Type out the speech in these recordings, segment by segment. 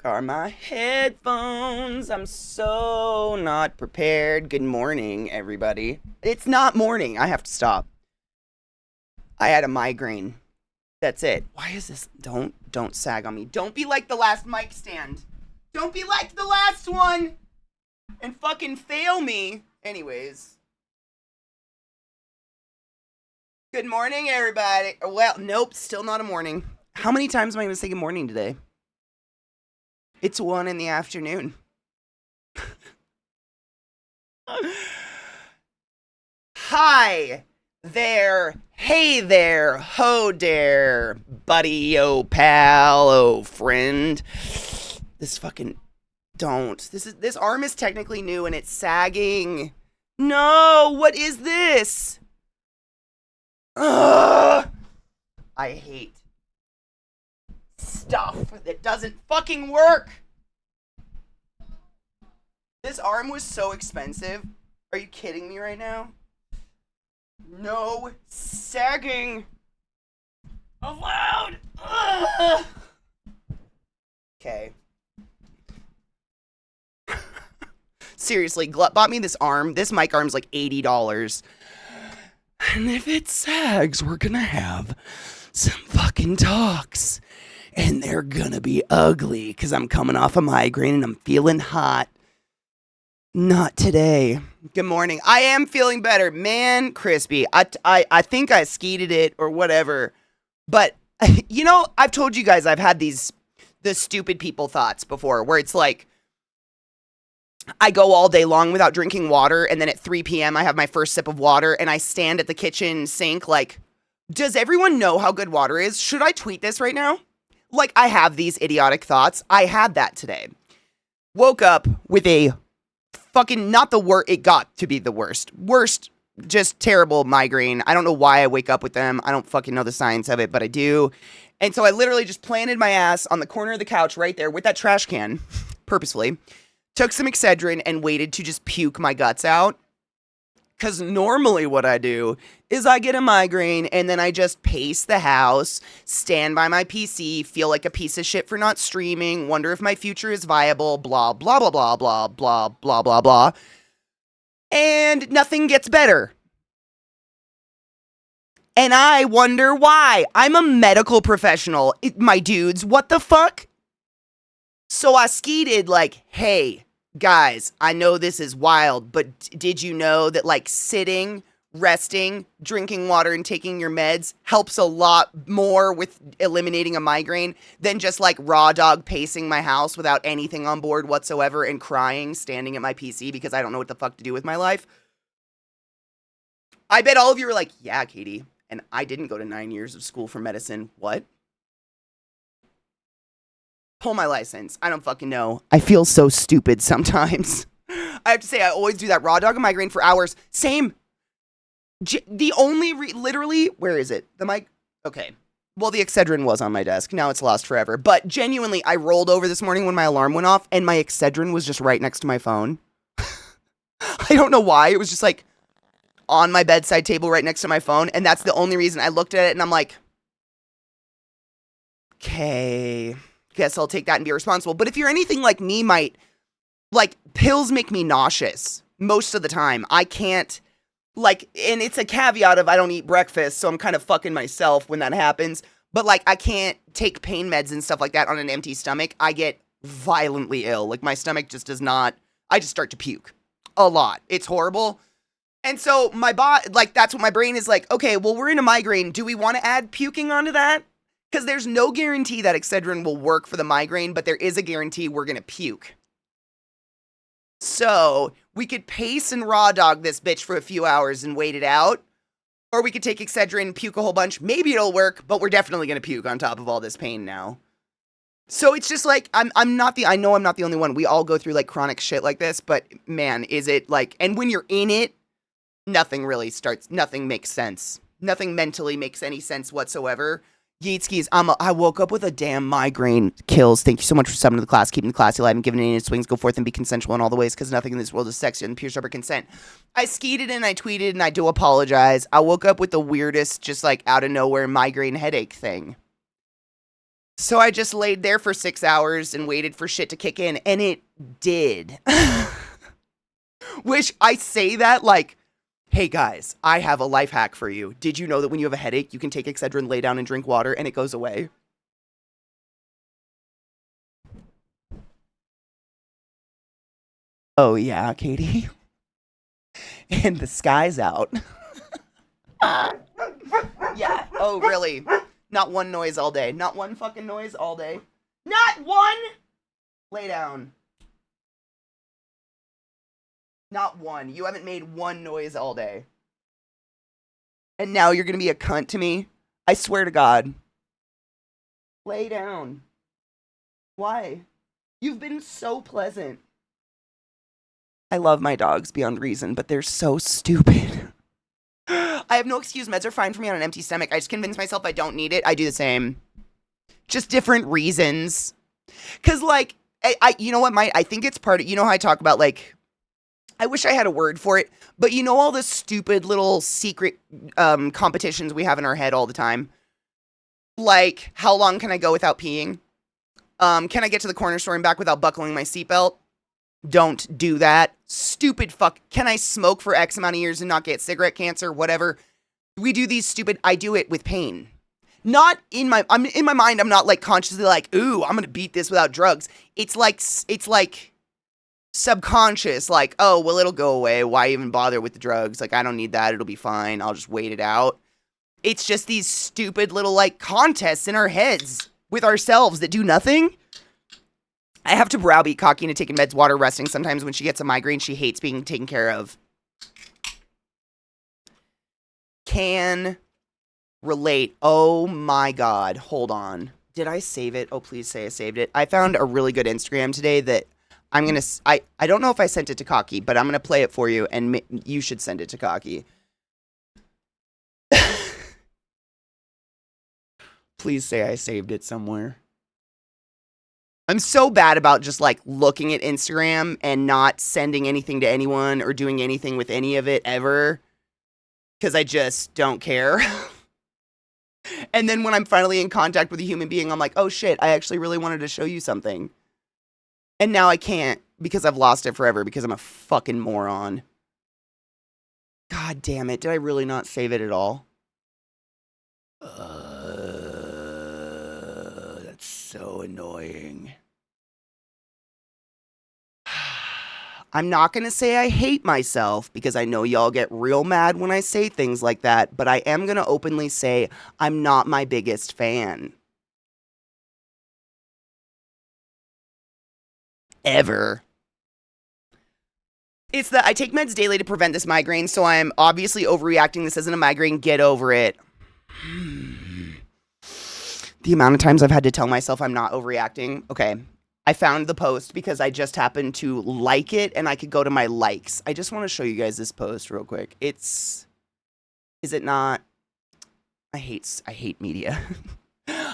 Are my headphones? I'm so not prepared. Good morning, everybody. It's not morning. I have to stop. I had a migraine. That's it. Why is this? Don't sag on me. Don't be like the last mic stand. Don't be like the last one and fucking fail me. Anyways, good morning, everybody. Well, nope, still not a morning. How many times am I going to say good morning today? It's 1 in the afternoon. Hi there, hey there, ho there, buddy, oh pal, oh friend. This fucking don't. This arm is technically new and it's sagging. No, what is this? Ugh, I hate stuff that doesn't fucking work. This arm was so expensive. Are you kidding me right now? No sagging allowed. Okay. Seriously, Glut bought me this arm. This mic arm's like $80. And if it sags, we're gonna have some fucking talks. And they're gonna be ugly because I'm coming off a migraine and I'm feeling hot. Not today. Good morning. I am feeling better. Man, crispy. I think I skeeted it or whatever. But, you know, I've told you guys I've had the stupid people thoughts before where it's like, I go all day long without drinking water, and then at 3 p.m. I have my first sip of water, and I stand at the kitchen sink like, does everyone know how good water is? Should I tweet this right now? Like, I have these idiotic thoughts. I had that today. Woke up with a fucking, not the worst, it got to be the worst. Worst, just terrible migraine. I don't know why I wake up with them. I don't fucking know the science of it, but I do. And so I literally just planted my ass on the corner of the couch right there with that trash can, purposefully. Took some Excedrin and waited to just puke my guts out. Because normally what I do is I get a migraine and then I just pace the house, stand by my PC, feel like a piece of shit for not streaming, wonder if my future is viable, blah, blah, blah, blah, blah, blah, blah, blah, blah. And nothing gets better. And I wonder why. I'm a medical professional, my dudes. What the fuck? So I skeeted like, hey, guys, I know this is wild, but did you know that like sitting, resting, drinking water, and taking your meds helps a lot more with eliminating a migraine than just like raw dog pacing my house without anything on board whatsoever and crying, standing at my PC because I don't know what the fuck to do with my life? I bet all of you are like, yeah, Katie, and I didn't go to 9 years of school for medicine. What? Pull my license. I don't fucking know. I feel so stupid sometimes. I have to say, I always do that raw dog migraine for hours. Same. The only, literally, where is it? The mic? Okay. Well, the Excedrin was on my desk. Now it's lost forever. But genuinely, I rolled over this morning when my alarm went off, and my Excedrin was just right next to my phone. I don't know why. It was just like on my bedside table right next to my phone, and that's the only reason I looked at it, and I'm like, okay, guess I'll take that and be responsible. But if you're anything like me, like, pills make me nauseous most of the time. I can't, like, and it's a caveat of I don't eat breakfast, so I'm kind of fucking myself when that happens. But, like, I can't take pain meds and stuff like that on an empty stomach. I get violently ill. Like, my stomach just does not, I just start to puke a lot. It's horrible. And so my body, like, that's what my brain is like, okay, well, we're in a migraine. Do we want to add puking onto that? Because there's no guarantee that Excedrin will work for the migraine, but there is a guarantee we're going to puke. So we could pace and raw dog this bitch for a few hours and wait it out. Or we could take Excedrin, puke a whole bunch. Maybe it'll work, but we're definitely going to puke on top of all this pain now. So it's just like, I know I'm not the only one. We all go through like chronic shit like this, but man, is it like, and when you're in it, nothing makes sense. Nothing mentally makes any sense whatsoever. Yeetskis, I woke up with a damn migraine. Kills. Thank you so much for summoning the class, keeping the class alive, and giving it its swings. Go forth and be consensual in all the ways, because nothing in this world is sexier than pure sober consent. I skeeted and I tweeted, and I do apologize. I woke up with the weirdest, just like out of nowhere migraine headache thing. So I just laid there for 6 hours and waited for shit to kick in, and it did. Which I say that like, hey guys, I have a life hack for you. Did you know that when you have a headache, you can take Excedrin, lay down, and drink water, and it goes away? Oh yeah, Katie. And the sky's out. Yeah. Oh, really? Not one noise all day. Not one fucking noise all day. Not one! Lay down. Not one. You haven't made one noise all day. And now you're gonna be a cunt to me? I swear to God. Lay down. Why? You've been so pleasant. I love my dogs beyond reason, but they're so stupid. I have no excuse. Meds are fine for me on an empty stomach. I just convince myself I don't need it. I do the same. Just different reasons. Cause like, you know what, I think it's part of, you know how I talk about like, I wish I had a word for it, but you know all the stupid little secret competitions we have in our head all the time? Like, how long can I go without peeing? Can I get to the corner store and back without buckling my seatbelt? Don't do that. Stupid fuck. Can I smoke for X amount of years and not get cigarette cancer? Whatever. We do these stupid, I do it with pain. Not in my, I'm in my mind, I'm not like consciously like, ooh, I'm gonna beat this without drugs. It's like subconscious, like, oh, well, it'll go away. Why even bother with the drugs? Like, I don't need that. It'll be fine. I'll just wait it out. It's just these stupid little like contests in our heads with ourselves that do nothing. I have to browbeat Cocky into taking meds, water, resting. Sometimes when she gets a migraine, she hates being taken care of. Can relate. Oh my God. Hold on. Did I save it? Oh, please say I saved it. I found a really good Instagram today that I'm going to, I don't know if I sent it to Cocky, but I'm going to play it for you and you should send it to Cocky. Please say I saved it somewhere. I'm so bad about just like looking at Instagram and not sending anything to anyone or doing anything with any of it ever. Because I just don't care. And then when I'm finally in contact with a human being, I'm like, oh shit, I actually really wanted to show you something. And now I can't because I've lost it forever because I'm a fucking moron. God damn it. Did I really not save it at all? That's so annoying. I'm not going to say I hate myself because I know y'all get real mad when I say things like that, but I am going to openly say I'm not my biggest fan. Ever. It's that I take meds daily to prevent this migraine, so I'm obviously overreacting. This isn't a migraine. Get over it. The amount of times I've had to tell myself I'm not overreacting. Okay. I found the post because I just happened to like it and I could go to my likes. I just want to show you guys this post real quick. Is it not? I hate media.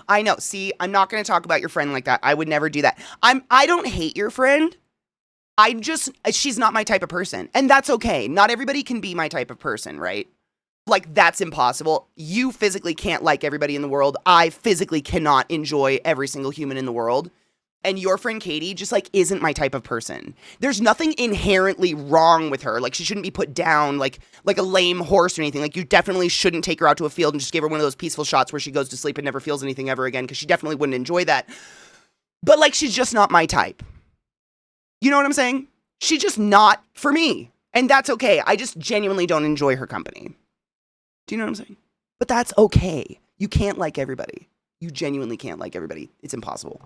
I know. See, I'm not going to talk about your friend like that. I would never do that. I don't hate your friend. She's not my type of person. And that's okay. Not everybody can be my type of person, right? Like, that's impossible. You physically can't like everybody in the world. I physically cannot enjoy every single human in the world. And your friend Katie just like isn't my type of person. There's nothing inherently wrong with her. Like, she shouldn't be put down like a lame horse or anything. Like, you definitely shouldn't take her out to a field and just give her one of those peaceful shots where she goes to sleep and never feels anything ever again, because she definitely wouldn't enjoy that. But like, she's just not my type. You know what I'm saying? She's just not for me. And that's okay. I just genuinely don't enjoy her company. Do you know what I'm saying? But that's okay. You can't like everybody. You genuinely can't like everybody. It's impossible.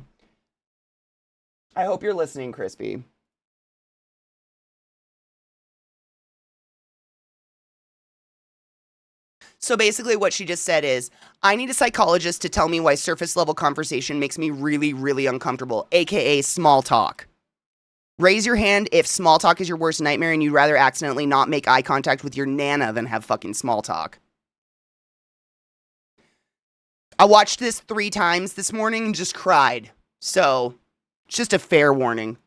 I hope you're listening, Crispy. So basically what she just said is, I need a psychologist to tell me why surface level conversation makes me really, really uncomfortable, aka small talk. Raise your hand if small talk is your worst nightmare and you'd rather accidentally not make eye contact with your Nana than have fucking small talk. I watched this 3 times this morning and just cried. So, it's just a fair warning.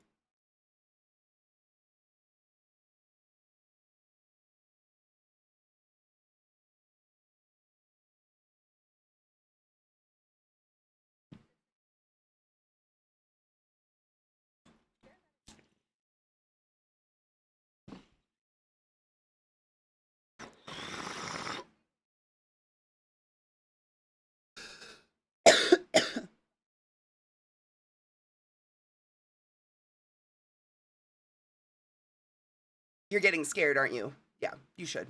You're getting scared, aren't you? Yeah, you should.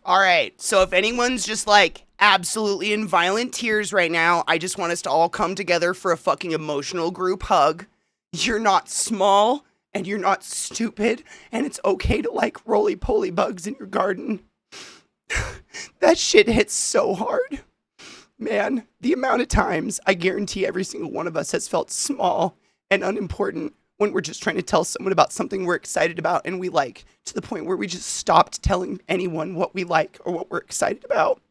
All right. So if anyone's just like absolutely in violent tears right now, I just want us to all come together for a fucking emotional group hug. You're not small and you're not stupid, and it's okay to like roly poly bugs in your garden. That shit hits so hard. Man, the amount of times I guarantee every single one of us has felt small and unimportant when we're just trying to tell someone about something we're excited about and we like, to the point where we just stopped telling anyone what we like or what we're excited about.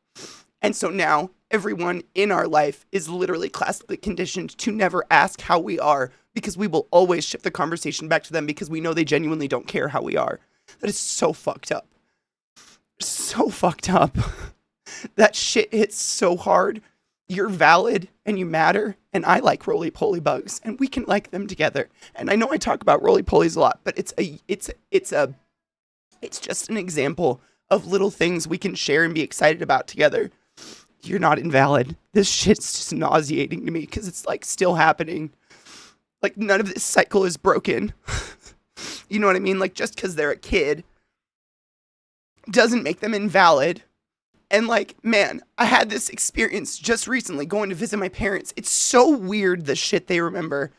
And so now everyone in our life is literally classically conditioned to never ask how we are, because we will always shift the conversation back to them because we know they genuinely don't care how we are. That is so fucked up. So fucked up. That shit hits so hard. You're valid and you matter, and I like roly poly bugs, and we can like them together. And I know I talk about roly polies a lot, but it's just an example of little things we can share and be excited about together. You're not invalid. This shit's just nauseating to me because it's like still happening. Like none of this cycle is broken. You know what I mean? Like just because they're a kid doesn't make them invalid. And like, man, I had this experience just recently going to visit my parents. It's so weird, the shit they remember.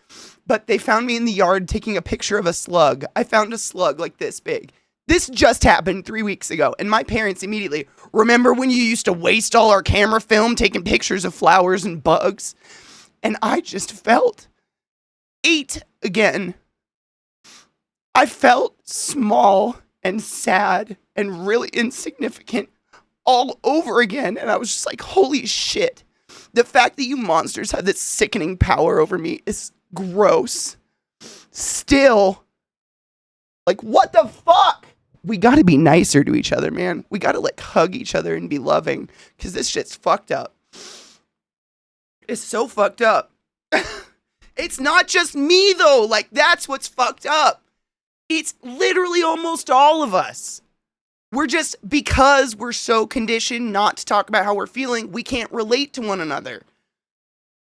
But they found me in the yard taking a picture of a slug. I found a slug like this big. This just happened 3 weeks ago. And my parents immediately, remember when you used to waste all our camera film taking pictures of flowers and bugs? And I just felt 8 again. I felt small and sad and really insignificant all over again. And I was just like, holy shit. The fact that you monsters have this sickening power over me is gross. Still, like, what the fuck? We gotta be nicer to each other, man. We gotta like hug each other and be loving, because this shit's fucked up. It's so fucked up. It's not just me though. Like, that's what's fucked up. It's literally almost all of us. We're just, because we're so conditioned not to talk about how we're feeling, we can't relate to one another.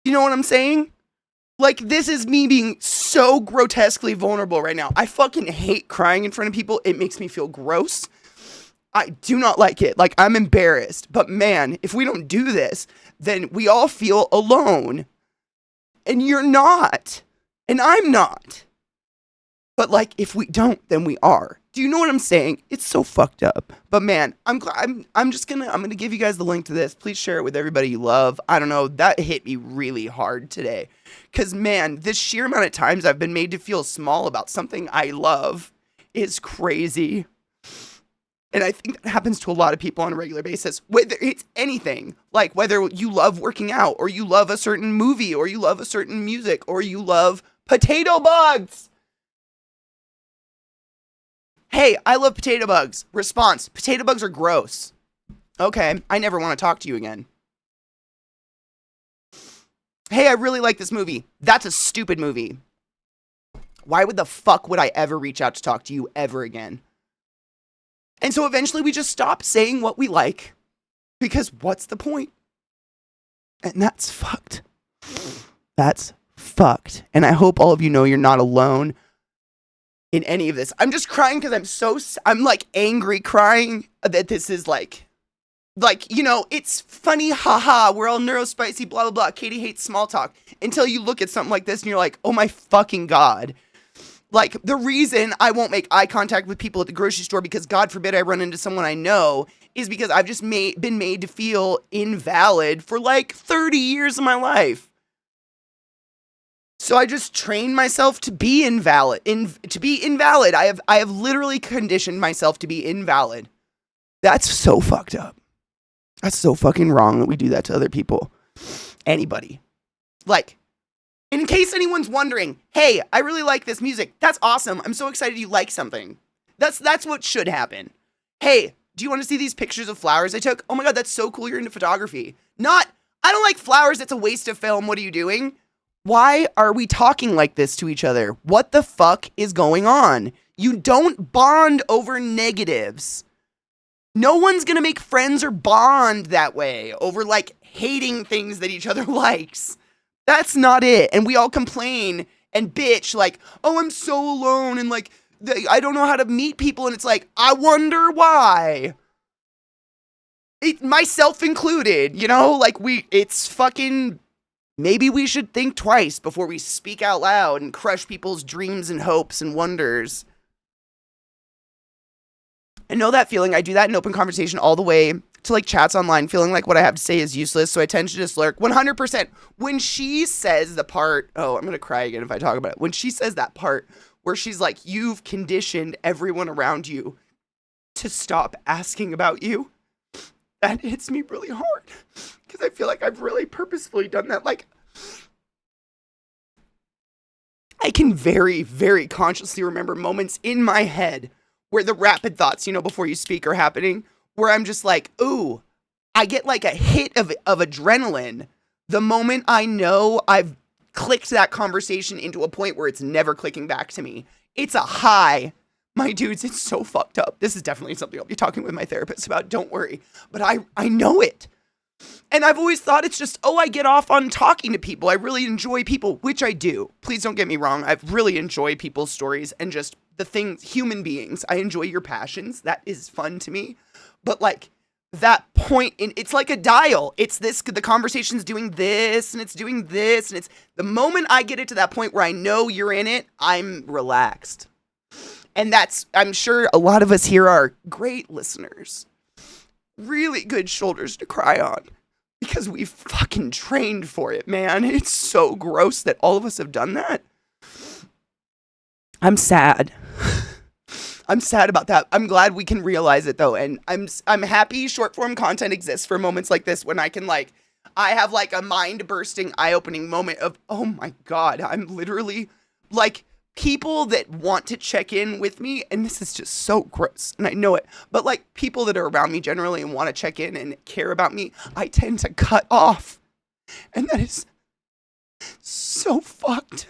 You know what I'm saying? Like, this is me being so grotesquely vulnerable right now. I fucking hate crying in front of people. It makes me feel gross. I do not like it. Like, I'm embarrassed. But man, if we don't do this, then we all feel alone. And you're not. And I'm not. But like, if we don't, then we are. Do you know what I'm saying? It's so fucked up. But man, I'm glad. I'm gonna give you guys the link to this. Please share it with everybody you love. I don't know. That hit me really hard today, cause man, this sheer amount of times I've been made to feel small about something I love is crazy. And I think that happens to a lot of people on a regular basis, whether it's anything, like whether you love working out, or you love a certain movie, or you love a certain music, or you love potato bugs. Hey, I love potato bugs. Response: potato bugs are gross. Okay, I never want to talk to you again. Hey, I really like this movie. That's a stupid movie. Why would the fuck would I ever reach out to talk to you ever again? And so eventually we just stop saying what we like, because what's the point? And that's fucked. That's fucked. And I hope all of you know you're not alone in any of this. I'm just crying because I'm like angry crying that this is like, you know, it's funny, haha, we're all neurospicy, blah, blah, blah. Katie hates small talk. Until you look at something like this and you're like, oh my fucking God. Like, the reason I won't make eye contact with people at the grocery store, because God forbid I run into someone I know, is because I've just been made to feel invalid for like 30 years of my life. So I just trained myself to be invalid. I have literally conditioned myself to be invalid. That's so fucked up. That's so fucking wrong that we do that to other people. Anybody. Like, in case anyone's wondering, hey, I really like this music. That's awesome. I'm so excited you like something. That's what should happen. Hey, do you want to see these pictures of flowers I took? Oh my God, that's so cool. You're into photography. Not, I don't like flowers. It's a waste of film. What are you doing? Why are we talking like this to each other? What the fuck is going on? You don't bond over negatives. No one's gonna make friends or bond that way over like hating things that each other likes. That's not it. And we all complain and bitch like, oh, I'm so alone and like, I don't know how to meet people. And it's like, I wonder why. Myself included, you know, like it's fucking, maybe we should think twice before we speak out loud and crush people's dreams and hopes and wonders. I know that feeling. I do that in open conversation all the way to like chats online, feeling like what I have to say is useless. So I tend to just lurk 100%. When she says the part, oh, I'm going to cry again if I talk about it. When she says that part where she's like, you've conditioned everyone around you to stop asking about you, that hits me really hard because I feel like I've really purposefully done that. Like, I can very, very consciously remember moments in my head where the rapid thoughts, you know, before you speak are happening, where I'm just like, ooh, I get like a hit of adrenaline the moment I know I've clicked that conversation into a point where it's never clicking back to me. It's a high. My dudes, it's so fucked up. This is definitely something I'll be talking with my therapist about. Don't worry. But I know it. And I've always thought it's just, oh, I get off on talking to people. I really enjoy people, which I do. Please don't get me wrong. I really enjoy people's stories and just the things, human beings. I enjoy your passions. That is fun to me. But like that point in, it's like a dial. It's this, the conversation's doing this and it's doing this. And it's the moment I get it to that point where I know you're in it, I'm relaxed. And that's, I'm sure a lot of us here are great listeners. Really good shoulders to cry on because we fucking trained for it, man. It's so gross that all of us have done that. I'm sad. I'm sad about that. I'm glad we can realize it though. And I'm happy short form content exists for moments like this when I can like, I have like a mind bursting, eye opening moment of, oh my God, I'm literally like, people that want to check in with me, and this is just so gross, and I know it, but like people that are around me generally and want to check in and care about me, I tend to cut off. And that is so fucked.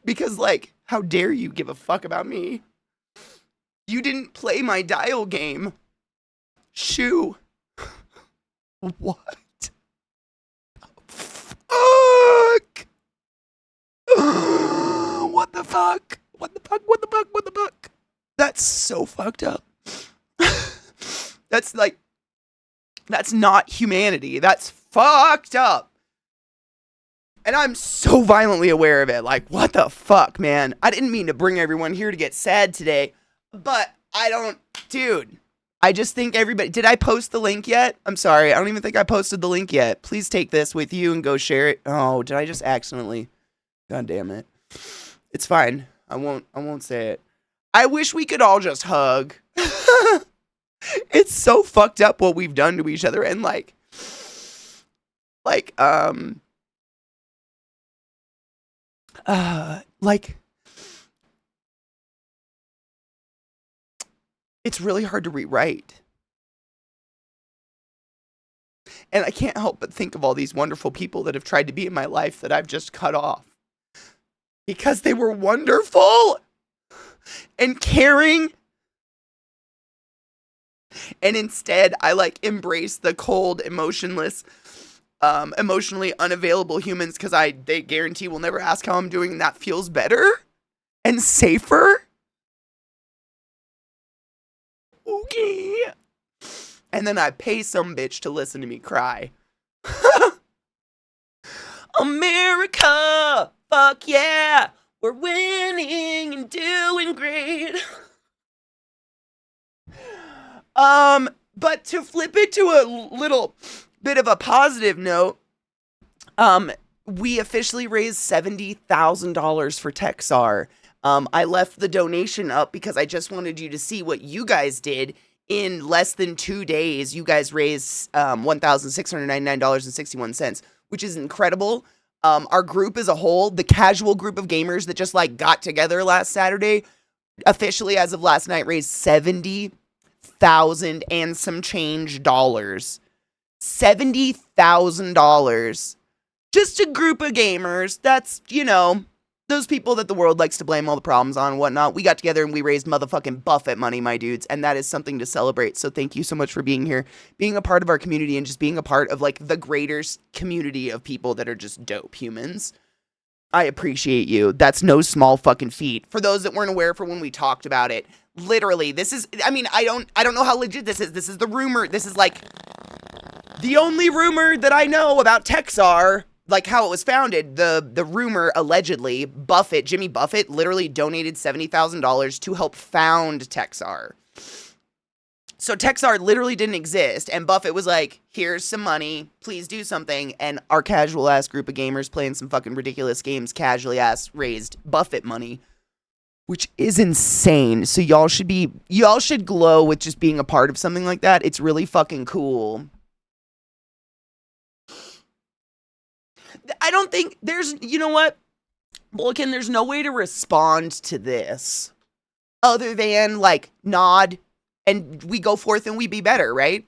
Because like, how dare you give a fuck about me? You didn't play my dial game. Shoo. What? Fuck. What the fuck? What the fuck? What the fuck? What the fuck? That's so fucked up. That's like, that's not humanity. That's fucked up. And I'm so violently aware of it. Like, what the fuck, man? I didn't mean to bring everyone here to get sad today, but dude, I just think everybody, did I post the link yet? I'm sorry. I don't even think I posted the link yet. Please take this with you and go share it. Oh, did I just accidentally? God damn it. It's fine. I won't say it. I wish we could all just hug. It's so fucked up what we've done to each other. And it's really hard to rewrite. And I can't help but think of all these wonderful people that have tried to be in my life that I've just cut off. Because they were wonderful and caring. And instead, I embrace the cold, emotionless, emotionally unavailable humans because they guarantee will never ask how I'm doing, and that feels better and safer. Okay. And then I pay some bitch to listen to me cry. America! Fuck yeah! We're winning and doing great. But to flip it to a little bit of a positive note, we officially raised $70,000 for Texar. I left the donation up because I just wanted you to see what you guys did. In less than 2 days, you guys raised $1,699.61, which is incredible. Our group as a whole, the casual group of gamers that just got together last Saturday, officially as of last night, raised $70,000 and some change dollars. $70,000. Just a group of gamers. That's, those people that the world likes to blame all the problems on and whatnot. We got together and we raised motherfucking Buffett money, my dudes, and that is something to celebrate. So thank you so much for being here, being a part of our community, and just being a part of the greater community of people that are just dope humans. I appreciate you. That's no small fucking feat. For those that weren't aware, for when we talked about it, literally, this is, I don't know how legit this is. This is the rumor. This is the only rumor that I know about Texar. How it was founded, the rumor, allegedly, Jimmy Buffett, literally donated $70,000 to help found Texar. So Texar literally didn't exist, and Buffett was like, here's some money, please do something, and our casual-ass group of gamers playing some fucking ridiculous games casually-ass raised Buffett money, which is insane. So y'all should glow with just being a part of something like that. It's really fucking cool. I don't think there's, you know what? Vulcan, there's no way to respond to this other than nod and we go forth and we be better, right?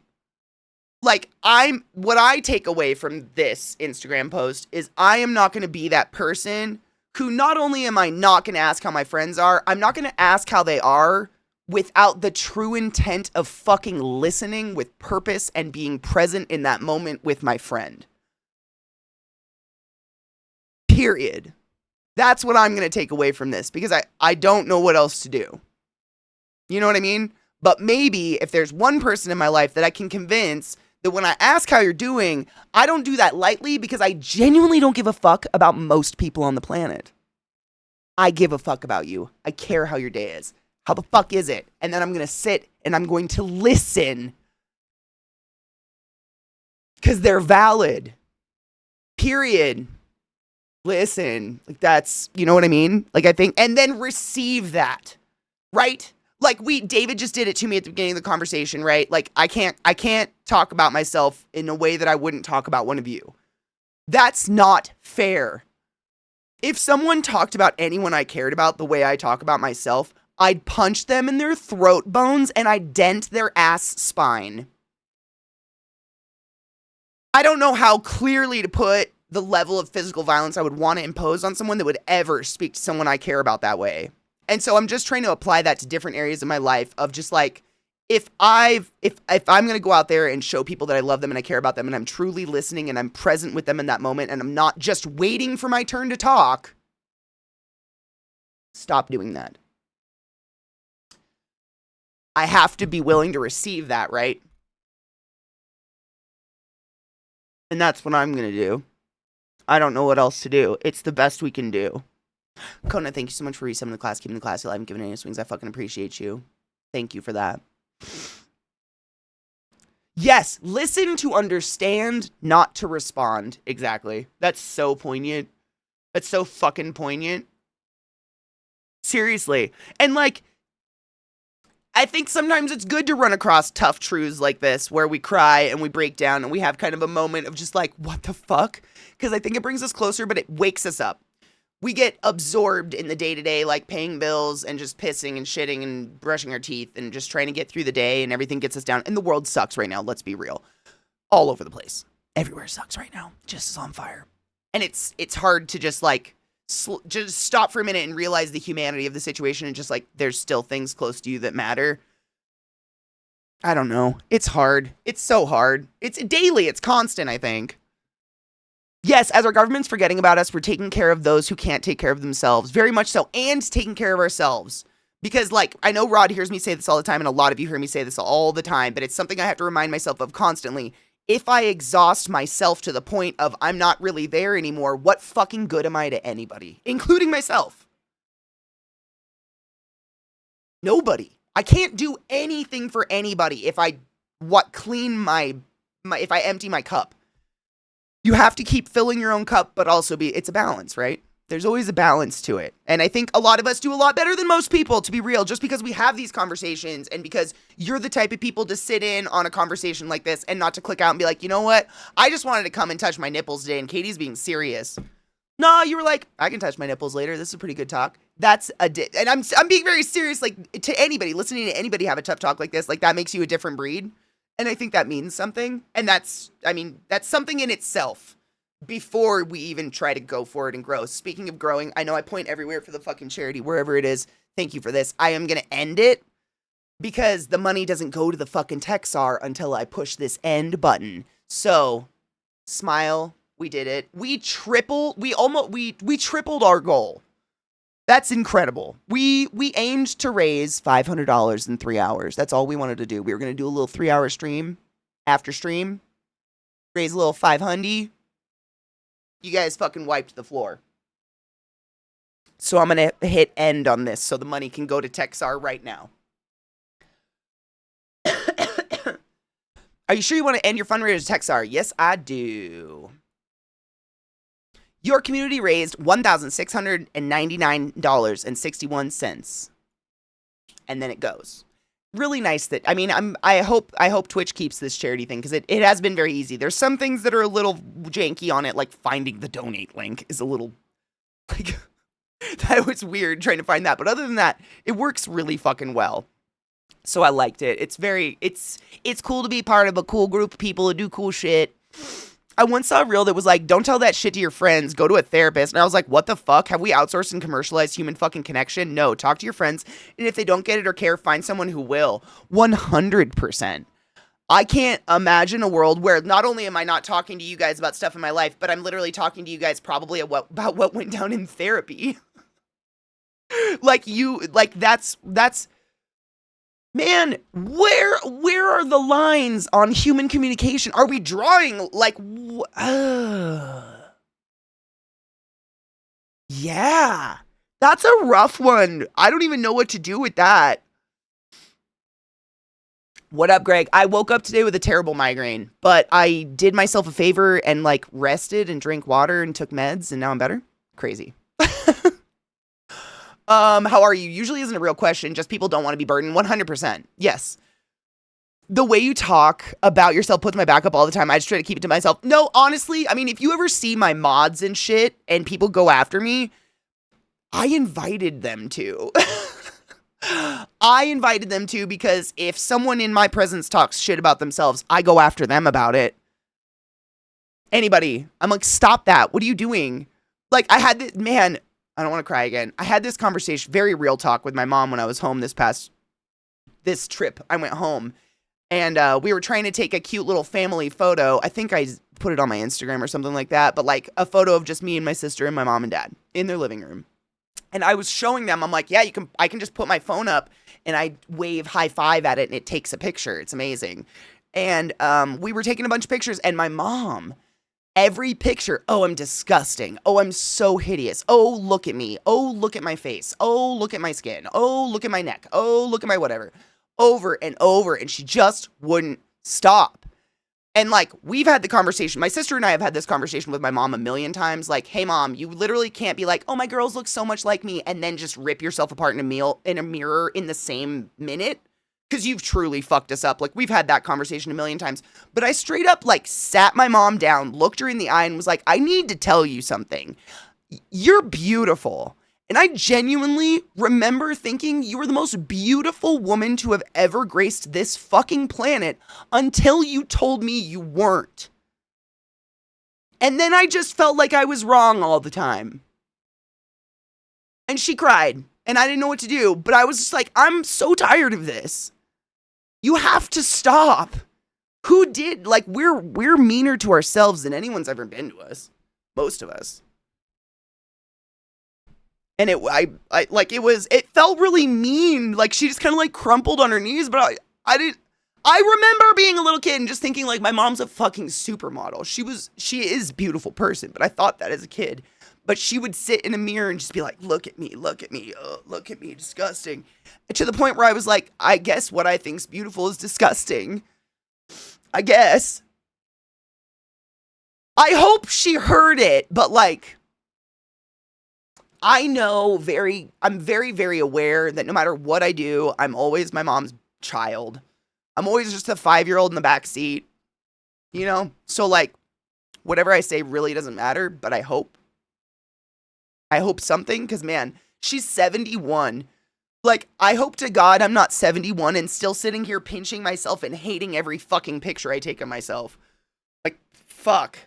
What I take away from this Instagram post is I am not going to be that person who, not only am I not going to ask how my friends are, I'm not going to ask how they are without the true intent of fucking listening with purpose and being present in that moment with my friend. Period. That's what I'm going to take away from this, because I don't know what else to do. You know what I mean? But maybe if there's one person in my life that I can convince that when I ask how you're doing, I don't do that lightly, because I genuinely don't give a fuck about most people on the planet. I give a fuck about you. I care how your day is. How the fuck is it? And then I'm going to sit and I'm going to listen, because they're valid. Period. Listen, that's, you know what I mean? I think, and then receive that, right? David just did it to me at the beginning of the conversation, right? I can't talk about myself in a way that I wouldn't talk about one of you. That's not fair. If someone talked about anyone I cared about the way I talk about myself, I'd punch them in their throat bones and I'd dent their ass spine. I don't know how clearly to put the level of physical violence I would want to impose on someone that would ever speak to someone I care about that way. And so I'm just trying to apply that to different areas of my life of just if I'm going to go out there and show people that I love them and I care about them and I'm truly listening and I'm present with them in that moment and I'm not just waiting for my turn to talk, stop doing that. I have to be willing to receive that, right? And that's what I'm going to do. I don't know what else to do. It's the best we can do. Kona, thank you so much for resummoning the class, keeping the class alive, and giving any swings. I fucking appreciate you. Thank you for that. Yes, listen to understand, not to respond. Exactly. That's so poignant. That's so fucking poignant. Seriously. And like, I think sometimes it's good to run across tough truths like this where we cry and we break down and we have kind of a moment of just like, what the fuck? Because I think it brings us closer, but it wakes us up. We get absorbed in the day-to-day, like paying bills and just pissing and shitting and brushing our teeth and just trying to get through the day, and everything gets us down. And the world sucks right now, let's be real. All over the place. Everywhere sucks right now. Just is on fire. And it's hard to just like, just stop for a minute and realize the humanity of the situation and just like, there's still things close to you that matter. I don't know. It's hard. It's so hard. It's daily. It's constant, I think. Yes, as our government's forgetting about us, we're taking care of those who can't take care of themselves. Very much so. And taking care of ourselves. Because, like, I know Rod hears me say this all the time, and a lot of you hear me say this all the time, but it's something I have to remind myself of constantly. If I exhaust myself to the point of I'm not really there anymore, what fucking good am I to anybody? Including myself. Nobody. I can't do anything for anybody if I clean my if I empty my cup. You have to keep filling your own cup, but also it's a balance, right? There's always a balance to it. And I think a lot of us do a lot better than most people, to be real, just because we have these conversations and because you're the type of people to sit in on a conversation like this and not to click out and be like, you know what? I just wanted to come and touch my nipples today and Katie's being serious. No, you were like, I can touch my nipples later. This is a pretty good talk. That's and I'm being very serious, like, to anybody, listening to anybody have a tough talk like this, like, that makes you a different breed. And I think that means something. And that's something in itself before we even try to go for it and grow. Speaking of growing, I know I point everywhere for the fucking charity, wherever it is. Thank you for this. I am going to end it because the money doesn't go to the fucking Texar until I push this end button. So, smile. We did it. We tripled our goal. That's incredible. We aimed to raise $500 in 3 hours. That's all we wanted to do. We were going to do a little 3-hour stream after stream. Raise a little 500. You guys fucking wiped the floor. So I'm going to hit end on this so the money can go to Texar right now. Are you sure you want to end your fundraiser to Texar? Yes, I do. Your community raised $1,699.61. And then it goes. Really nice that, I mean, I hope Twitch keeps this charity thing because it has been very easy. There's some things that are a little janky on it, like finding the donate link is a little, like, that was weird trying to find that. But other than that, it works really fucking well. So I liked it. It's cool to be part of a cool group of people who do cool shit. I once saw a reel that was like, don't tell that shit to your friends, go to a therapist. And I was like, what the fuck? Have we outsourced and commercialized human fucking connection? No, talk to your friends. And if they don't get it or care, find someone who will. 100%. I can't imagine a world where not only am I not talking to you guys about stuff in my life, but I'm literally talking to you guys probably about what went down in therapy. That's man, where are the lines on human communication? Are we drawing like yeah. That's a rough one. I don't even know what to do with that. What up, Greg? I woke up today with a terrible migraine, but I did myself a favor and like rested and drank water and took meds and now I'm better. Crazy. How are you? Usually isn't a real question. Just people don't want to be burdened. 100%. Yes. The way you talk about yourself puts my back up all the time. I just try to keep it to myself. No, honestly, I mean, if you ever see my mods and shit and people go after me, I invited them to. I invited them to because if someone in my presence talks shit about themselves, I go after them about it. Anybody. I'm like, stop that. What are you doing? Like, I had this, man, I don't want to cry again. I had this conversation, very real talk with my mom when I was home this trip. I went home and we were trying to take a cute little family photo. I think I put it on my Instagram or something like that, but like a photo of just me and my sister and my mom and dad in their living room. And I was showing them, I'm like, yeah, I can just put my phone up and I wave high five at it and it takes a picture. It's amazing. And we were taking a bunch of pictures and my mom Every picture, oh, I'm disgusting. Oh, I'm so hideous. Oh, look at me. Oh, look at my face. Oh, look at my skin. Oh, look at my neck. Oh, look at my whatever. Over and over. And she just wouldn't stop. And like, we've had the conversation. My sister and I have had this conversation with my mom a million times. Like, hey, mom, you literally can't be like, oh, my girls look so much like me. And then just rip yourself apart in a mirror in the same minute. Because you've truly fucked us up. Like, we've had that conversation a million times. But I straight up, like, sat my mom down, looked her in the eye, and was like, I need to tell you something. You're beautiful. And I genuinely remember thinking you were the most beautiful woman to have ever graced this fucking planet until you told me you weren't. And then I just felt like I was wrong all the time. And she cried. And I didn't know what to do. But I was just like, I'm so tired of this. You have to stop. Who did? Like, we're meaner to ourselves than anyone's ever been to us. Most of us. And it felt really mean. Like, she just kind of like crumpled on her knees, but I remember being a little kid and just thinking like, my mom's a fucking supermodel. She is a beautiful person, but I thought that as a kid. But she would sit in a mirror and just be like, look at me, disgusting. And to the point where I was like, I guess what I think's beautiful is disgusting. I guess. I hope she heard it, but like, I'm very, very aware that no matter what I do, I'm always my mom's child. I'm always just a 5-year-old in the back seat, you know? So like, whatever I say really doesn't matter, but I hope something, because man, she's 71. Like, I hope to God I'm not 71 and still sitting here pinching myself and hating every fucking picture I take of myself. Like, fuck.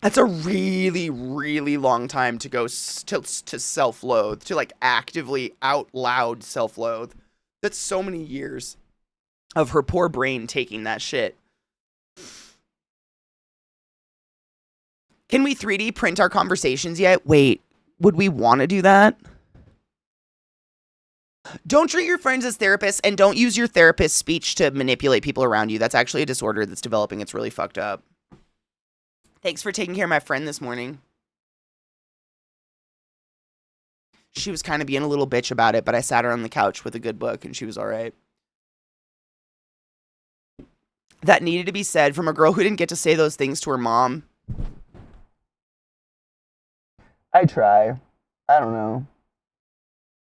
That's a really, really long time to go to self-loathe, to like actively out loud self-loathe. That's so many years of her poor brain taking that shit. Can we 3D print our conversations yet? Wait, would we want to do that? Don't treat your friends as therapists, and don't use your therapist's speech to manipulate people around you. That's actually a disorder that's developing. It's really fucked up. Thanks for taking care of my friend this morning. She was kind of being a little bitch about it, but I sat her on the couch with a good book, and she was all right. That needed to be said from a girl who didn't get to say those things to her mom. I try. I don't know.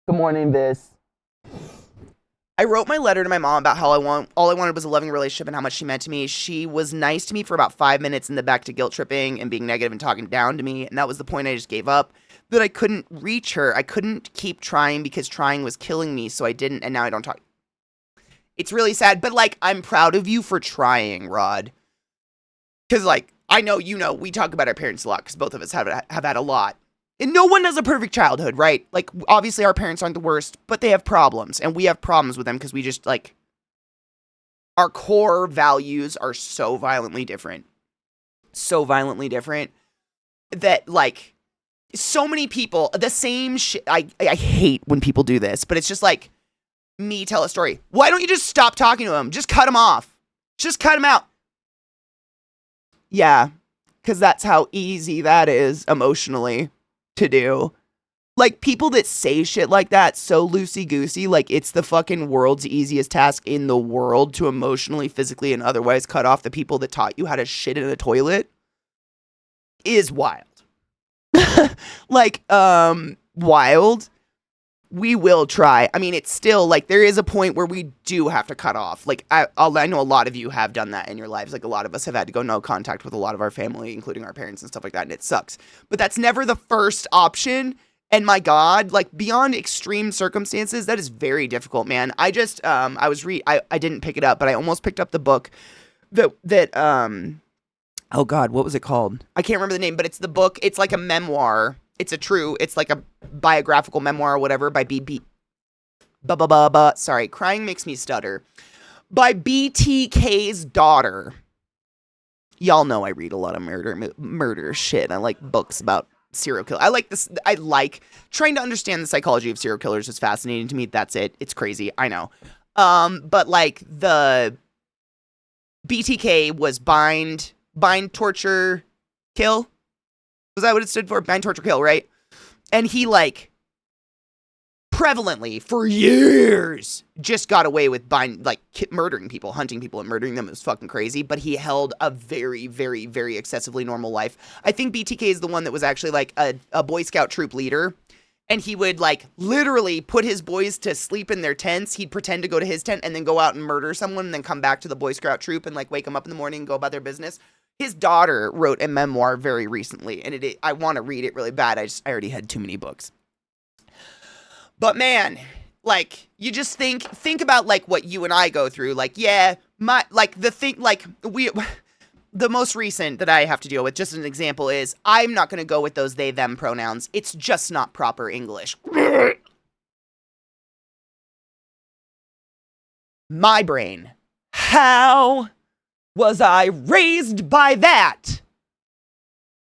Good morning, Vis. I wrote my letter to my mom about how all I wanted was a loving relationship and how much she meant to me. She was nice to me for about 5 minutes and then back to guilt tripping and being negative and talking down to me. And that was the point I just gave up. That I couldn't reach her. I couldn't keep trying because trying was killing me. So I didn't. And now I don't talk. It's really sad. But like, I'm proud of you for trying, Rod. Because like, I know, we talk about our parents a lot because both of us have had a lot. And no one has a perfect childhood, right? Like, obviously our parents aren't the worst, but they have problems. And we have problems with them because we just, like, our core values are so violently different. So violently different that, like, so many people, the same shit. I hate when people do this, but it's just like, me tell a story. Why don't you just stop talking to him? Just cut him off. Just cut him out. Yeah, because that's how easy that is emotionally to do. Like, people that say shit like that so loosey-goosey, like it's the fucking world's easiest task in the world to emotionally, physically, and otherwise cut off the people that taught you how to shit in a toilet, is wild. Like, wild. We will try. I mean, it's still, like, there is a point where we do have to cut off. Like, I know a lot of you have done that in your lives. Like, a lot of us have had to go no contact with a lot of our family, including our parents and stuff like that, and it sucks. But that's never the first option. And my God, like, beyond extreme circumstances, that is very difficult, man. I just, I didn't pick it up, but I almost picked up the book that oh God, what was it called? I can't remember the name, but it's the book. It's like a memoir. It's like a biographical memoir or whatever by sorry, crying makes me stutter. By BTK's daughter. Y'all know I read a lot of murder shit. I like books about serial killers. I like trying to understand the psychology of serial killers is fascinating to me. That's it. It's crazy. I know. But like the BTK was bind, torture, kill. Was that what it stood for? Bind, torture, kill, right? And he like prevalently for years just got away with murdering people, hunting people and murdering them. It was fucking crazy, but he held a very, very, very excessively normal life. I think BTK is the one that was actually like a Boy Scout troop leader, and he would like literally put his boys to sleep in their tents. He'd pretend to go to his tent and then go out and murder someone and then come back to the Boy Scout troop and like wake them up in the morning and go about their business. His daughter wrote a memoir very recently, and I want to read it really bad. I already had too many books. But man, like, you just think about like what you and I go through. Like, yeah, the most recent that I have to deal with, just an example, is I'm not going to go with those they, them pronouns. It's just not proper English. My brain. How was I raised by that?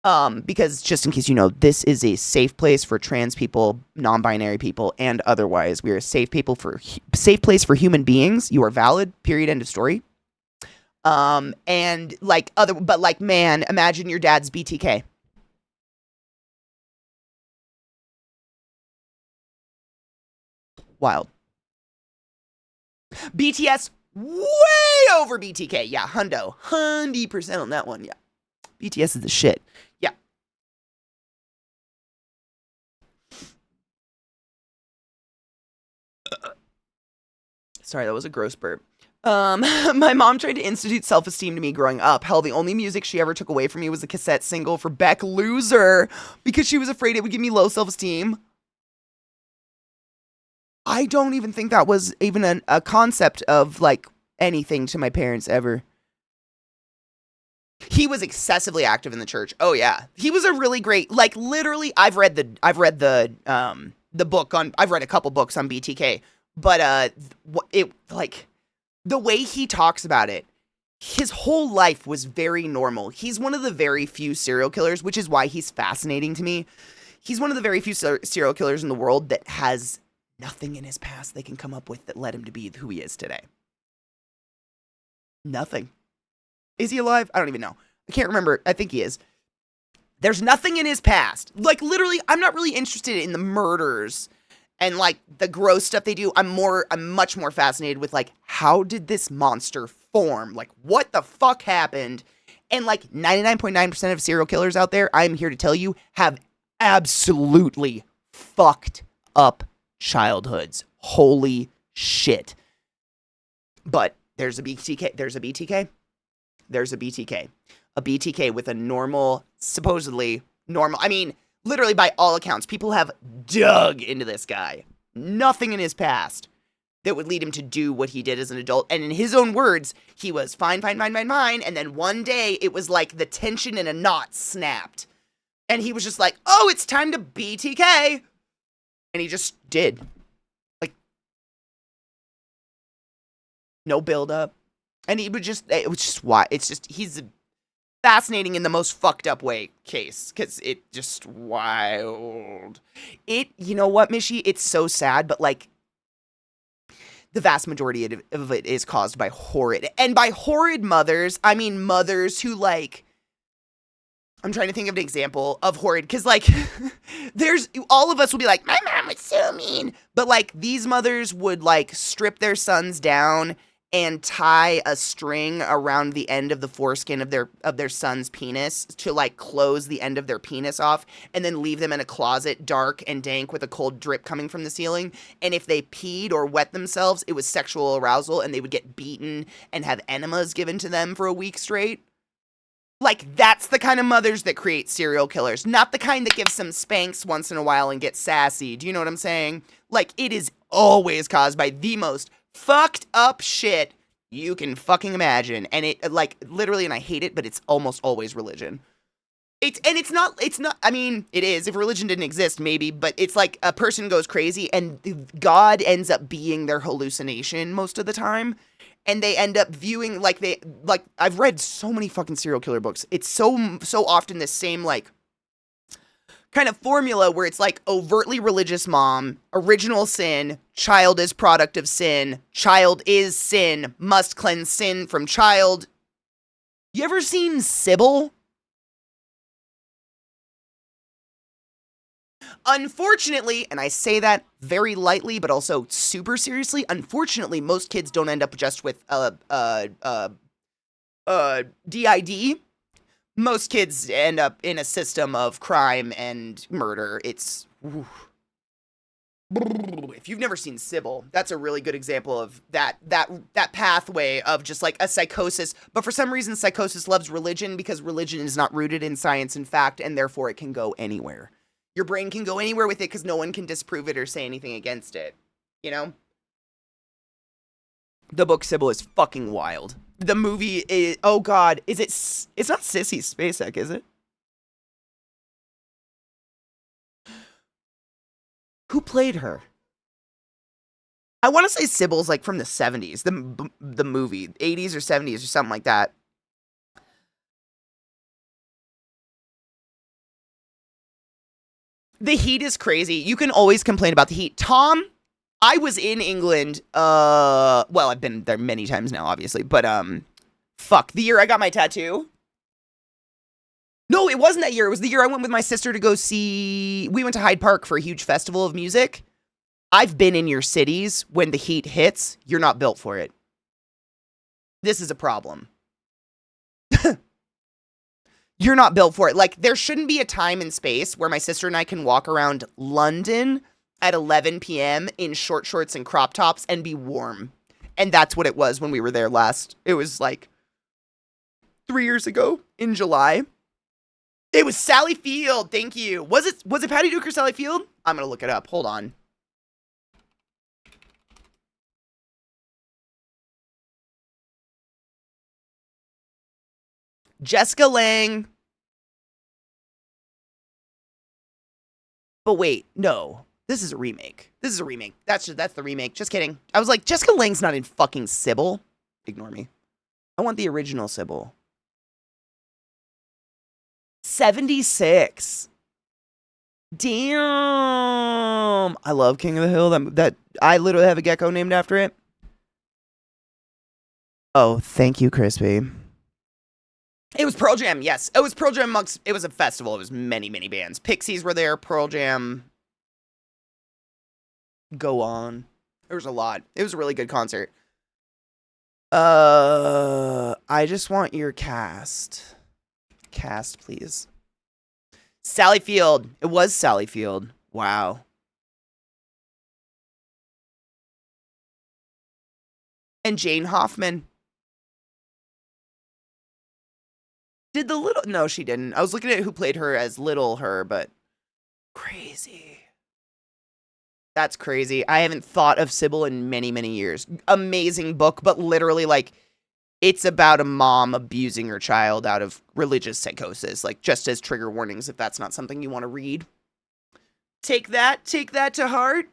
Because just in case you know, this is a safe place for trans people, non-binary people, and otherwise. We are a safe place for human beings. You are valid. Period. End of story. And like man, imagine your dad's BTK. Wild. BTS way over BTK. Yeah, 100% on that one. Yeah. BTS is the shit. Yeah. Sorry, that was a gross burp. My mom tried to institute self-esteem to me growing up. Hell, the only music she ever took away from me was the cassette single for Beck Loser because she was afraid it would give me low self-esteem. I don't even think that was even a concept of like anything to my parents ever. He was excessively active in the church. Oh yeah. He was a really great, like literally I've read the book on, I've read a couple books on BTK, but it like the way he talks about it, his whole life was very normal. He's one of the very few serial killers, which is why he's fascinating to me. He's one of the very few serial killers in the world that has nothing in his past they can come up with that led him to be who he is today. Nothing. Is he alive? I don't even know. I can't remember. I think he is. There's nothing in his past. Like, literally, I'm not really interested in the murders and, like, the gross stuff they do. I'm much more fascinated with, like, how did this monster form? Like, what the fuck happened? And, like, 99.9% of serial killers out there, I'm here to tell you, have absolutely fucked up childhoods. Holy shit. But there's a BTK. There's a BTK. There's a BTK. A BTK with a normal, supposedly normal, I mean, literally by all accounts, people have dug into this guy. Nothing in his past that would lead him to do what he did as an adult. And in his own words, he was fine. And then one day, it was like the tension in a knot snapped. And he was just like, oh, it's time to BTK. And he just did. Like, no buildup. And it was just why. It's just, he's fascinating in the most fucked up way case. Because it just wild. You know what, Mishy? It's so sad, but like, the vast majority of it is caused by horrid. And by horrid mothers, I mean mothers who like, I'm trying to think of an example of horrid, because like, all of us will be like, my mom was so mean. But like, these mothers would like strip their sons down and tie a string around the end of the foreskin of their son's penis to like close the end of their penis off, and then leave them in a closet dark and dank with a cold drip coming from the ceiling. And if they peed or wet themselves, it was sexual arousal, and they would get beaten and have enemas given to them for a week straight. Like, that's the kind of mothers that create serial killers, not the kind that gives some spanks once in a while and get sassy. Do you know what I'm saying? Like, it is always caused by the most fucked up shit you can fucking imagine. And it, like, literally, and I hate it, but it's almost always religion. It's not, I mean, it is. If religion didn't exist, maybe, but it's like a person goes crazy and God ends up being their hallucination most of the time. And they end up viewing, like, I've read so many fucking serial killer books. It's so often the same, like, kind of formula where it's like overtly religious mom, original sin, child is product of sin, child is sin, must cleanse sin from child, You ever seen Sybil? Unfortunately, and I say that very lightly, but also super seriously, unfortunately, most kids don't end up just with DID. Most kids end up in a system of crime and murder. It's if you've never seen Sybil, that's a really good example of that pathway of just like a psychosis. But for some reason, psychosis loves religion because religion is not rooted in science and fact, and therefore it can go anywhere. Your brain can go anywhere with it because no one can disprove it or say anything against it. You know? The book Sybil is fucking wild. The movie is, oh god, is it, it's not Sissy Spacek, is it? Who played her? I want to say Sybil's like from the 70s, the movie, 80s or 70s or something like that. The heat is crazy. You can always complain about the heat. Tom, I was in England, well, I've been there many times now, obviously, but, fuck, the year I got my tattoo. No, it wasn't that year. It was the year I went with my sister to go see, we went to Hyde Park for a huge festival of music. I've been in your cities when the heat hits, you're not built for it. This is a problem. You're not built for it. Like, there shouldn't be a time and space where my sister and I can walk around London at 11 p.m. in short shorts and crop tops and be warm. And that's what it was when we were there last. It was like 3 years ago in July. It was Sally Field. Thank you. Was it Patty Duke or Sally Field? I'm going to look it up. Hold on. Jessica Lange. But wait, no. This is a remake. This is a remake. That's the remake. Just kidding. I was like, Jessica Lange's not in fucking Sybil. Ignore me. I want the original Sybil. 76. Damn. I love King of the Hill. That I literally have a gecko named after it. Oh, thank you, Crispy. It was Pearl Jam, yes. It was Pearl Jam amongst, it was a festival. It was many, many bands. Pixies were there, Pearl Jam. Go on. There was a lot. It was a really good concert. I just want your cast. Cast, please. Sally Field. It was Sally Field. Wow. And Jane Hoffman. Did the little... No, she didn't. I was looking at who played her as Little Her, but... Crazy. That's crazy. I haven't thought of Sybil in many, many years. Amazing book, but literally, like, it's about a mom abusing her child out of religious psychosis. Like, just as trigger warnings if that's not something you want to read. Take that to heart.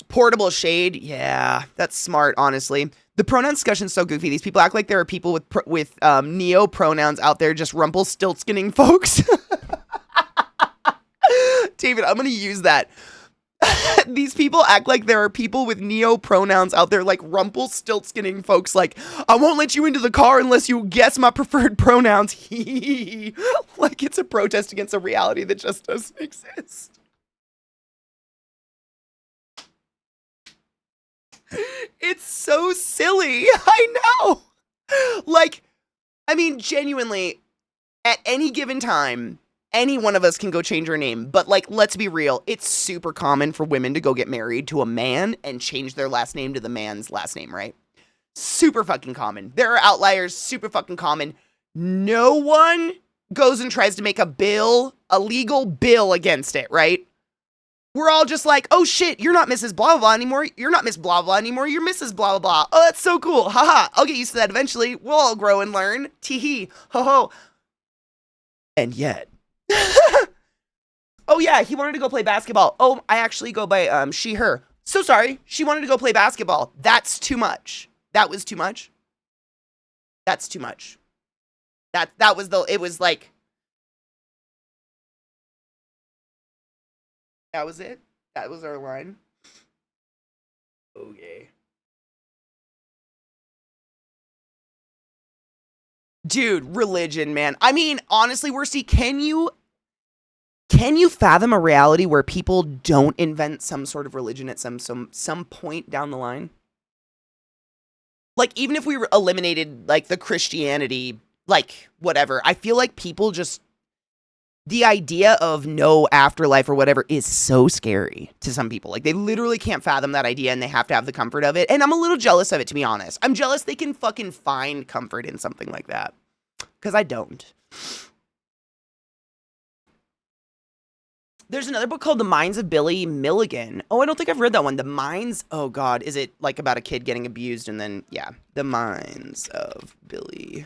Portable shade, yeah, that's smart, honestly. The pronoun discussion's so goofy. These people act like there are people with neo pronouns out there just rumpelstiltskinning folks. David, I'm gonna use that. These people act like there are people with neo pronouns out there like rumpelstiltskinning folks like, I won't let you into the car unless you guess my preferred pronouns. Like it's a protest against a reality that just doesn't exist. It's so silly. I know. Like, I mean, genuinely, at any given time, any one of us can go change our name. But, like, let's be real. It's super common for women to go get married to a man and change their last name to the man's last name, right? Super fucking common. There are outliers, super fucking common. No one goes and tries to make a legal bill against it, right? We're all just like, oh shit, you're not Mrs. Blah, blah, blah anymore. You're not Miss Blah, blah anymore. You're Mrs. Blah, blah, blah. Oh, that's so cool. Haha. I'll get used to that eventually. We'll all grow and learn. Tee-hee. Ho-ho. And yet. Oh yeah, he wanted to go play basketball. Oh, I actually go by she, her. So sorry. She wanted to go play basketball. That's too much. That was too much. That's too much. That was it was like. That was it. That was our line. Okay. Dude, religion, man. I mean, honestly, Worsty, can you fathom a reality where people don't invent some sort of religion at some point down the line? Like, even if we eliminated like the Christianity, like whatever, I feel like people just, the idea of no afterlife or whatever is so scary to some people. Like, they literally can't fathom that idea and they have to have the comfort of it. And I'm a little jealous of it, to be honest. I'm jealous they can fucking find comfort in something like that. Because I don't. There's another book called The Minds of Billy Milligan. Oh, I don't think I've read that one. The Minds, oh God, is it like about a kid getting abused and then, yeah, The Minds of Billy.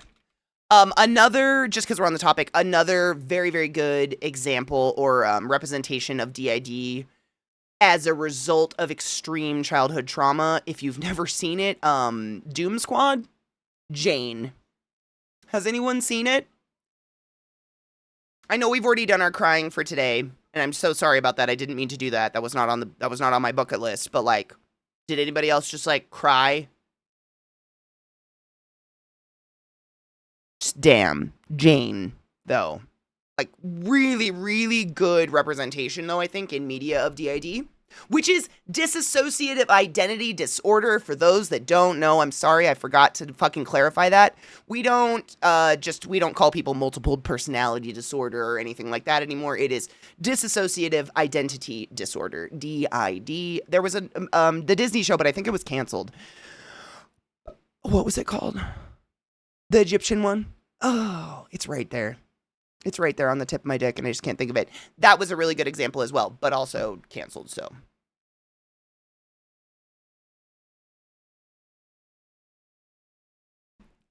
Another, just because we're on the topic, another very, very good example or representation of DID as a result of extreme childhood trauma. If you've never seen it, Doom Squad, Jane. Has anyone seen it? I know we've already done our crying for today, and I'm so sorry about that. I didn't mean to do that. That was not on my bucket list. But like, did anybody else just like cry? Damn, Jane, though. Like, really, really good representation, though, I think, in media of DID, which is dissociative identity disorder. For those that don't know, I'm sorry, I forgot to fucking clarify that. We don't call people multiple personality disorder or anything like that anymore. It is dissociative identity disorder, DID. There was the Disney show, but I think it was canceled. What was it called? The Egyptian one? Oh, it's right there. It's right there on the tip of my dick, and I just can't think of it. That was a really good example as well, but also canceled, so.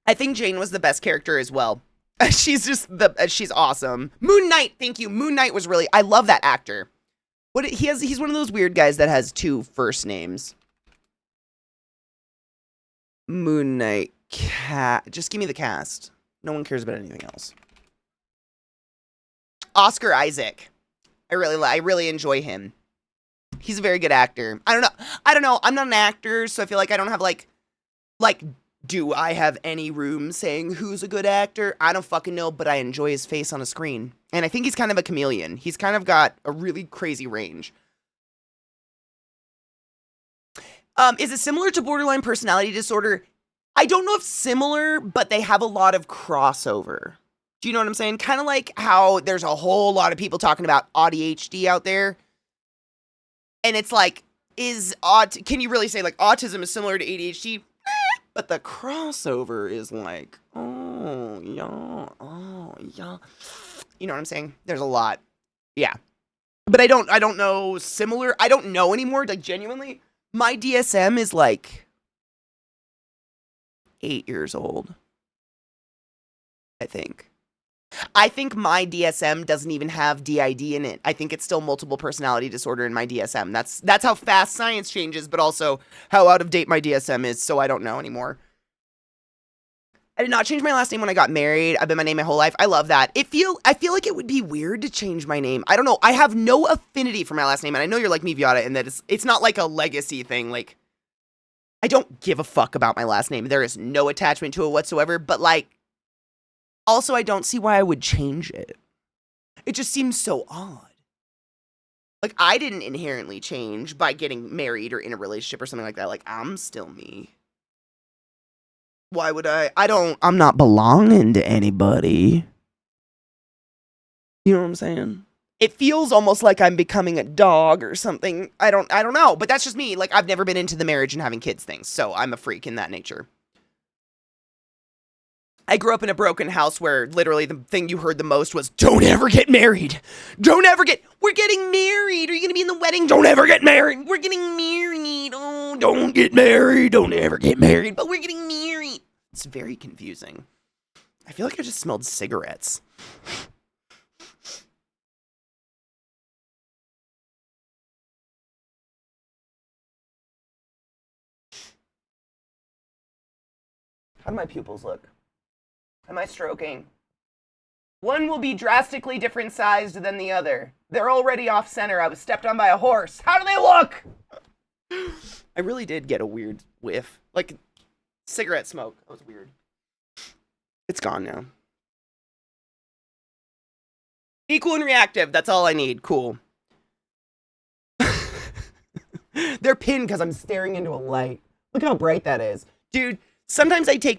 I think Jane was the best character as well. She's awesome. Moon Knight, thank you. Moon Knight was really, I love that actor. He's one of those weird guys that has two first names. Moon Knight, just give me the cast. No one cares about anything else. Oscar Isaac. I really enjoy him. He's a very good actor. I don't know. I'm not an actor, so I feel like I don't have like, do I have any room saying who's a good actor? I don't fucking know, but I enjoy his face on a screen. And I think he's kind of a chameleon. He's kind of got a really crazy range. Is it similar to borderline personality disorder? I don't know if similar, but they have a lot of crossover. Do you know what I'm saying? Kind of like how there's a whole lot of people talking about ADHD out there. And it's like, can you really say like autism is similar to ADHD? But the crossover is like, oh yeah. You know what I'm saying? There's a lot. Yeah. But I don't know similar. I don't know anymore. Like, genuinely, my DSM is like 8 years old. I think my DSM doesn't even have DID in it. I think it's still multiple personality disorder in my DSM. That's how fast science changes, but also how out of date my DSM is, so I don't know anymore. I did not change my last name when I got married. I've been my name my whole life. I love that. I feel like it would be weird to change my name. I don't know. I have no affinity for my last name, and I know you're like me, Viata, and that it's not like a legacy thing. Like, I don't give a fuck about my last name. There is no attachment to it whatsoever, but like, also, I don't see why I would change it. It just seems so odd. Like, I didn't inherently change by getting married or in a relationship or something like that. Like, I'm still me. Why would I'm not belonging to anybody. You know what I'm saying? It feels almost like I'm becoming a dog or something. I don't know, but that's just me. Like, I've never been into the marriage and having kids things, so I'm a freak in that nature. I grew up in a broken house where literally the thing you heard the most was, don't ever get married. We're getting married. Are you going to be in the wedding? Don't ever get married. We're getting married. Oh, don't get married. Don't ever get married, but we're getting married. It's very confusing. I feel like I just smelled cigarettes. How do my pupils look? Am I stroking? One will be drastically different sized than the other. They're already off center. I was stepped on by a horse. How do they look? I really did get a weird whiff. Like cigarette smoke. That was weird. It's gone now. Equal and reactive. That's all I need. Cool. They're pinned because I'm staring into a light. Look how bright that is. Dude, sometimes I do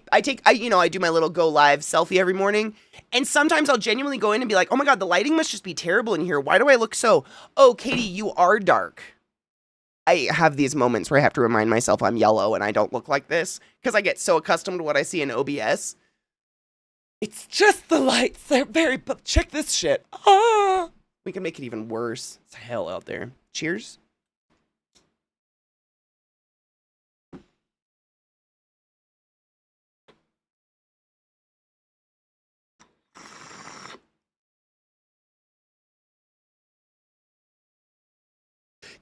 my little go live selfie every morning. And sometimes I'll genuinely go in and be like, oh my God, the lighting must just be terrible in here. Why do I look so, oh, Katie, you are dark. I have these moments where I have to remind myself I'm yellow and I don't look like this because I get so accustomed to what I see in OBS. It's just the lights. They're very, but check this shit. Ah, we can make it even worse. It's hell out there. Cheers.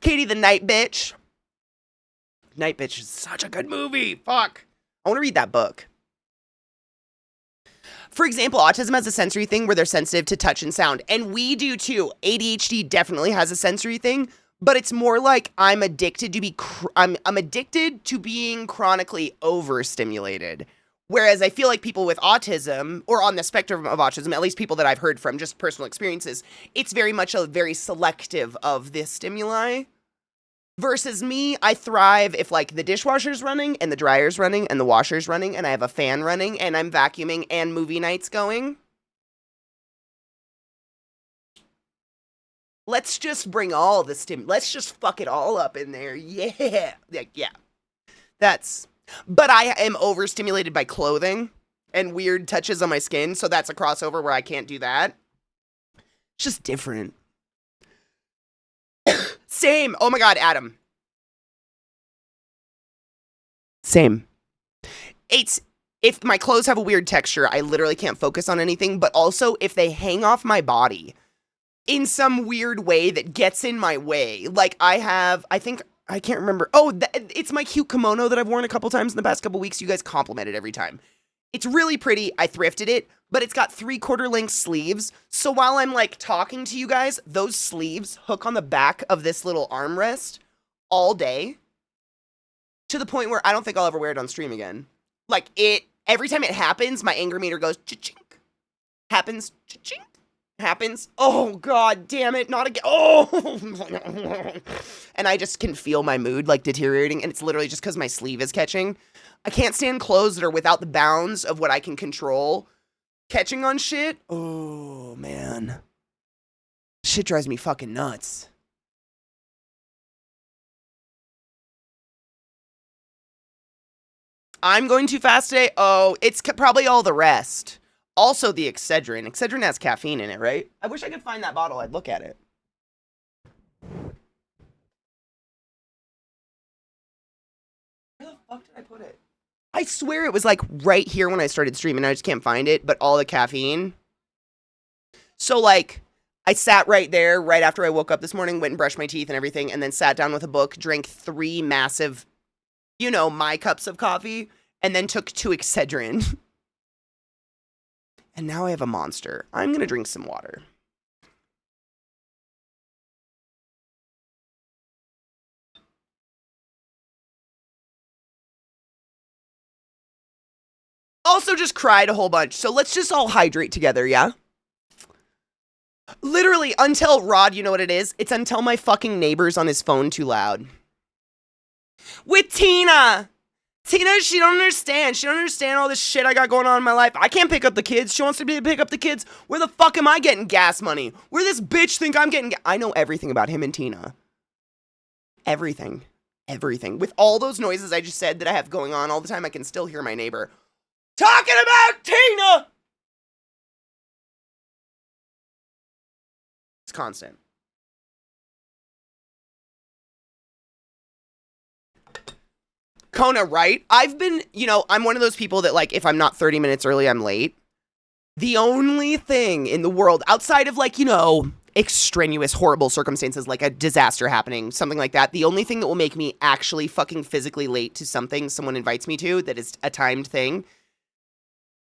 Katie the Night Bitch. Night Bitch is such a good movie. Fuck. I want to read that book. For example, autism has a sensory thing where they're sensitive to touch and sound. And we do too. ADHD definitely has a sensory thing. But it's more like I'm addicted to I'm addicted to being chronically overstimulated. Whereas I feel like people with autism, or on the spectrum of autism, at least people that I've heard from just personal experiences, it's very much a very selective of the stimuli. Versus me, I thrive if like the dishwasher's running and the dryer's running and the washer's running and I have a fan running and I'm vacuuming and movie night's going. Let's just bring all the let's just fuck it all up in there. Yeah. Yeah. But I am overstimulated by clothing and weird touches on my skin, so that's a crossover where I can't do that. It's just different. Same. Oh my God, Adam. Same. If my clothes have a weird texture, I literally can't focus on anything, but also if they hang off my body in some weird way that gets in my way. Like I can't remember. Oh, it's my cute kimono that I've worn a couple times in the past couple weeks. You guys compliment it every time. It's really pretty. I thrifted it, but it's got 3/4 length sleeves. So while I'm like talking to you guys, those sleeves hook on the back of this little armrest all day to the point where I don't think I'll ever wear it on stream again. Like every time it happens, my anger meter goes cha-chink. Happens, cha-chink. Happens. Oh, God damn it. Not again. Oh. And I just can feel my mood like deteriorating. And it's literally just because my sleeve is catching. I can't stand clothes that are without the bounds of what I can control catching on shit. Oh, man. Shit drives me fucking nuts. I'm going too fast today. Oh, it's probably all the rest. Also the Excedrin. Excedrin has caffeine in it, right? I wish I could find that bottle. I'd look at it. Where the fuck did I put it? I swear it was like right here when I started streaming. I just can't find it, but all the caffeine. So like, I sat right there right after I woke up this morning, went and brushed my teeth and everything, and then sat down with a book, drank 3 massive, my cups of coffee, and then took 2 Excedrin. And now I have a monster. I'm going to drink some water. Also just cried a whole bunch. So let's just all hydrate together, yeah? Literally, until Rod, you know what it is? It's until my fucking neighbor's on his phone too loud. With Tina! Tina, she don't understand. She don't understand all this shit I got going on in my life. I can't pick up the kids. She wants to pick up the kids. Where the fuck am I getting gas money? Where this bitch think I'm getting I know everything about him and Tina. Everything. Everything. With all those noises I just said that I have going on all the time, I can still hear my neighbor talking about Tina! It's constant. Kona, right? I've been, I'm one of those people that, like, if I'm not 30 minutes early, I'm late. The only thing in the world, outside of, like, extraneous, horrible circumstances, like a disaster happening, something like that, the only thing that will make me actually fucking physically late to something someone invites me to that is a timed thing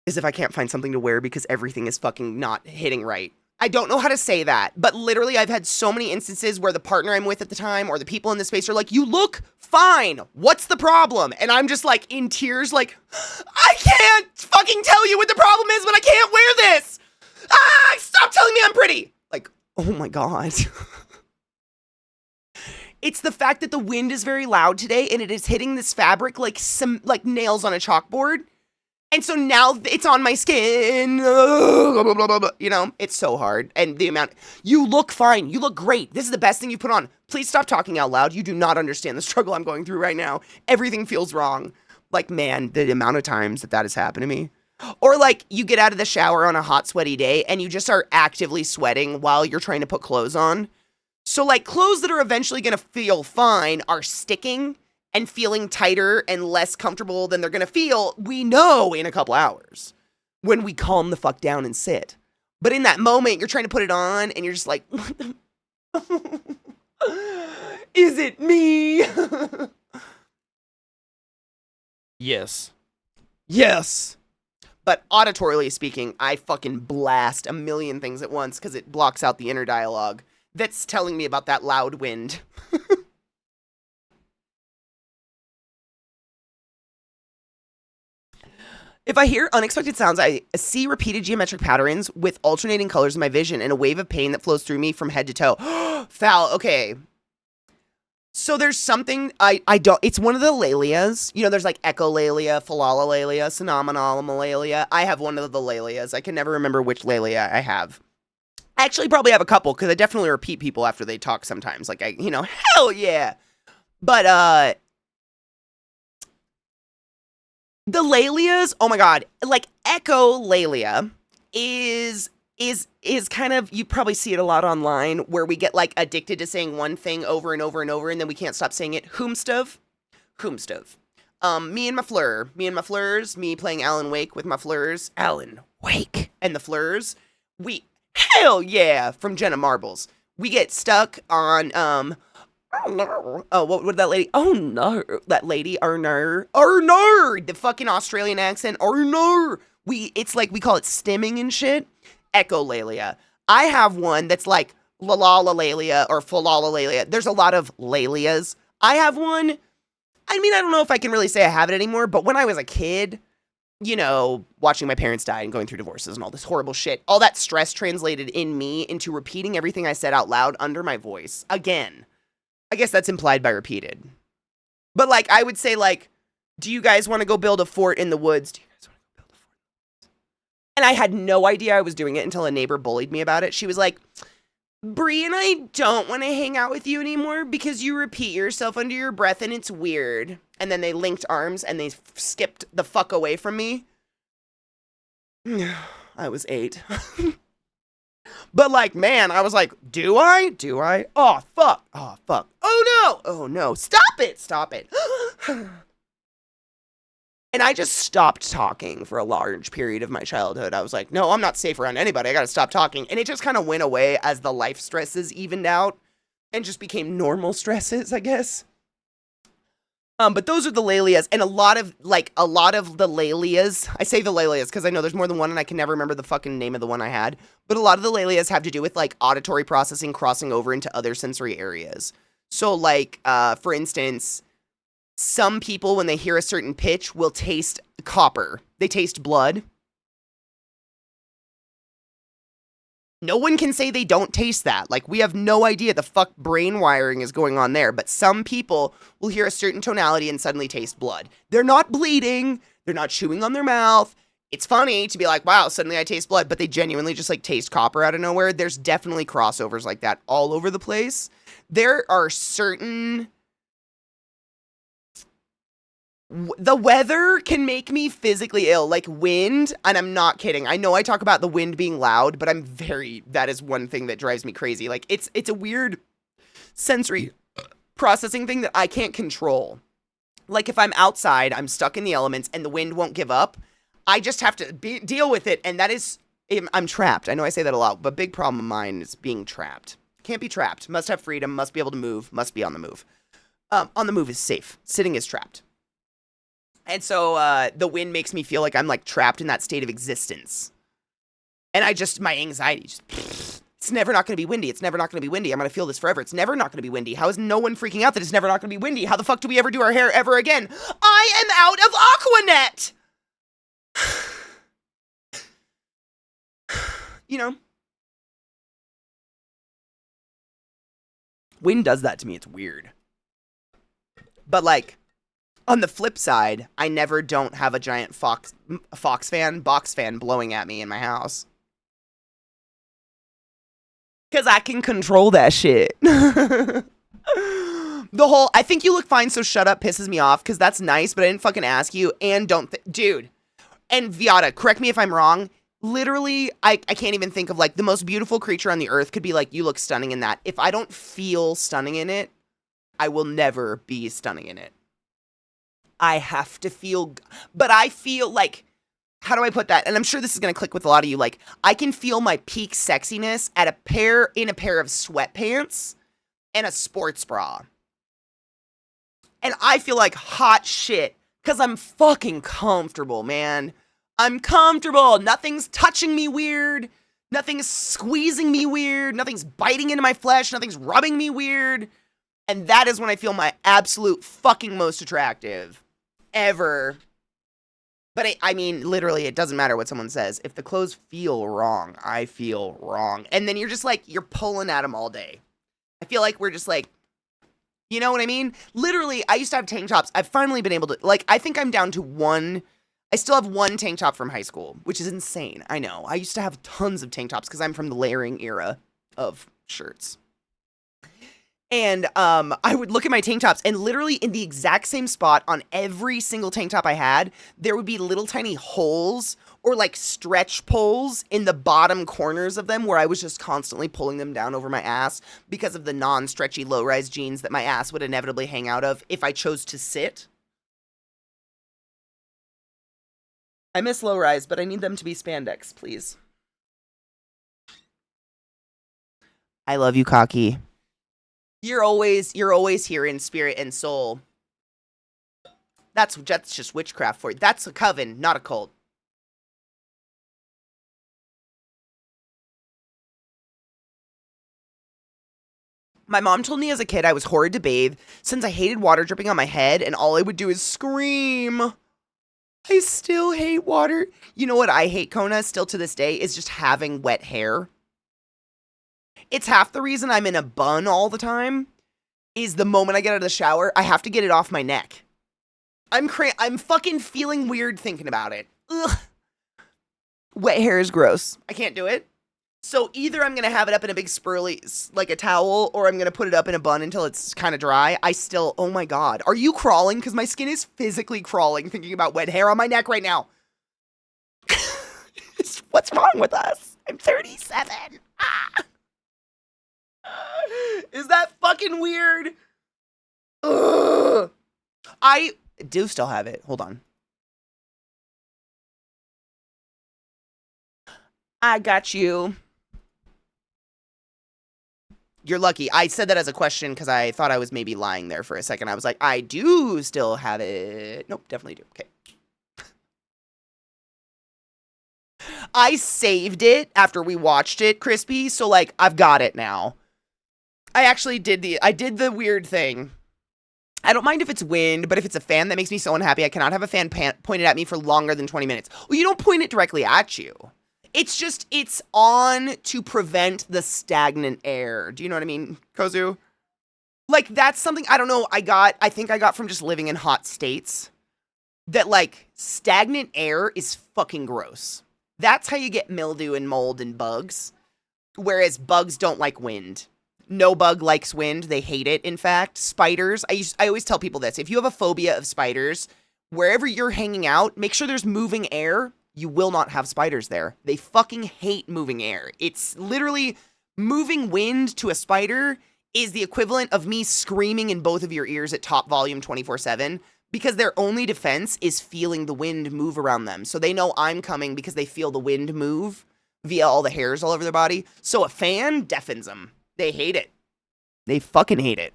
is if I can't find something to wear because everything is fucking not hitting right. I don't know how to say that, but literally I've had so many instances where the partner I'm with at the time or the people in the space are like, you look fine. What's the problem? And I'm just like in tears, like, I can't fucking tell you what the problem is, but I can't wear this. Ah, stop telling me I'm pretty. Like, oh my God. It's the fact that the wind is very loud today and it is hitting this fabric like some like nails on a chalkboard. And so now it's on my skin, you know, it's so hard. And the amount, you look fine. You look great. This is the best thing you put on. Please stop talking out loud. You do not understand the struggle I'm going through right now. Everything feels wrong. Like, man, the amount of times that has happened to me. Or like you get out of the shower on a hot, sweaty day and you just are actively sweating while you're trying to put clothes on. So like clothes that are eventually going to feel fine are sticking and feeling tighter and less comfortable than they're going to feel, we know in a couple hours when we calm the fuck down and sit. But in that moment, you're trying to put it on and you're just like, is it me? Yes. Yes. But auditorily speaking, I fucking blast a million things at once because it blocks out the inner dialogue that's telling me about that loud wind. If I hear unexpected sounds, I see repeated geometric patterns with alternating colors in my vision and a wave of pain that flows through me from head to toe. Foul. Okay. So there's something I don't, it's one of the lalias. You know, there's like echolalia, phalalalia, phenomenalalia. I have one of the lalias. I can never remember which lalia I have. I actually probably have a couple because I definitely repeat people after they talk sometimes. Like hell yeah. But, the lalias, oh my God, like echolalia is kind of, you probably see it a lot online where we get like addicted to saying one thing over and over and over and then we can't stop saying it. Whomstov. Me and my fleur. Me and my fleurs. Me playing Alan Wake with my fleurs. Alan Wake. And the fleurs. Hell yeah, from Jenna Marbles. We get stuck on, oh no. Oh, what would that lady? Oh no. That lady, Arner. The fucking Australian accent. Arner. It's like, we call it stimming and shit. Echolalia. I have one that's like lalalalia or phalalalia. There's a lot of lalias. I have one. I mean, I don't know if I can really say I have it anymore, but when I was a kid, you know, watching my parents die and going through divorces and all this horrible shit, all that stress translated in me into repeating everything I said out loud under my voice. Again. I guess that's implied by repeated. But like, I would say like, do you guys want to go build a fort in the woods? Do you guys want to go build a fort in the woods? And I had no idea I was doing it until a neighbor bullied me about it. She was like, Bree and I don't want to hang out with you anymore because you repeat yourself under your breath and it's weird. And then they linked arms and they skipped the fuck away from me. I was 8. But like, man, I was like, do I? Oh, fuck. Oh no. Stop it. And I just stopped talking for a large period of my childhood. I was like, no, I'm not safe around anybody. I gotta stop talking. And it just kind of went away as the life stresses evened out and just became normal stresses, I guess. But those are the lalias, and a lot of the lalias, I say the lalias because I know there's more than one and I can never remember the fucking name of the one I had, but a lot of the lalias have to do with like auditory processing crossing over into other sensory areas. So like, for instance, some people when they hear a certain pitch will taste copper. They taste blood. No one can say they don't taste that. Like, we have no idea the fuck brain wiring is going on there. But some people will hear a certain tonality and suddenly taste blood. They're not bleeding. They're not chewing on their mouth. It's funny to be like, wow, suddenly I taste blood. But they genuinely just, like, taste copper out of nowhere. There's definitely crossovers like that all over the place. There are certain... The weather can make me physically ill, like wind, and I'm not kidding. I know I talk about the wind being loud, but that is one thing that drives me crazy. Like, it's a weird sensory processing thing that I can't control. Like, if I'm outside, I'm stuck in the elements, and the wind won't give up, I just have to deal with it, and that is, I'm trapped. I know I say that a lot, but big problem of mine is being trapped. Can't be trapped. Must have freedom, must be able to move, must be on the move. On the move is safe. Sitting is trapped. And so, the wind makes me feel like I'm, like, trapped in that state of existence. And my anxiety just, it's never not going to be windy. It's never not going to be windy. I'm going to feel this forever. It's never not going to be windy. How is no one freaking out that it's never not going to be windy? How the fuck do we ever do our hair ever again? I am out of Aquanet! You know? Wind does that to me. It's weird. But like, on the flip side, I never don't have a giant box fan blowing at me in my house. Because I can control that shit. I think you look fine, so shut up pisses me off, because that's nice, but I didn't fucking ask you, and dude. And Viata, correct me if I'm wrong, literally, I can't even think of, like, the most beautiful creature on the earth could be like, you look stunning in that. If I don't feel stunning in it, I will never be stunning in it. I have to feel, but I feel like, how do I put that? And I'm sure this is going to click with a lot of you. Like, I can feel my peak sexiness in a pair of sweatpants and a sports bra. And I feel like hot shit because I'm fucking comfortable, man. I'm comfortable. Nothing's touching me weird. Nothing's squeezing me weird. Nothing's biting into my flesh. Nothing's rubbing me weird. And that is when I feel my absolute fucking most attractive ever. But I mean, literally, it doesn't matter what someone says. If the clothes feel wrong, I feel wrong. And then you're just like, you're pulling at them all day. I feel like we're just like, you know what I mean? Literally, I used to have tank tops. I've finally been able to, like, I think I'm down to one. I still have one tank top from high school, which is insane. I know. I used to have tons of tank tops because I'm from the layering era of shirts. And I would look at my tank tops, and literally in the exact same spot on every single tank top I had, there would be little tiny holes or like stretch pulls in the bottom corners of them where I was just constantly pulling them down over my ass because of the non-stretchy low-rise jeans that my ass would inevitably hang out of if I chose to sit. I miss low-rise, but I need them to be spandex, please. I love you, Cocky. You're always here in spirit and soul. That's just witchcraft for you. That's a coven, not a cult. My mom told me as a kid I was horrid to bathe since I hated water dripping on my head and all I would do is scream. I still hate water. You know what I hate, Kona, still to this day, is just having wet hair. It's half the reason I'm in a bun all the time. Is the moment I get out of the shower, I have to get it off my neck. I'm fucking feeling weird thinking about it. Ugh. Wet hair is gross. I can't do it. So either I'm going to have it up in a big spurly, like a towel, or I'm going to put it up in a bun until it's kind of dry. Oh my God. Are you crawling? Because my skin is physically crawling thinking about wet hair on my neck right now. What's wrong with us? I'm 37. Ah. Is that fucking weird? Ugh. I do still have it. Hold on. I got you. You're lucky. I said that as a question because I thought I was maybe lying there for a second. I was like, I do still have it. Nope, definitely do. Okay. I saved it after we watched it, Crispy, so like I've got it now. I actually did the weird thing. I don't mind if it's wind, but if it's a fan, that makes me so unhappy. I cannot have a fan pointed at me for longer than 20 minutes. Well, you don't point it directly at you. It's on to prevent the stagnant air. Do you know what I mean, Kozu? Like, that's something, I don't know, I think I got from just living in hot states. That, like, stagnant air is fucking gross. That's how you get mildew and mold and bugs. Whereas bugs don't like wind. No bug likes wind. They hate it, in fact. Spiders, I always tell people this. If you have a phobia of spiders, wherever you're hanging out, make sure there's moving air. You will not have spiders there. They fucking hate moving air. It's literally moving wind to a spider is the equivalent of me screaming in both of your ears at top volume 24/7 because their only defense is feeling the wind move around them. So they know I'm coming because they feel the wind move via all the hairs all over their body. So a fan deafens them. They hate it. They fucking hate it.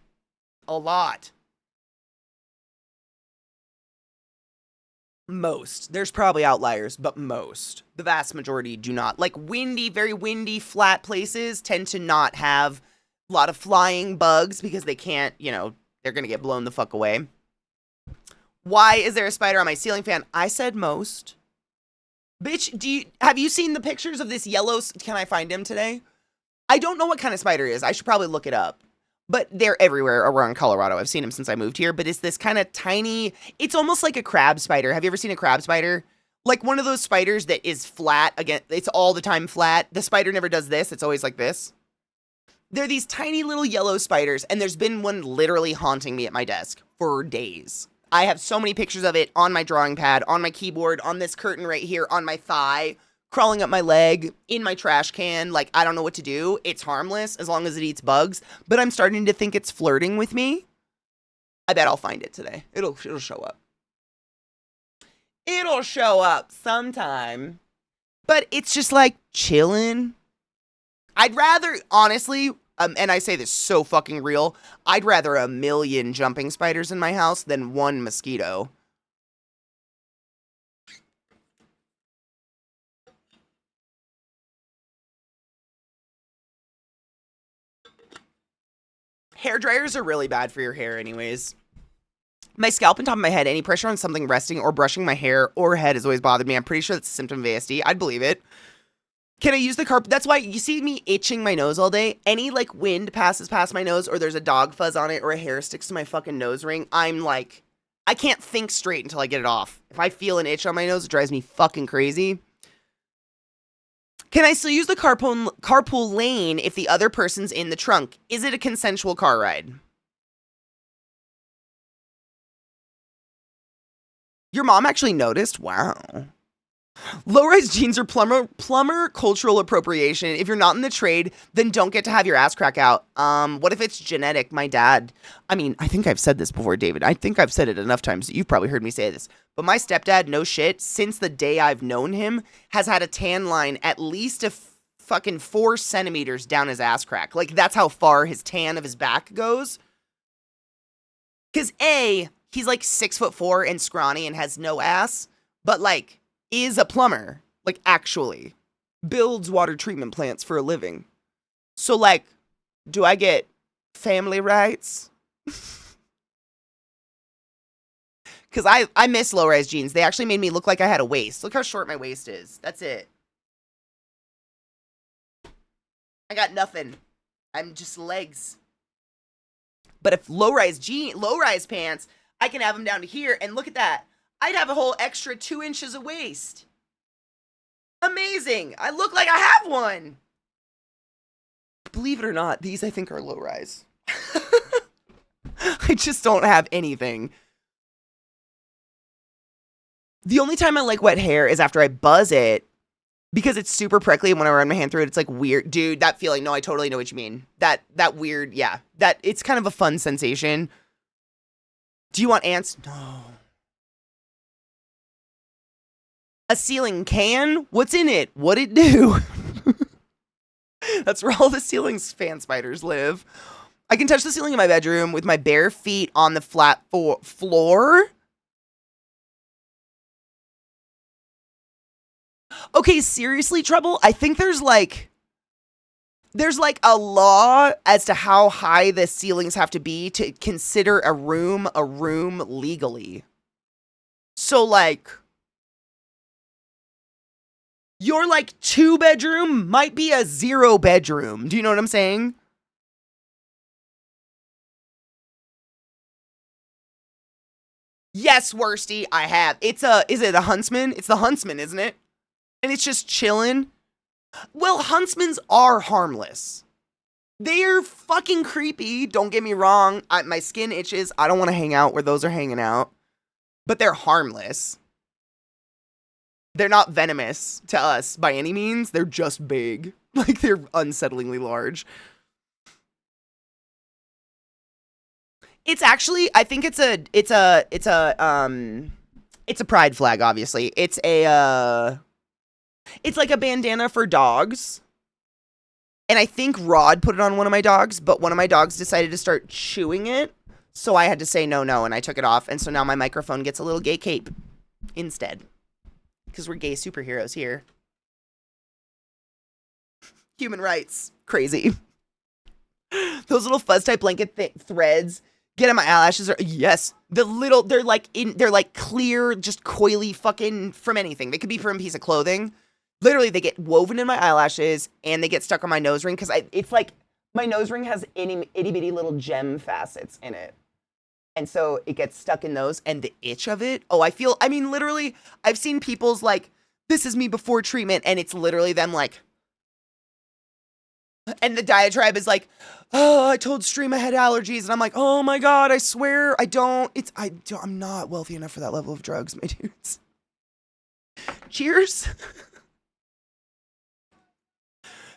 A lot. Most. There's probably outliers, but most. The vast majority do not. Like windy, very windy, flat places tend to not have a lot of flying bugs because they can't, they're going to get blown the fuck away. Why is there a spider on my ceiling fan? I said most. Bitch, have you seen the pictures of this yellow? Can I find him today? I don't know what kind of spider it is. I should probably look it up. But they're everywhere around Colorado. I've seen them since I moved here. But it's this kind of tiny, it's almost like a crab spider. Have you ever seen a crab spider? Like one of those spiders that is flat. Again, it's all the time flat. The spider never does this. It's always like this. They're these tiny little yellow spiders. And there's been one literally haunting me at my desk for days. I have so many pictures of it on my drawing pad, on my keyboard, on this curtain right here, on my thigh, crawling up my leg, in my trash can. Like, I don't know what to do. It's harmless as long as it eats bugs. But I'm starting to think it's flirting with me. I bet I'll find it today. It'll show up. It'll show up sometime. But it's just like chilling. I'd rather, honestly, and I say this so fucking real, I'd rather 1,000,000 jumping spiders in my house than one mosquito. Hair dryers are really bad for your hair anyways. My scalp and top of my head, any pressure on something resting or brushing my hair or head has always bothered me. I'm pretty sure that's a symptom of ASD. I'd believe it. Can I use the carpet? That's why you see me itching my nose all day. Any like wind passes past my nose or there's a dog fuzz on it or a hair sticks to my fucking nose ring. I'm like, I can't think straight until I get it off. If I feel an itch on my nose, it drives me fucking crazy. Can I still use the carpool lane if the other person's in the trunk? Is it a consensual car ride? Your mom actually noticed? Wow. Low-rise jeans are plumber cultural appropriation. If you're not in the trade, then don't get to have your ass crack out. What if it's genetic? My dad, I think I've said this before, David. I think I've said it enough times. You've probably heard me say this. But my stepdad, no shit, since the day I've known him, has had a tan line at least fucking 4 centimeters down his ass crack. Like, that's how far his tan of his back goes. Because A, he's like 6'4" and scrawny and has no ass. But like, is a plumber, like actually builds water treatment plants for a living. So like, do I get family rights? Because I miss low-rise jeans. They actually made me look like I had a waist. Look how short my waist is. That's it. I got nothing. I'm just legs. But if low-rise pants, I can have them down to here. And look at that. I'd have a whole extra 2 inches of waist. Amazing. I look like I have one. Believe it or not, these I think are low rise. I just don't have anything. The only time I like wet hair is after I buzz it because it's super prickly and when I run my hand through it, it's like weird. Dude, that feeling. No, I totally know what you mean. That weird, yeah. That it's kind of a fun sensation. Do you want ants? No. A ceiling can? What's in it? What'd it do? That's where all the ceiling fan spiders live. I can touch the ceiling in my bedroom with my bare feet on the flat floor. Okay, seriously, Trouble? I think there's like a law as to how high the ceilings have to be to consider a room legally. So like, your like 2-bedroom might be a 0-bedroom. Do you know what I'm saying? Yes, Worsty, I have. Is it a Huntsman? It's the Huntsman, isn't it? And it's just chilling. Well, Huntsmans are harmless. They're fucking creepy. Don't get me wrong. My skin itches. I don't want to hang out where those are hanging out. But they're harmless. They're not venomous to us by any means. They're just big. Like, they're unsettlingly large. It's actually, I think it's a pride flag, obviously. It's like a bandana for dogs. And I think Rod put it on one of my dogs, but one of my dogs decided to start chewing it. So I had to say no, and I took it off. And so now my microphone gets a little gay cape. instead. Because we're gay superheroes here. Human rights. Crazy. Those little fuzz type blanket threads get on my eyelashes. Yes. They're like clear, just coily fucking from anything. They could be from a piece of clothing. Literally, they get woven in my eyelashes and they get stuck on my nose ring because it's like my nose ring has itty bitty little gem facets in it. And so it gets stuck in those, and the itch of it. Oh, literally, I've seen people's like, this is me before treatment, and it's literally them like, and the diatribe is like, oh, I told Stream I had allergies, and I'm like, oh my God, I swear I'm not wealthy enough for that level of drugs, my dudes. Cheers.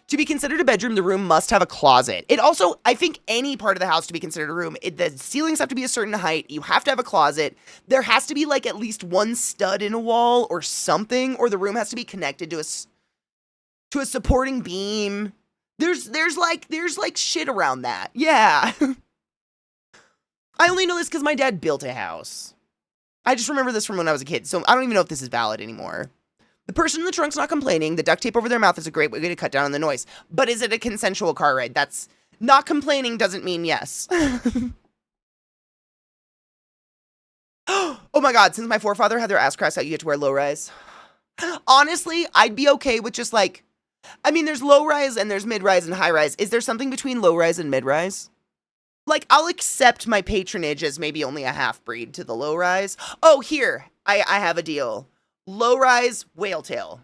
To be considered a bedroom, the room must have a closet. It also, I think any part of the house to be considered a room, the ceilings have to be a certain height. You have to have a closet. There has to be like at least one stud in a wall or something, or the room has to be connected to a supporting beam. There's like shit around that. Yeah. I only know this because my dad built a house. I just remember this from when I was a kid, so I don't even know if this is valid anymore. The person in the trunk's not complaining. The duct tape over their mouth is a great way to cut down on the noise. But is it a consensual car ride? That's not complaining doesn't mean yes. Oh my God, since my forefather had their ass crossed out, you get to wear low rise. Honestly, I'd be okay with just like, there's low rise and there's mid rise and high rise. Is there something between low rise and mid rise? Like, I'll accept my patronage as maybe only a half breed to the low rise. Oh, here, I have a deal. Low rise whale tail.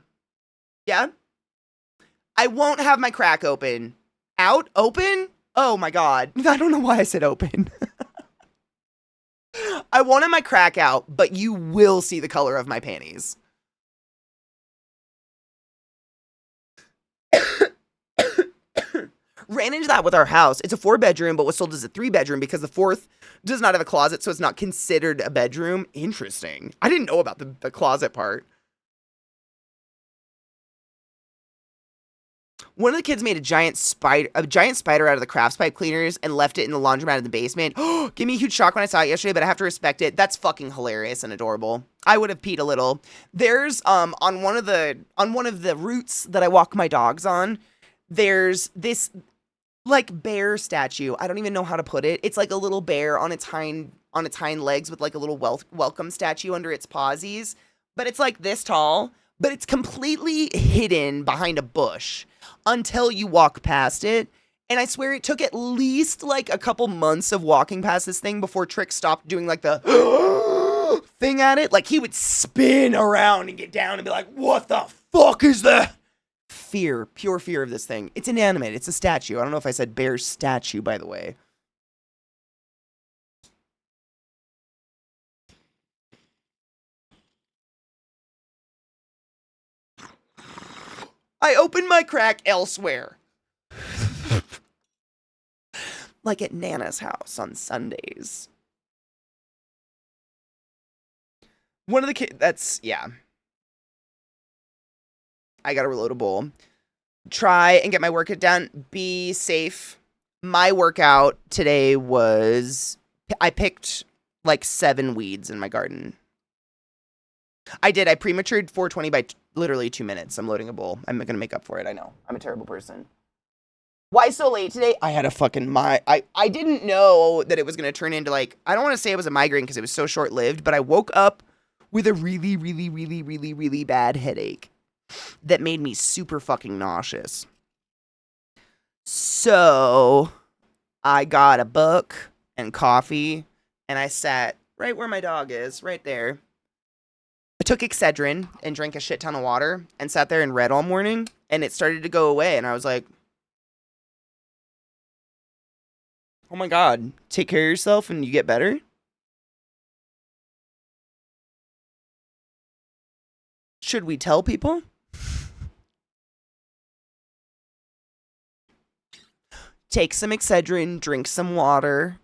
Yeah? I won't have my crack open. Out? Open? Oh my God. I don't know why I said open. I wanted my crack out, but you will see the color of my panties. Ran into that with our house. It's a 4-bedroom, but was sold as a 3-bedroom because the 4th does not have a closet, so it's not considered a bedroom. Interesting. I didn't know about the closet part. One of the kids made a giant spider out of the crafts pipe cleaners and left it in the laundromat in the basement. Oh, gave me a huge shock when I saw it yesterday, but I have to respect it. That's fucking hilarious and adorable. I would have peed a little. There's on one of the routes that I walk my dogs on, there's this like bear statue. I don't even know how to put it. It's like a little bear on its hind legs with like a little welcome statue under its pawsies. But it's like this tall, but it's completely hidden behind a bush until you walk past it. And I swear it took at least like a couple months of walking past this thing before Trick stopped doing like the thing at it. Like he would spin around and get down and be like, what the fuck is that? Fear, pure fear of this thing. It's inanimate. It's a statue. I don't know if I said bear statue, by the way. I opened my crack elsewhere. Like at Nana's house on Sundays. One of the kids, yeah. I gotta reload a bowl. Try and get my workout done. Be safe. My workout today was, I picked like 7 weeds in my garden. I did. I prematured 420 by literally 2 minutes. I'm loading a bowl. I'm gonna make up for it. I know. I'm a terrible person. Why so late today? I had a fucking I didn't know that it was gonna turn into like, I don't want to say it was a migraine because it was so short-lived, but I woke up with a really, really, really, really, really bad headache that made me super fucking nauseous. So I got a book and coffee and I sat right where my dog is, right there. I took Excedrin and drank a shit ton of water and sat there and read all morning and it started to go away and I was like, oh my God, take care of yourself and you get better? Should we tell people? Take some Excedrin, drink some water,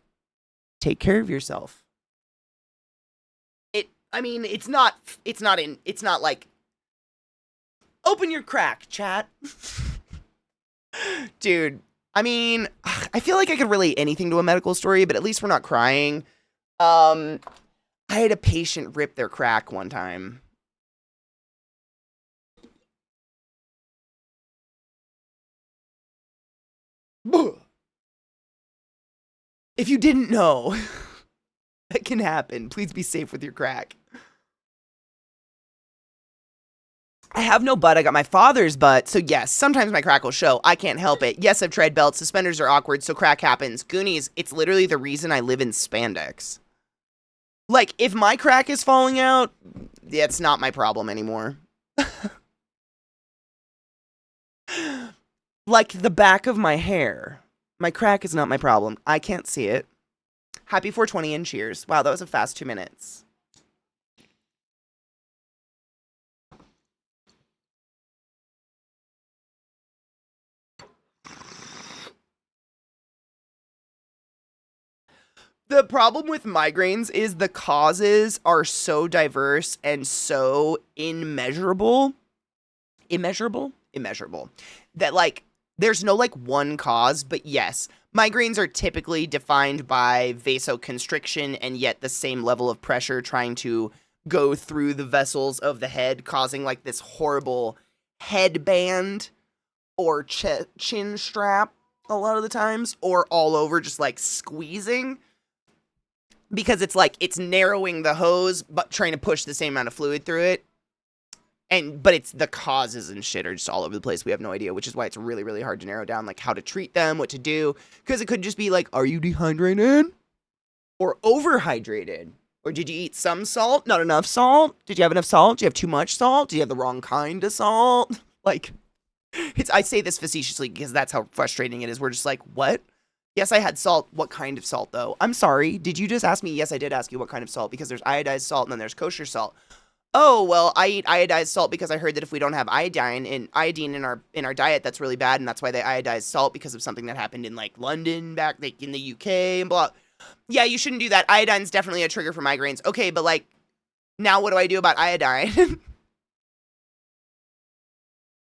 take care of yourself. It's not like, open your crack, chat. Dude, I feel like I could relate anything to a medical story, but at least we're not crying. I I had a patient rip their crack one time. If you didn't know, that can happen. Please be safe with your crack. I have no butt. I got my father's butt. So yes, sometimes my crack will show. I can't help it. Yes, I've tried belts. Suspenders are awkward, so crack happens. Goonies, it's literally the reason I live in spandex. Like, if my crack is falling out, that's not my problem anymore. Like the back of my hair. My crack is not my problem. I can't see it. Happy 420 and cheers. Wow, that was a fast 2 minutes. The problem with migraines is the causes are so diverse and so immeasurable, that like there's no like one cause, but yes, migraines are typically defined by vasoconstriction and yet the same level of pressure trying to go through the vessels of the head, causing like this horrible headband or chin strap a lot of the times, or all over just like squeezing. Because it's like, it's narrowing the hose, but trying to push the same amount of fluid through it. But it's the causes and shit are just all over the place. We have no idea, which is why it's really, really hard to narrow down, like, how to treat them, what to do. Because it could just be like, are you dehydrated? Or overhydrated? Or did you eat some salt? Not enough salt? Did you have enough salt? Do you have too much salt? Do you have the wrong kind of salt? Like, I say this facetiously because that's how frustrating it is. We're just like, what? Yes, I had salt. What kind of salt, though? I'm sorry. Did you just ask me? Yes, I did ask you what kind of salt, because there's iodized salt and then there's kosher salt. Oh, well, I eat iodized salt because I heard that if we don't have iodine in our diet, that's really bad, and that's why they iodize salt, because of something that happened in like London back like in the UK and blah. Yeah, you shouldn't do that. Iodine's definitely a trigger for migraines. Okay, but like, now what do I do about iodine?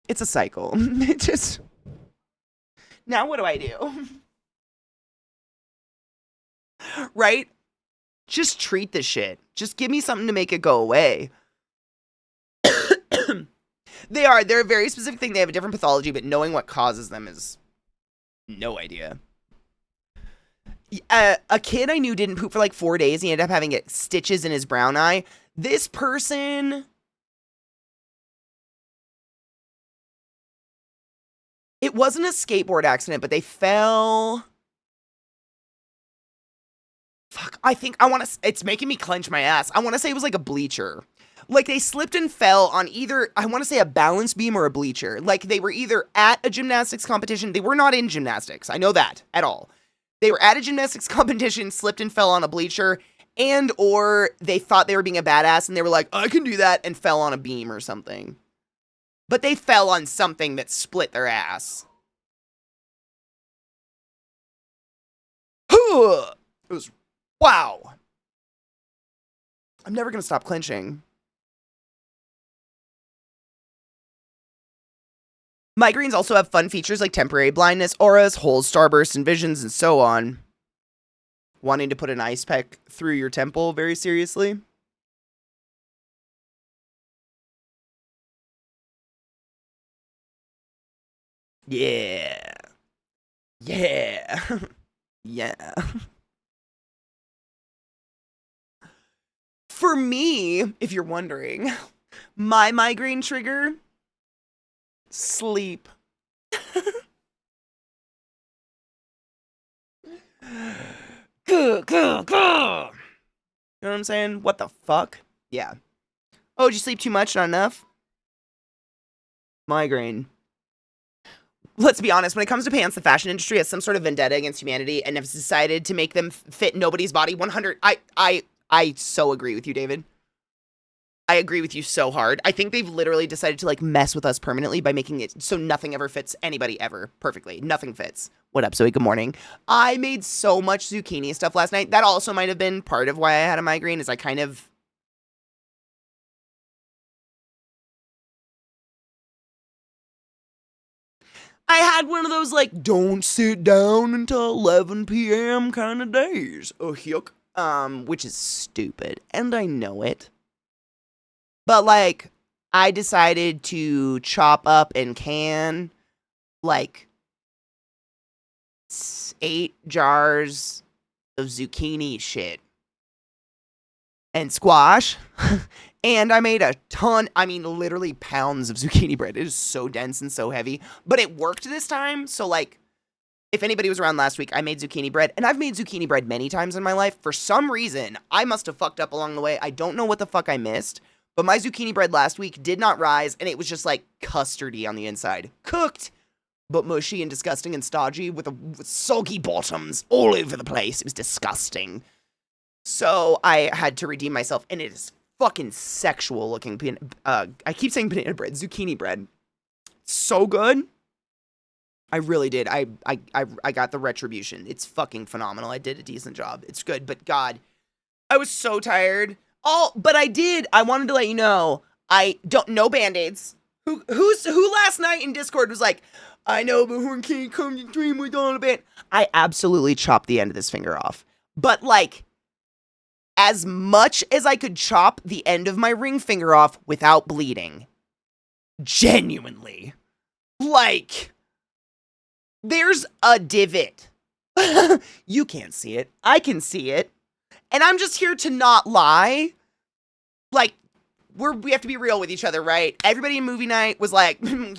It's a cycle. It just, now what do I do? Right? Just treat the shit. Just give me something to make it go away. They're a very specific thing. They have a different pathology, but knowing what causes them is no idea. A kid I knew didn't poop for like 4 days. He ended up having stitches in his brown eye. This person, it wasn't a skateboard accident, but they fell. Fuck, it's making me clench my ass. I want to say it was like a bleacher. Like, they slipped and fell on either, I want to say a balance beam or a bleacher. Like, they were either at a gymnastics competition. They were not in gymnastics. I know that at all. They were at a gymnastics competition, slipped and fell on a bleacher, and or they thought they were being a badass and they were like, I can do that, and fell on a beam or something. But they fell on something that split their ass. It was, wow. I'm never going to stop clenching. Migraines also have fun features like temporary blindness, auras, holes, starbursts, and visions, and so on. Wanting to put an ice pack through your temple very seriously? Yeah. Yeah. Yeah. For me, if you're wondering, my migraine trigger, sleep. You know what I'm saying? What the fuck? Yeah. Oh, did you sleep too much? Not enough? Migraine. Let's be honest, when it comes to pants, the fashion industry has some sort of vendetta against humanity and has decided to make them fit nobody's body. 100. I so agree with you, David. I agree with you so hard. I think they've literally decided to like mess with us permanently by making it so nothing ever fits anybody ever perfectly. Nothing fits. What up, Zoe? Good morning. I made so much zucchini stuff last night. That also might have been part of why I had a migraine, is I kind of... I had one of those like, don't sit down until 11 p.m. kind of days. Oh, yuck. which is stupid, and I know it. But like, I decided to chop up and can like 8 jars of zucchini shit and squash. And I made a ton, I mean, literally pounds of zucchini bread. It is so dense and so heavy, but it worked this time. So, like, if anybody was around last week, I made zucchini bread, and I've made zucchini bread many times in my life. For some reason, I must have fucked up along the way. I don't know what the fuck I missed, but my zucchini bread last week did not rise, and it was just like custardy on the inside. Cooked, but mushy and disgusting and stodgy with soggy bottoms all over the place. It was disgusting. So I had to redeem myself, and it is fucking sexual looking I keep saying banana bread, zucchini bread. So good. I really did. I got the retribution. It's fucking phenomenal. I did a decent job. It's good, but God, I was so tired. Oh, but I wanted to let you know, no Band-Aids. Who last night in Discord was like, I know, but who can't come to dream with all of it? I absolutely chopped the end of this finger off. But like, as much as I could chop the end of my ring finger off without bleeding. Genuinely. Like, there's a divot. You can't see it. I can see it. And I'm just here to not lie. Like, we have to be real with each other, right? Everybody in movie night was like, and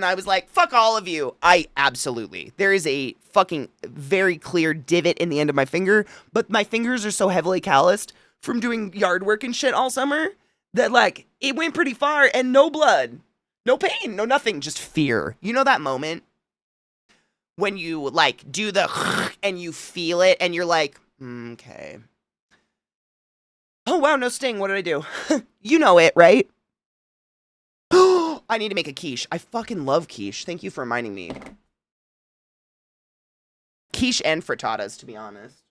I was like, fuck all of you. Absolutely. There is a fucking very clear divot in the end of my finger, but my fingers are so heavily calloused from doing yard work and shit all summer that, like, it went pretty far and no blood, no pain, no nothing, just fear. You know that moment when you, like, do the and you feel it and you're like, okay. Oh, wow, no sting. What did I do? You know it, right? I need to make a quiche. I fucking love quiche. Thank you for reminding me. Quiche and frittatas, to be honest.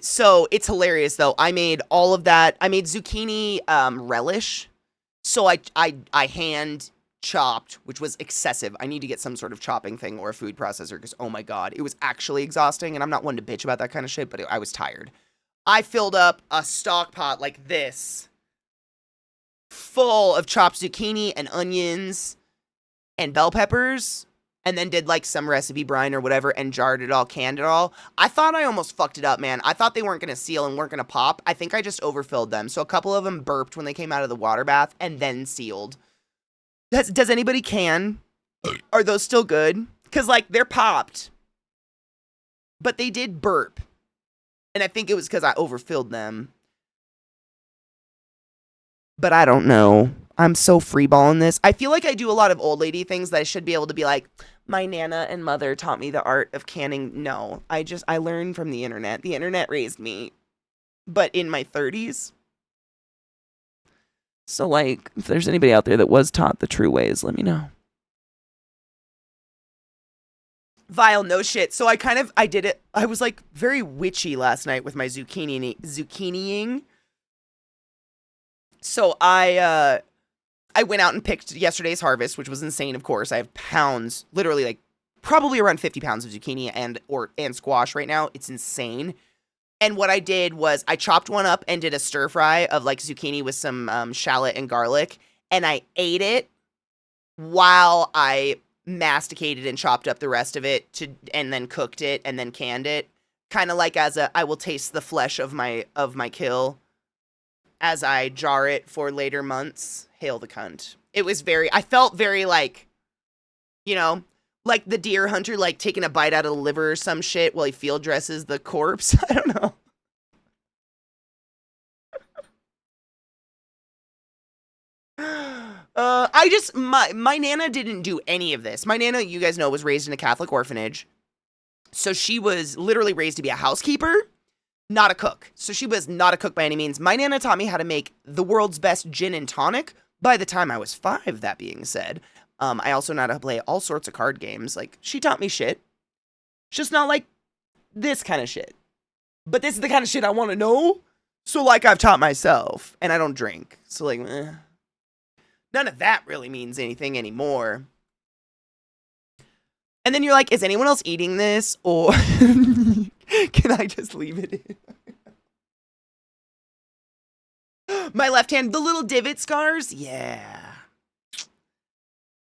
So it's hilarious, though. I made all of that. I made zucchini relish. So I hand chopped, which was excessive. I need to get some sort of chopping thing or a food processor because, oh my God, it was actually exhausting. And I'm not one to bitch about that kind of shit, but I was tired. I filled up a stock pot like this full of chopped zucchini and onions and bell peppers and then did like some recipe brine or whatever and jarred it all, canned it all. I thought I almost fucked it up, man. I thought they weren't going to seal and weren't going to pop. I think I just overfilled them. So a couple of them burped when they came out of the water bath and then sealed. Does anybody can? Are those still good? Because, like, they're popped. But they did burp. And I think it was because I overfilled them. But I don't know. I'm so freeballing this. I feel like I do a lot of old lady things that I should be able to be like, my Nana and mother taught me the art of canning. No, I learned from the internet. The internet raised me. But in my 30s. So, like, if there's anybody out there that was taught the true ways, let me know. Vile, no shit. So I did it. I was, like, very witchy last night with my zucchiniing. So I went out and picked yesterday's harvest, which was insane, of course. I have pounds, literally, like, probably around 50 pounds of zucchini and squash right now. It's insane. And what I did was I chopped one up and did a stir fry of like zucchini with some shallot and garlic. And I ate it while I masticated and chopped up the rest of it and then cooked it and then canned it. Kind of like I will taste the flesh of my kill as I jar it for later months. Hail the cunt. I felt very like, you know, like the deer hunter, like taking a bite out of the liver or some shit while he field dresses the corpse. I don't know. My Nana didn't do any of this. My Nana, you guys know, was raised in a Catholic orphanage. So she was literally raised to be a housekeeper, not a cook. So she was not a cook by any means. My Nana taught me how to make the world's best gin and tonic by the time I was 5, that being said. I also know how to play all sorts of card games. Like, she taught me shit. Just not like this kind of shit. But this is the kind of shit I want to know. So, like, I've taught myself. And I don't drink. So, like, none of that really means anything anymore. And then you're like, is anyone else eating this? Or can I just leave it in? My left hand, the little divot scars? Yeah.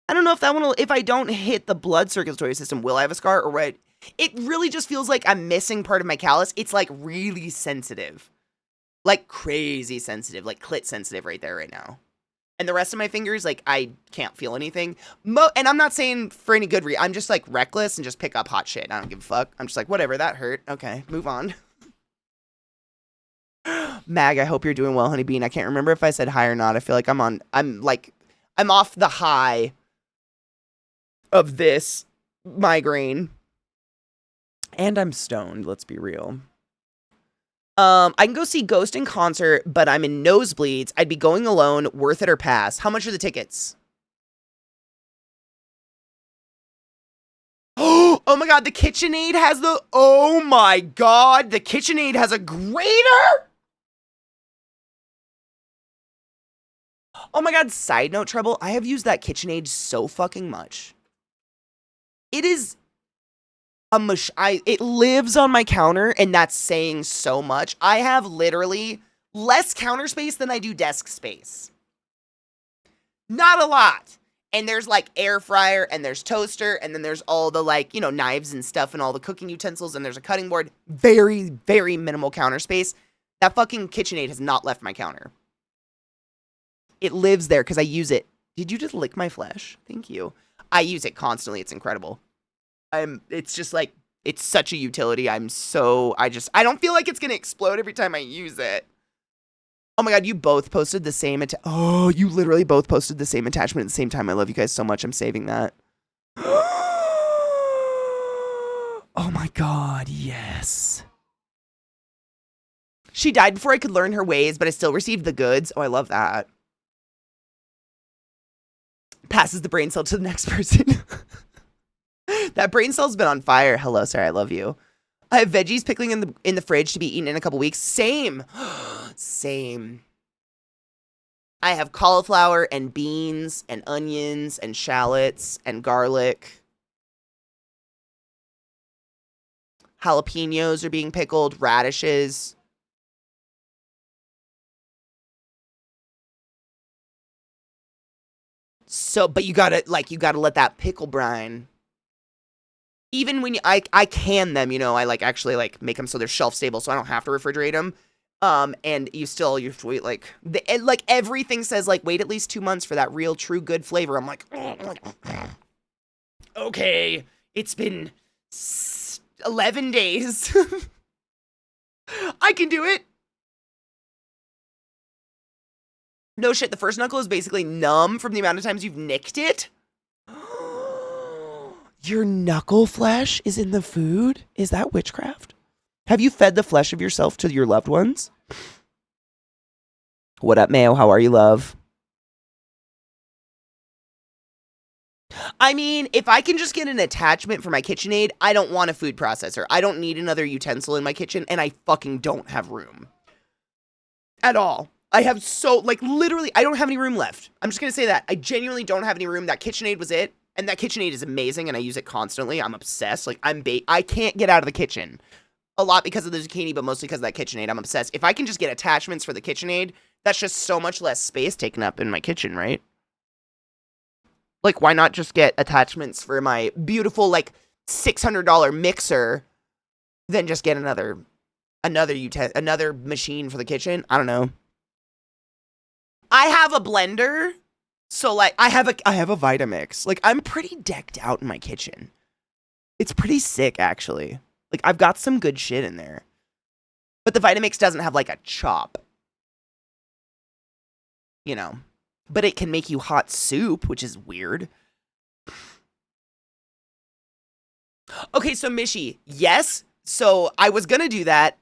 I don't know if that one will, if I don't hit the blood circulatory system, will I have a scar or what? It really just feels like I'm missing part of my callus. It's like really sensitive. Like crazy sensitive, like clit sensitive right there right now. And the rest of my fingers, like, I can't feel anything. And I'm not saying for any good reason. I'm just, like, reckless and just pick up hot shit. I don't give a fuck. I'm just like, whatever, that hurt. Okay, move on. Mag, I hope you're doing well, honey bean. I can't remember if I said hi or not. I feel like I'm off the high of this migraine. And I'm stoned, let's be real. I can go see Ghost in concert, but I'm in nosebleeds. I'd be going alone. Worth it or pass? How much are the tickets? Oh my god, the KitchenAid has the... Oh my god, the KitchenAid has a grater? Oh my god, side note, Trouble. I have used that KitchenAid so fucking much. It is... it lives on my counter, and that's saying so much. I have literally less counter space than I do desk space. Not a lot. And there's like air fryer, and there's toaster, and then there's all the like, you know, knives and stuff and all the cooking utensils, and there's a cutting board. Very, very minimal counter space. That fucking KitchenAid has not left my counter. It lives there because I use it. Did you just lick my flesh? Thank you. I use it constantly. It's incredible. It's just like, it's such a utility. I don't feel like it's going to explode every time I use it. Oh my god, you both posted the same, you literally both posted the same attachment at the same time. I love you guys so much. I'm saving that. Oh my god, yes. She died before I could learn her ways, but I still received the goods. Oh, I love that. Passes the brain cell to the next person. That brain cell's been on fire. Hello, sir. I love you. I have veggies pickling in the fridge to be eaten in a couple weeks. Same. Same. I have cauliflower and beans and onions and shallots and garlic. Jalapenos are being pickled. Radishes. So, but you gotta let that pickle brine. Even when I can them, you know, I actually make them so they're shelf stable, so I don't have to refrigerate them. And you have to wait everything says wait at least 2 months for that real true good flavor. I'm like, okay, it's been 11 days. I can do it. No shit, the first knuckle is basically numb from the amount of times you've nicked it. Your knuckle flesh is in the food? Is that witchcraft? Have you fed the flesh of yourself to your loved ones? What up, Mayo? How are you, love? I mean, if I can just get an attachment for my KitchenAid, I don't want a food processor. I don't need another utensil in my kitchen, and I fucking don't have room. At all. I have literally, I don't have any room left. I'm just gonna say that. I genuinely don't have any room. That KitchenAid was it. And that KitchenAid is amazing, and I use it constantly. I'm obsessed. I can't get out of the kitchen. A lot because of the zucchini, but mostly because of that KitchenAid. I'm obsessed. If I can just get attachments for the KitchenAid, that's just so much less space taken up in my kitchen, right? Why not just get attachments for my beautiful, $600 mixer than just get another machine for the kitchen? I don't know. I have a blender. So, I have a Vitamix. I'm pretty decked out in my kitchen. It's pretty sick, actually. I've got some good shit in there. But the Vitamix doesn't have, a chop. You know. But it can make you hot soup, which is weird. Okay, so Mishi, yes. So, I was gonna do that.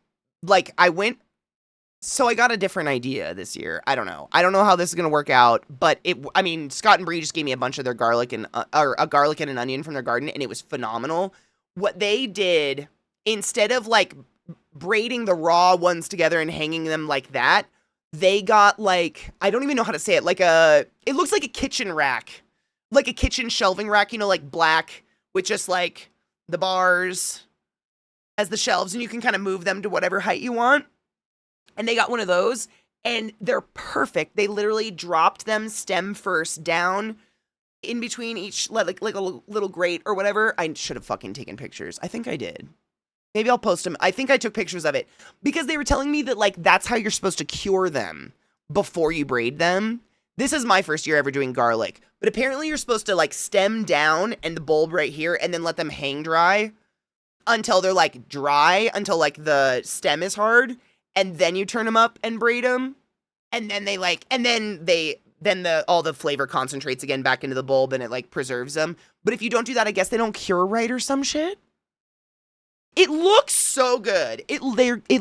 So I got a different idea this year. I don't know how this is going to work out, but Scott and Bree just gave me a bunch of their garlic and a garlic and an onion from their garden, and it was phenomenal. What they did, instead of braiding the raw ones together and hanging them like that, they got I don't even know how to say it, it looks like a kitchen rack, like a kitchen shelving rack, black with just like the bars as the shelves, and you can kind of move them to whatever height you want. And they got one of those, and they're perfect. They literally dropped them stem first down in between each, like a little grate or whatever. I should have fucking taken pictures. I think I did. Maybe I'll post them. I think I took pictures of it because they were telling me that like that's how you're supposed to cure them before you braid them. This is my first year ever doing garlic, but apparently you're supposed to like stem down and the bulb right here and then let them hang dry until they're like dry, until like the stem is hard, and then you turn them up and braid them. And then they like, and then all the flavor concentrates again back into the bulb and it like preserves them. But if you don't do that, I guess they don't cure right or some shit. It looks so good. It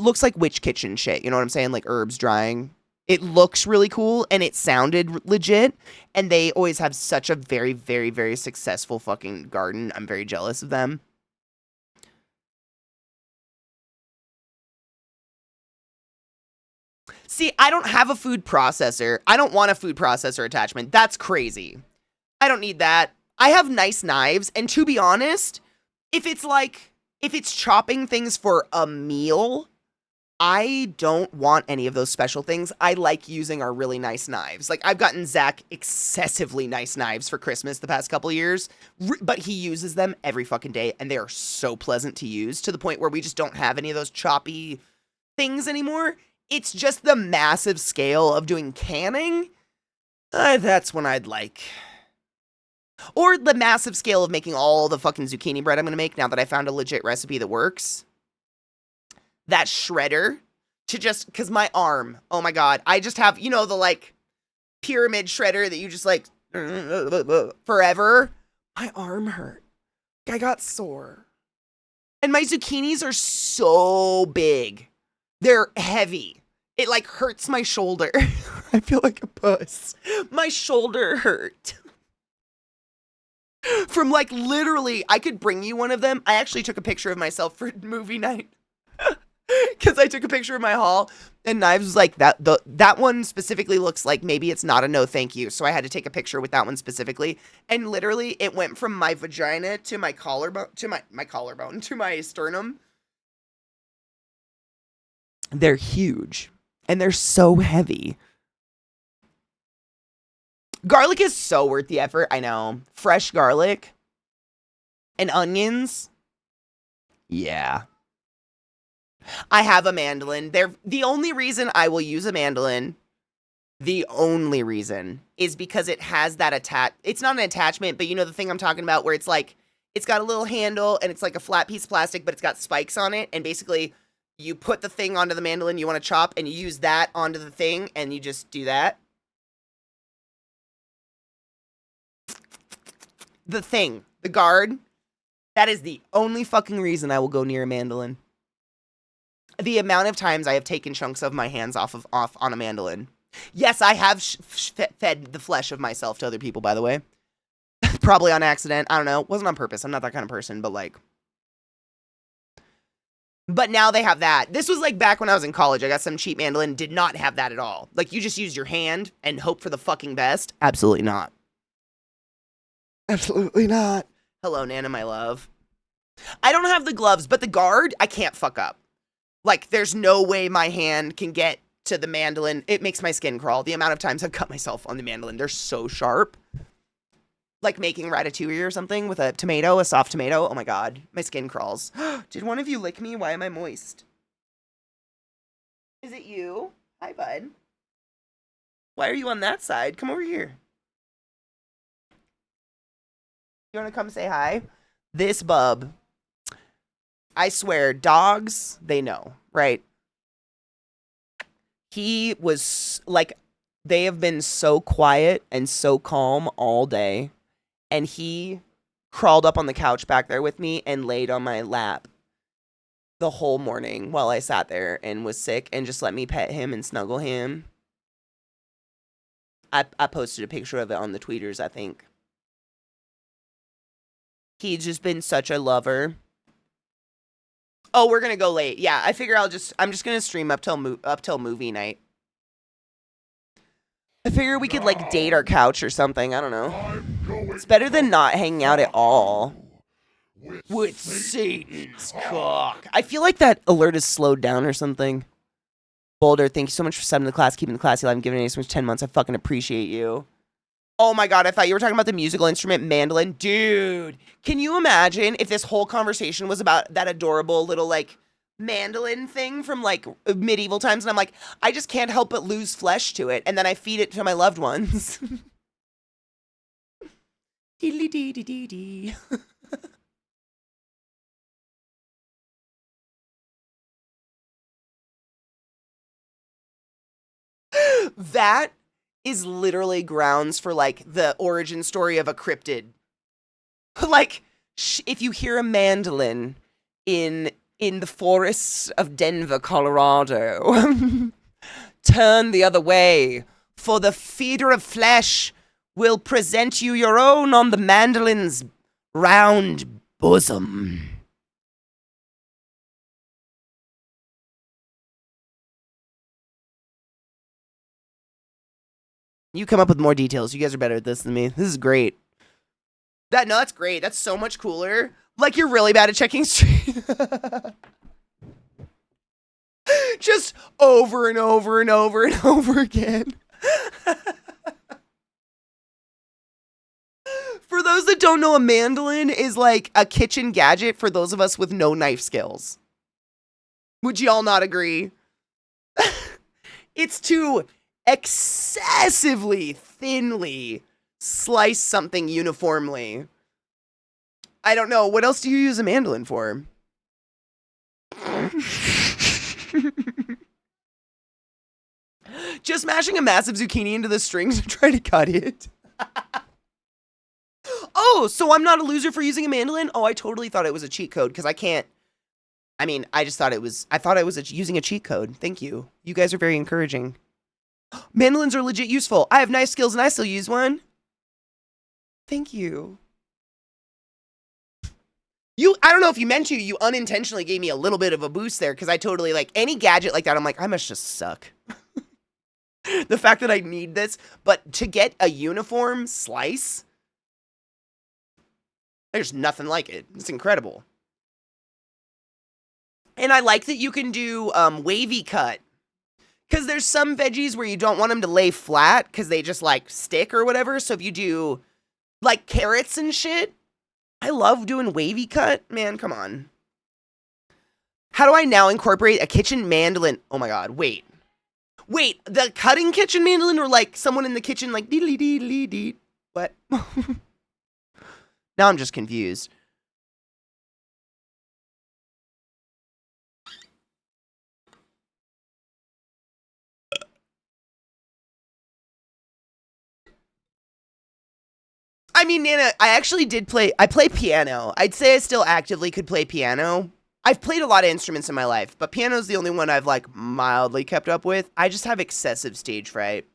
looks like witch kitchen shit. You know what I'm saying? Like herbs drying. It looks really cool and it sounded legit. And they always have such a very, very, very successful fucking garden. I'm very jealous of them. See, I don't have a food processor. I don't want a food processor attachment. That's crazy. I don't need that. I have nice knives. And to be honest, if it's chopping things for a meal, I don't want any of those special things. I like using our really nice knives. Like, I've gotten Zach excessively nice knives for Christmas the past couple years, but he uses them every fucking day, and they are so pleasant to use to the point where we just don't have any of those choppy things anymore. It's just the massive scale of doing canning. That's when I'd like. Or the massive scale of making all the fucking zucchini bread I'm going to make now that I found a legit recipe that works. That shredder to just, because my arm, oh my God, I just have, you know, the like pyramid shredder that you just like forever. My arm hurt. I got sore. And my zucchinis are so big. They're heavy. It like hurts my shoulder. I feel like a puss. My shoulder hurt. From like literally, I could bring you one of them. I actually took a picture of myself for movie night. Because I took a picture of my haul and Knives was like, that one specifically looks like maybe it's not a no thank you. So I had to take a picture with that one specifically. And literally it went from my vagina to my collarbone, to my collarbone, to my sternum. They're huge and they're so heavy. Garlic is so worth the effort. I know. Fresh garlic and onions. Yeah. I have a mandolin. The only reason I will use a mandolin, the only reason, is because it has that it's not an attachment, but you know the thing I'm talking about where it's like, it's got a little handle and it's like a flat piece of plastic, but it's got spikes on it. And basically you put the thing onto the mandolin you want to chop and you use that onto the thing and you just do that. The thing, the guard, that is the only fucking reason I will go near a mandolin. The amount of times I have taken chunks of my hands off on a mandolin. Yes, I have fed the flesh of myself to other people, by the way. Probably on accident. I don't know. Wasn't on purpose. I'm not that kind of person, but like. But now they have that. This was like back when I was in college. I got some cheap mandolin. Did not have that at all. Like you just use your hand and hope for the fucking best. Absolutely not. Absolutely not. Hello, Nana, my love. I don't have the gloves, but the guard, I can't fuck up. Like, there's no way my hand can get to the mandolin. It makes my skin crawl. The amount of times I've cut myself on the mandolin, they're so sharp. Like making ratatouille or something with a tomato, a soft tomato. Oh my God, my skin crawls. Did one of you lick me? Why am I moist? Is it you? Hi, bud. Why are you on that side? Come over here. You want to come say hi? This bub. I swear, dogs, they know, right? He was like, they have been so quiet and so calm all day. And he crawled up on the couch back there with me and laid on my lap the whole morning while I sat there and was sick and just let me pet him and snuggle him. I posted a picture of it on the tweeters, I think. He's just been such a lover. Oh, we're gonna go late. Yeah, I figure I'm just gonna stream up till movie night. I figure we could like date our couch or something. I don't know. It's better than not hanging out at all. With Satan's cock. I feel like that alert is slowed down or something. Boulder, thank you so much for subbing the class, keeping the classy alive, and giving so much 10 months. I fucking appreciate you. Oh my god, I thought you were talking about the musical instrument mandolin. Dude, can you imagine if this whole conversation was about that adorable little, like, mandolin thing from, like, medieval times, and I'm like, I just can't help but lose flesh to it, and then I feed it to my loved ones. Dee-dee-dee-dee-dee. That is literally grounds for, like, the origin story of a cryptid. Like, if you hear a mandolin in the forests of Denver, Colorado, turn the other way, for the feeder of flesh will present you your own on the mandolin's round bosom. You come up with more details. You guys are better at this than me. This is great. No, that's great. That's so much cooler. Like, you're really bad at checking street. Just over and over and over and over again. For those that don't know, a mandolin is like a kitchen gadget for those of us with no knife skills. Would y'all not agree? It's to excessively thinly slice something uniformly. I don't know. What else do you use a mandolin for? Just mashing a massive zucchini into the strings and trying to cut it. Oh, so I'm not a loser for using a mandolin? Oh, I totally thought it was a cheat code because I can't. I mean, I just thought it was. I thought I was using a cheat code. Thank you. You guys are very encouraging. Mandolins are legit useful. I have knife skills and I still use one. Thank you. I don't know if you meant to, you unintentionally gave me a little bit of a boost there because I totally, like, any gadget like that, I'm like, I must just suck. The fact that I need this, but to get a uniform slice, there's nothing like it. It's incredible. And I like that you can do wavy cut. Because there's some veggies where you don't want them to lay flat because they just, like, stick or whatever. So if you do, like, carrots and shit, I love doing wavy cut. Man, come on. How do I now incorporate a kitchen mandolin? Oh my god, wait. Wait, the cutting kitchen mandolin or, like, someone in the kitchen, like, dee-dee-dee-dee-dee? What? Now I'm just confused. I mean, Nana, I actually did I play piano. I'd say I still actively could play piano. I've played a lot of instruments in my life, but piano's the only one I've, like, mildly kept up with. I just have excessive stage fright.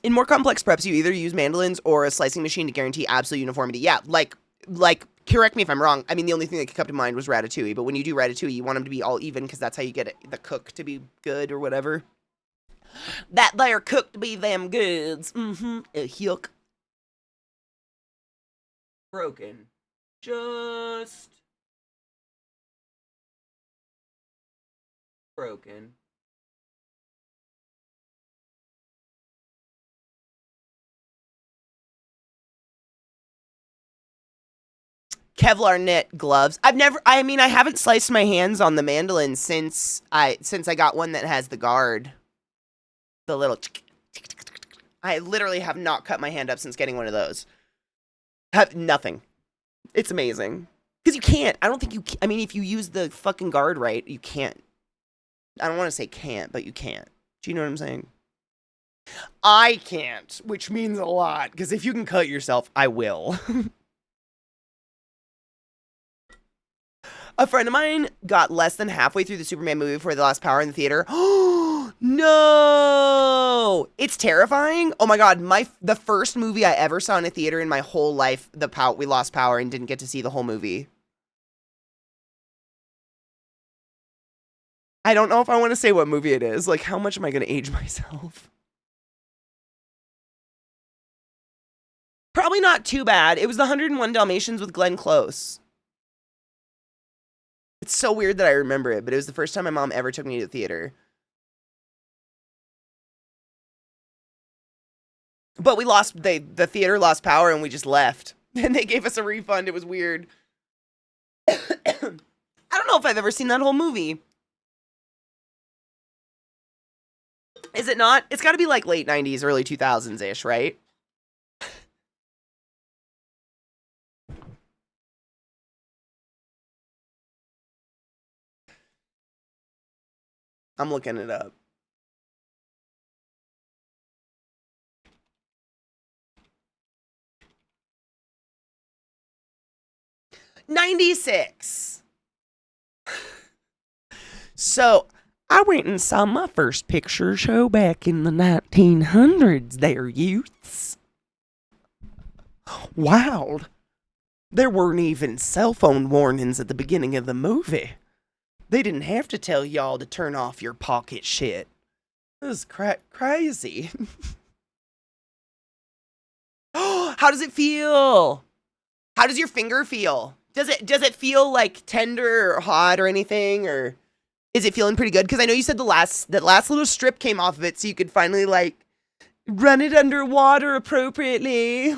In more complex preps, you either use mandolins or a slicing machine to guarantee absolute uniformity. Yeah, like, correct me if I'm wrong. I mean, the only thing that could come to mind was Ratatouille, but when you do Ratatouille, you want them to be all even because that's how you get the cook to be good or whatever. That there cook to be them goods. A hook. Broken. Just broken. Kevlar knit gloves. I haven't sliced my hands on the mandolin since I got one that has the guard. The little I literally have not cut my hand up since getting one of those. Have nothing. It's amazing. Because you can't. I don't think you can. I mean, if you use the fucking guard right, you can't. I don't want to say can't, but you can't. Do you know what I'm saying? I can't, which means a lot. Because if you can cut yourself, I will. A friend of mine got less than halfway through the Superman movie before they lost power in the theater. Oh, no! It's terrifying. Oh my god, the first movie I ever saw in a theater in my whole life, we lost power and didn't get to see the whole movie. I don't know if I want to say what movie it is. Like, how much am I going to age myself? Probably probably not too bad. It was the 101 Dalmatians with Glenn Close. It's so weird that I remember it, but it was the first time my mom ever took me to the theater. But the theater lost power and we just left. And they gave us a refund. It was weird. I don't know if I've ever seen that whole movie. Is it not? It's got to be like late 90s, early 2000s-ish, right? I'm looking it up. '96. So I went and saw my first picture show back in the 1900s there, youths. Wild. There weren't even cell phone warnings at the beginning of the movie. They didn't have to tell y'all to turn off your pocket shit. This is crazy. How does it feel? How does your finger feel? Does it feel like tender or hot or anything, or is it feeling pretty good? Because I know you said that last little strip came off of it, so you could finally like run it underwater appropriately.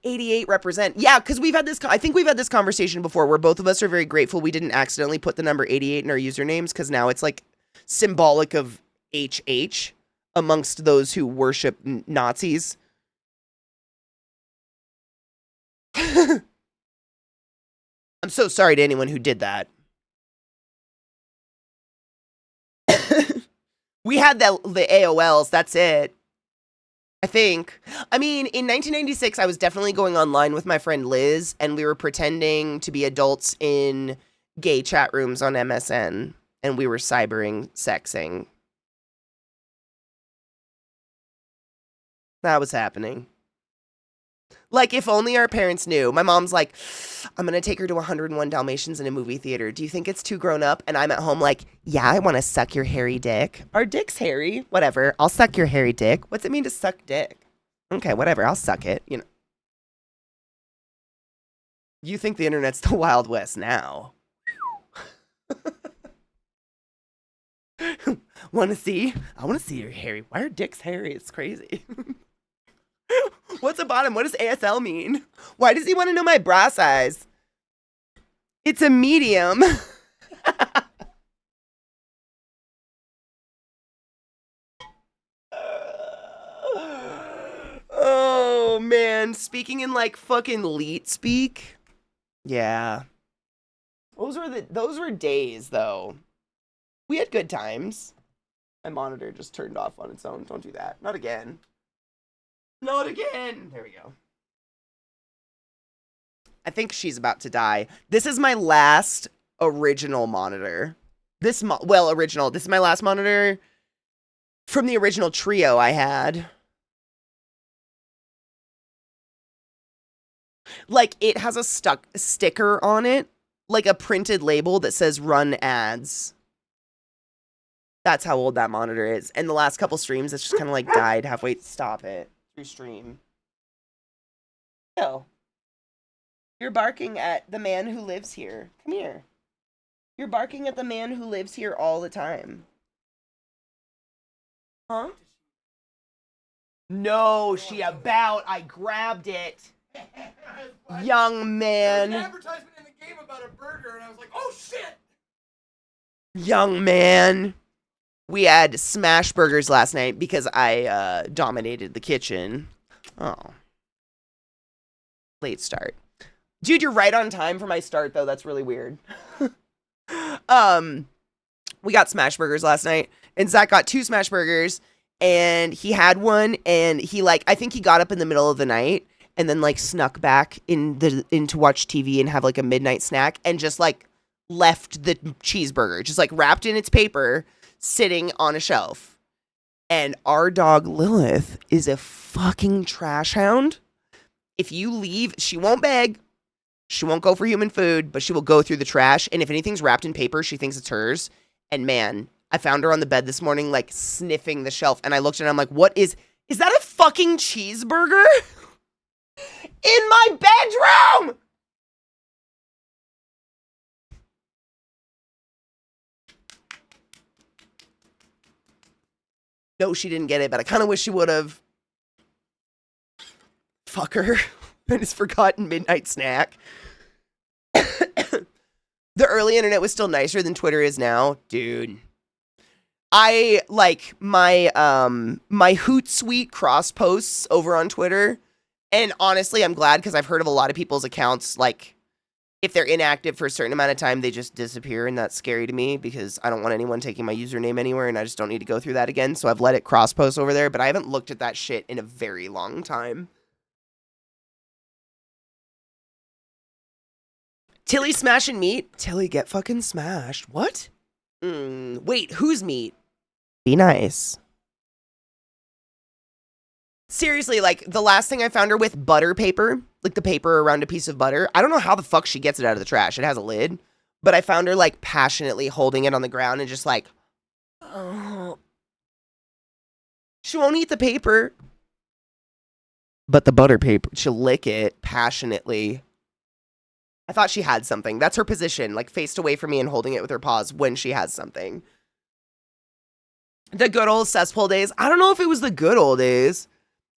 88 represent. Yeah, because I think we've had this conversation before where both of us are very grateful we didn't accidentally put the number 88 in our usernames, because now it's like symbolic of HH amongst those who worship Nazis. I'm so sorry to anyone who did that. We had the AOLs, that's it. I think. I mean, in 1996, I was definitely going online with my friend Liz, and we were pretending to be adults in gay chat rooms on MSN, and we were cybering, sexing. That was happening. Like, if only our parents knew. My mom's like, I'm going to take her to 101 Dalmatians in a movie theater. Do you think it's too grown up? And I'm at home like, yeah, I want to suck your hairy dick. Our dick's hairy. Whatever. I'll suck your hairy dick. What's it mean to suck dick? Okay, whatever. I'll suck it. You know. You think the internet's the Wild West now. Want to see? I want to see your hairy. Why are dicks hairy? It's crazy. What's a bottom? What does ASL mean? Why does he want to know my bra size? It's a medium. Oh, man. Speaking in, like, fucking leet speak. Yeah. Those were days, though. We had good times. My monitor just turned off on its own. Don't do that. Not again. Not again. There we go. I think she's about to die. This is my last original monitor. Original. This is my last monitor from the original trio I had. Like, it has a sticker on it, like a printed label that says run ads. That's how old that monitor is. And the last couple streams, it's just kind of like died halfway. Stop it. Stream. No. You're barking at the man who lives here. Come here. You're barking at the man who lives here all the time. Huh? No, I grabbed it. Young man. There's an advertisement in the game about a burger, and I was like, oh shit! Young man. We had smash burgers last night because I dominated the kitchen. Oh. Late start. Dude, you're right on time for my start, though. That's really weird. We got smash burgers last night, and Zach got 2 smash burgers, and he had one, and he, like, I think he got up in the middle of the night and then, like, snuck back in to watch TV and have, like, a midnight snack, and just, like, left the cheeseburger, just, like, wrapped in its paper, sitting on a shelf. And our dog Lilith is a fucking trash hound. If you leave, she won't beg. She won't go for human food, but she will go through the trash. And if anything's wrapped in paper, she thinks it's hers. And man, I found her on the bed this morning, like sniffing the shelf. And I looked at her and I'm like, what is Is that a fucking cheeseburger? In my bedroom! No, she didn't get it, but I kind of wish she would have. Fuck her. I just forgotten midnight snack. The early internet was still nicer than Twitter is now. Dude. I like my my Hootsuite cross posts over on Twitter. And honestly, I'm glad because I've heard of a lot of people's accounts, like, if they're inactive for a certain amount of time, they just disappear, and that's scary to me because I don't want anyone taking my username anywhere, and I just don't need to go through that again, so I've let it cross-post over there, but I haven't looked at that shit in a very long time. Tilly smashing meat? Tilly, get fucking smashed. What? Wait, who's meat? Be nice. Seriously, like, the last thing I found her with, butter paper, like the paper around a piece of butter. I don't know how the fuck she gets it out of the trash. It has a lid. But I found her, like, passionately holding it on the ground and just like, oh. She won't eat the paper. But the butter paper, she'll lick it passionately. I thought she had something. That's her position, like, faced away from me and holding it with her paws when she has something. The good old cesspool days. I don't know if it was the good old days.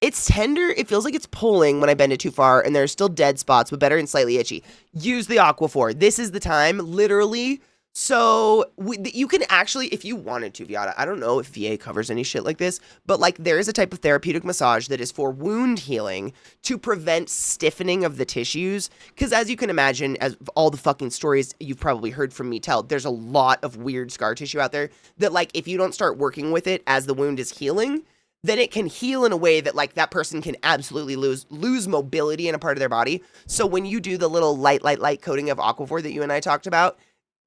It's tender. It feels like it's pulling when I bend it too far, and there's still dead spots, but better and slightly itchy. Use the Aquaphor. This is the time, literally. So you can actually, if you wanted to, Viata, I don't know if VA covers any shit like this, but like there is a type of therapeutic massage that is for wound healing to prevent stiffening of the tissues. Because as you can imagine, as all the fucking stories you've probably heard from me tell, there's a lot of weird scar tissue out there that like if you don't start working with it as the wound is healing, then it can heal in a way that like that person can absolutely lose mobility in a part of their body. So when you do the little light coating of Aquaphor that you and I talked about,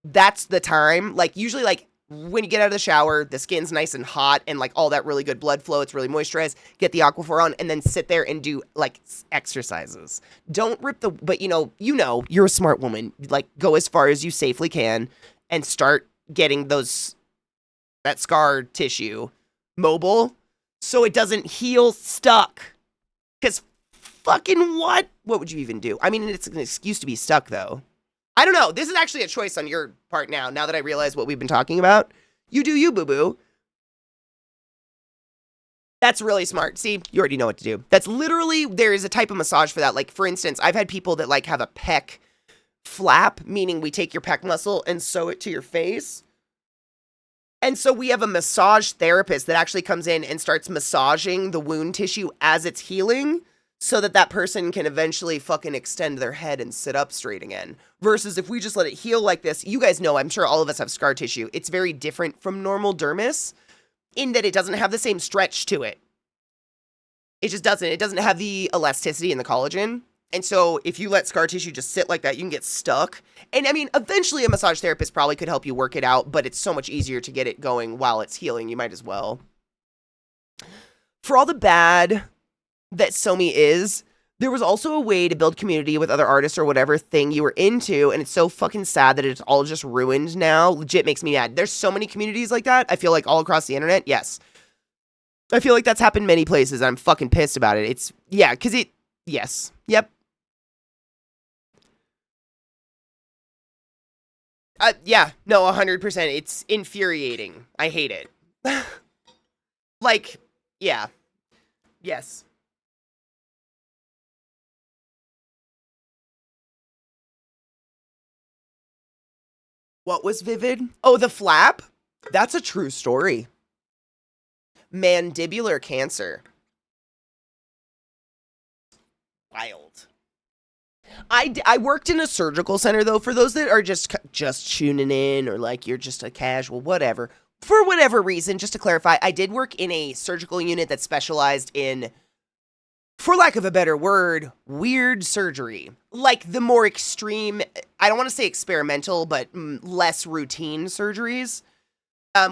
that's the time. Like usually like when you get out of the shower, the skin's nice and hot and like all that really good blood flow, it's really moisturized, get the Aquaphor on and then sit there and do like exercises. Don't rip the, but you know, you're a smart woman. Like go as far as you safely can and start getting that scar tissue mobile. So it doesn't heal stuck. Because fucking what? What would you even do? I mean, it's an excuse to be stuck, though. I don't know. This is actually a choice on your part now that I realize what we've been talking about. You do you, boo-boo. That's really smart. See, you already know what to do. That's literally, there is a type of massage for that. Like, for instance, I've had people that, like, have a pec flap, meaning we take your pec muscle and sew it to your face. And so we have a massage therapist that actually comes in and starts massaging the wound tissue as it's healing so that that person can eventually fucking extend their head and sit up straight again. Versus if we just let it heal like this, you guys know, I'm sure all of us have scar tissue. It's very different from normal dermis in that it doesn't have the same stretch to it. It just doesn't. It doesn't have the elasticity and the collagen. And so if you let scar tissue just sit like that, you can get stuck. And I mean, eventually a massage therapist probably could help you work it out, but it's so much easier to get it going while it's healing. You might as well. For all the bad that Somi is, there was also a way to build community with other artists or whatever thing you were into. And it's so fucking sad that it's all just ruined now. Legit makes me mad. There's so many communities like that. I feel like all across the internet. Yes. I feel like that's happened many places. I'm fucking pissed about it. It's, yeah, because yes. Yep. Yeah, no, 100%. It's infuriating. I hate it. Like, yeah. Yes. What was vivid? Oh, the flap? That's a true story. Mandibular cancer. Wild. I worked in a surgical center, though, for those that are just tuning in or like you're just a casual, whatever. For whatever reason, just to clarify, I did work in a surgical unit that specialized in, for lack of a better word, weird surgery. Like the more extreme, I don't want to say experimental, but less routine surgeries.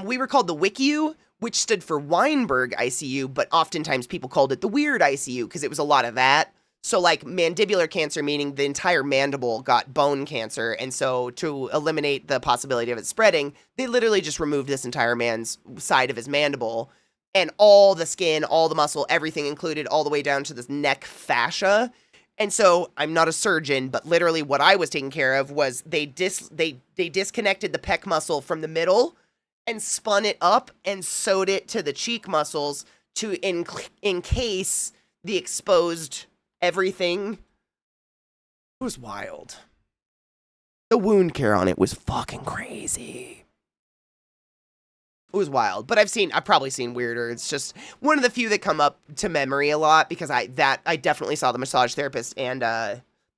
We were called the WICU, which stood for Weinberg ICU, but oftentimes people called it the weird ICU because it was a lot of that. So like mandibular cancer, meaning the entire mandible got bone cancer. And so to eliminate the possibility of it spreading, they literally just removed this entire man's side of his mandible and all the skin, all the muscle, everything included, all the way down to this neck fascia. And so I'm not a surgeon, but literally what I was taking care of was they disconnected the pec muscle from the middle and spun it up and sewed it to the cheek muscles to encase the exposed everything. It was wild. The wound care on it was fucking crazy. It was wild, but I've probably seen weirder. It's just one of the few that come up to memory a lot because I definitely saw the massage therapist and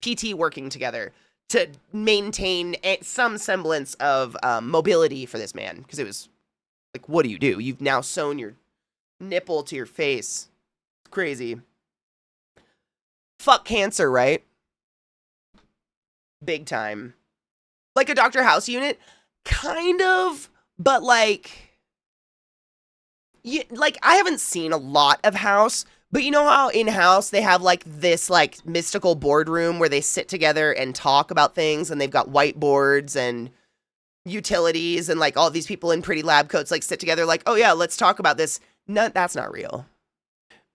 PT working together to maintain some semblance of mobility for this man. Because it was like, what do? You've now sewn your nipple to your face. It's crazy. Fuck cancer, right? Big time. Like a Dr. House unit? Kind of, but like... like, I haven't seen a lot of House, but you know how in House they have like this like mystical boardroom where they sit together and talk about things, and they've got whiteboards and utilities, and like all these people in pretty lab coats like sit together like, oh yeah, let's talk about this. No, that's not real.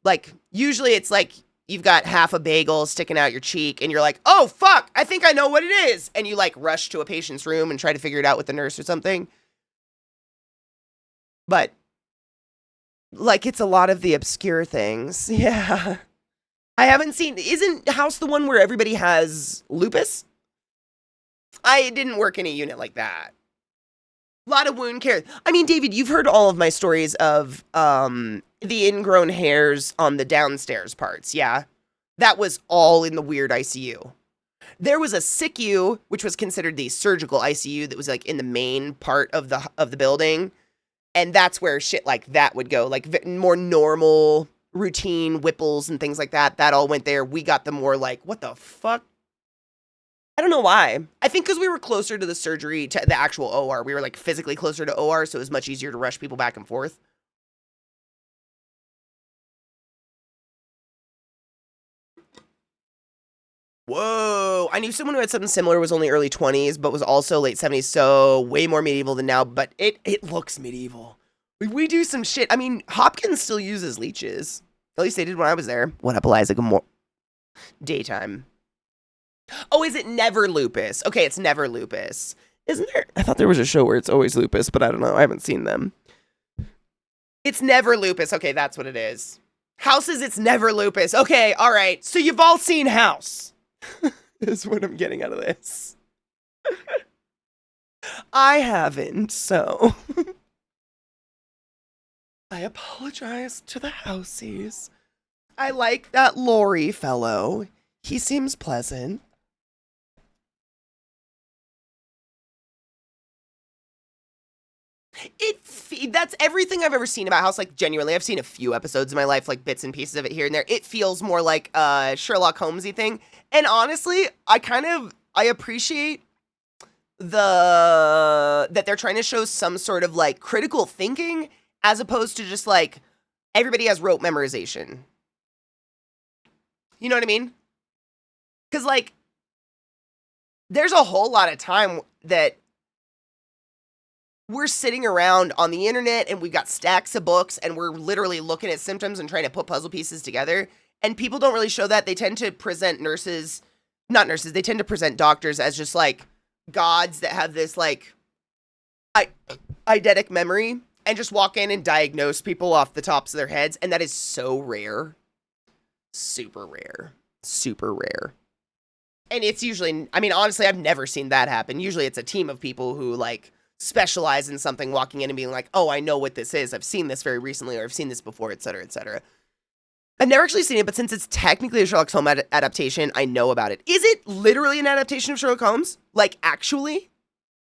Like, usually it's like you've got half a bagel sticking out your cheek and you're like, oh fuck, I think I know what it is. And you like rush to a patient's room and try to figure it out with the nurse or something. But like, it's a lot of the obscure things. Yeah. I haven't seen... Isn't House the one where everybody has lupus? I didn't work in a unit like that. A lot of wound care. I mean, David, you've heard all of my stories of the ingrown hairs on the downstairs parts, yeah? That was all in the weird ICU. There was a SICU, which was considered the surgical ICU, that was like in the main part of the building. And that's where shit like that would go, like more normal routine whipples and things like that. That all went there. We got the more like, what the fuck? I don't know why. I think because we were closer to the surgery, to the actual OR. We were like physically closer to OR, so it was much easier to rush people back and forth. Whoa. I knew someone who had something similar, was only early 20s, but was also late 70s, so way more medieval than now, but it looks medieval. We do some shit. I mean, Hopkins still uses leeches. At least they did when I was there. What up, Eliza? Good morning. Daytime. Oh, is it never lupus? Okay, it's never lupus. Isn't there? I thought there was a show where it's always lupus, but I don't know. I haven't seen them. It's never lupus. Okay, that's what it is. House is it's never lupus. Okay, all right. So you've all seen House. Is what I'm getting out of this. I haven't, so... I apologize to the Houseies. I like that Lori fellow. He seems pleasant. That's everything I've ever seen about House. Like, genuinely, I've seen a few episodes in my life, like bits and pieces of it here and there. It feels more like a Sherlock Holmesy thing. And honestly, I appreciate that they're trying to show some sort of like critical thinking as opposed to just like everybody has rote memorization. You know what I mean? Because like there's a whole lot of time that we're sitting around on the internet and we've got stacks of books and we're literally looking at symptoms and trying to put puzzle pieces together. And people don't really show that. They tend to present they tend to present doctors as just like gods that have this like eidetic memory and just walk in and diagnose people off the tops of their heads. And that is so rare. Super rare. Super rare. And it's usually, I mean, honestly, I've never seen that happen. Usually it's a team of people who like specialize in something, walking in and being like, oh, I know what this is. I've seen this very recently, or I've seen this before, etc., etc. I've never actually seen it, but since it's technically a Sherlock Holmes adaptation, I know about it. Is it literally an adaptation of Sherlock Holmes? Like, actually?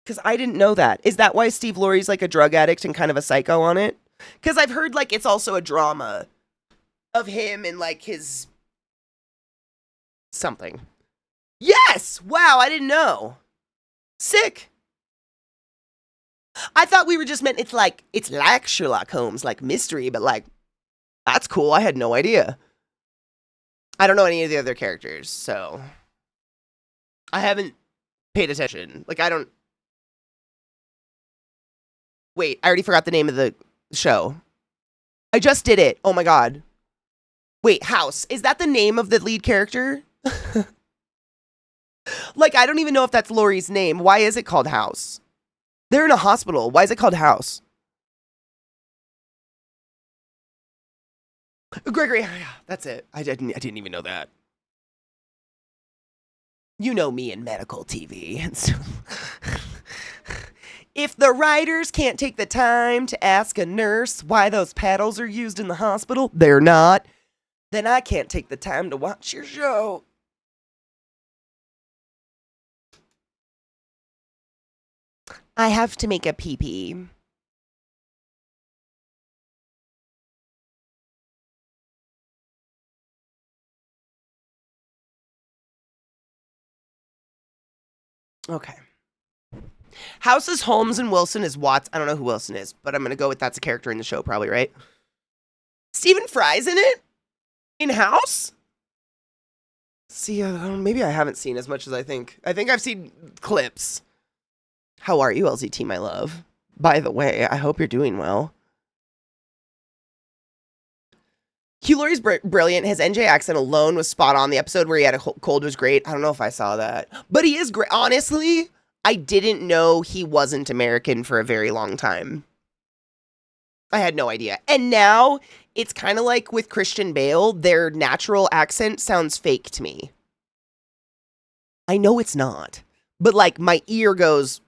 Because I didn't know that. Is that why Steve Laurie's like a drug addict and kind of a psycho on it? Because I've heard like it's also a drama of him and like his something. Yes! Wow, I didn't know. Sick. I thought we were just meant it's like Sherlock Holmes, like mystery, but like, that's cool. I had no idea. I don't know any of the other characters, so I haven't paid attention. Like, I don't... Wait, I already forgot the name of the show. I just did it. Oh my God. Wait, House. Is that the name of the lead character? Like, I don't even know if that's Lori's name. Why is it called House? They're in a hospital. Why is it called House? Gregory, yeah, that's it. I didn't even know that. You know me in medical TV. And so if the writers can't take the time to ask a nurse why those paddles are used in the hospital, they're not, then I can't take the time to watch your show. I have to make a pee-pee. Okay. House is Holmes and Wilson is Watts. I don't know who Wilson is, but I'm going to go with that's a character in the show probably, right? Stephen Fry's in it? In House? See, maybe I haven't seen as much as I think. I think I've seen clips. How are you, LZT, my love? By the way, I hope you're doing well. Hugh Laurie's brilliant. His NJ accent alone was spot on. The episode where he had a cold was great. I don't know if I saw that. But he is great. Honestly, I didn't know he wasn't American for a very long time. I had no idea. And now, it's kind of like with Christian Bale. Their natural accent sounds fake to me. I know it's not. But, like, my ear goes,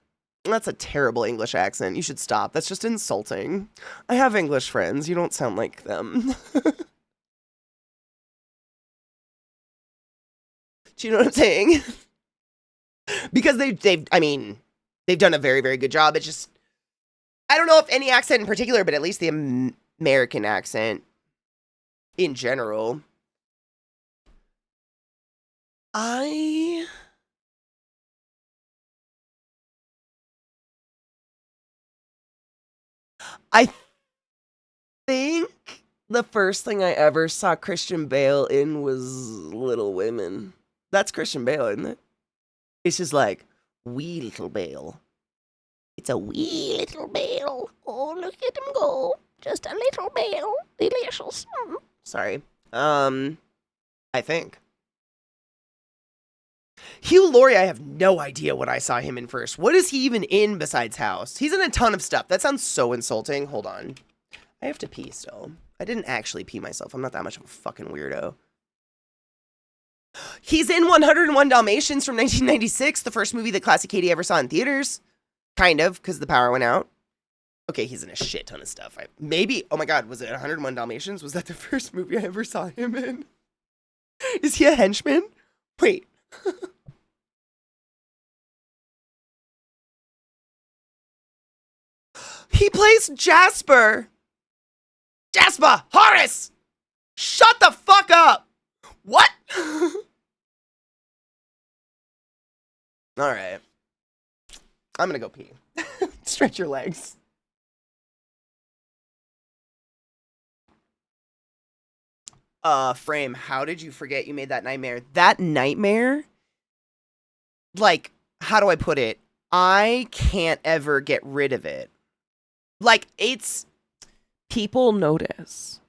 that's a terrible English accent. You should stop. That's just insulting. I have English friends. You don't sound like them. Do you know what I'm saying? Because they've done a very, very good job. It's just, I don't know if any accent in particular, but at least the American accent in general. I think the first thing I ever saw Christian Bale in was Little Women. That's Christian Bale, isn't it? It's just like, wee little Bale. It's a wee little Bale. Oh, look at him go. Just a little Bale. Delicious. Sorry. I think. Hugh Laurie, I have no idea what I saw him in first. What is he even in besides House? He's in a ton of stuff. That sounds so insulting. Hold on. I have to pee still. I didn't actually pee myself. I'm not that much of a fucking weirdo. He's in 101 Dalmatians from 1996, the first movie that ClassyKatie ever saw in theaters. Kind of, because the power went out. Okay, he's in a shit ton of stuff. Maybe, oh my God, was it 101 Dalmatians? Was that the first movie I ever saw him in? Is he a henchman? Wait. He plays Jasper. Jasper! Horace! Shut the fuck up! What? Alright. I'm gonna go pee. Stretch your legs. Frame, how did you forget you made that nightmare? That nightmare? Like, how do I put it? I can't ever get rid of it. Like, it's... People notice.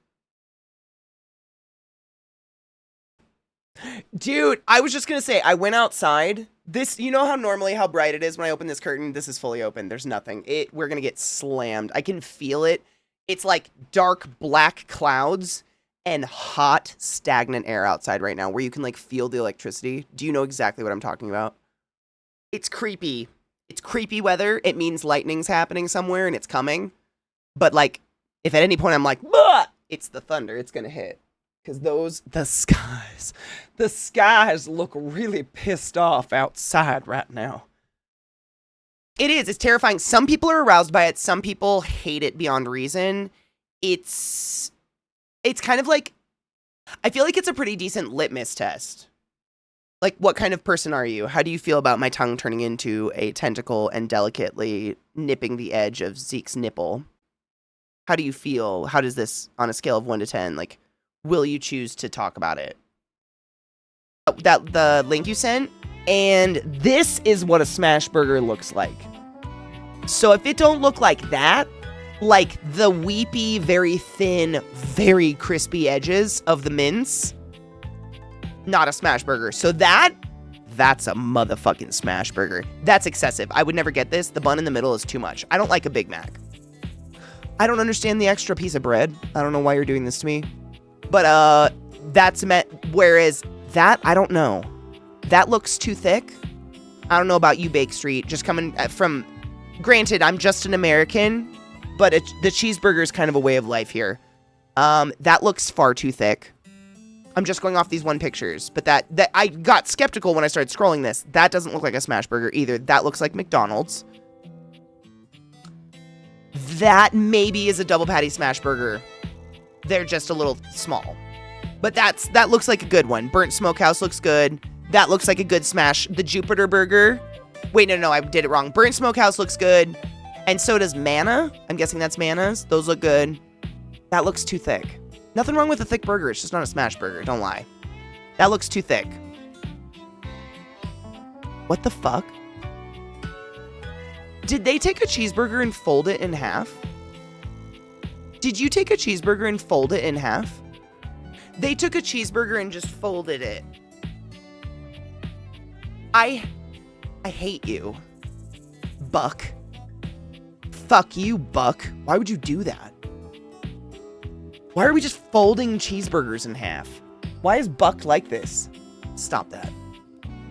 Dude, I was just gonna say, I went outside. This, you know how normally how bright it is when I open this curtain? This is fully open. There's nothing. We're gonna get slammed. I can feel it. It's like dark black clouds and hot, stagnant air outside right now where you can like feel the electricity. Do you know exactly what I'm talking about? It's creepy. It's creepy weather. It means lightning's happening somewhere and it's coming. But like, if at any point I'm like, bah! It's the thunder. It's gonna hit. Because the skies look really pissed off outside right now. It is. It's terrifying. Some people are aroused by it. Some people hate it beyond reason. It's kind of like, I feel like it's a pretty decent litmus test. Like, what kind of person are you? How do you feel about my tongue turning into a tentacle and delicately nipping the edge of Zeke's nipple? How do you feel? How does this, on a scale of 1 to 10, like, will you choose to talk about it? That the link you sent, and this is what a smash burger looks like. So if it don't look like that, like the weepy, very thin, very crispy edges of the mince. Not a smash burger. So that's a motherfucking smash burger. That's excessive. I would never get this. The bun in the middle is too much. I don't like a Big Mac. I don't understand the extra piece of bread. I don't know why you're doing this to me. But that's meant, whereas that, I don't know. That looks too thick. I don't know about you, Bake Street. Just coming from, granted, I'm just an American, but the cheeseburger is kind of a way of life here. That looks far too thick. I'm just going off these one pictures, but that I got skeptical when I started scrolling this. That doesn't look like a smash burger either. That looks like McDonald's. That maybe is a double patty smash burger. They're just a little small. But that looks like a good one. Burnt Smokehouse looks good. That looks like a good smash. The Jupiter burger. Wait, no, I did it wrong. Burnt Smokehouse looks good. And so does Manna. I'm guessing that's Manna's. Those look good. That looks too thick. Nothing wrong with a thick burger. It's just not a smash burger. Don't lie. That looks too thick. What the fuck? Did they take a cheeseburger and fold it in half? Did you take a cheeseburger and fold it in half? They took a cheeseburger and just folded it. I hate you, Buck. Fuck you, Buck. Why would you do that? Why are we just folding cheeseburgers in half? Why is Buck like this? Stop that.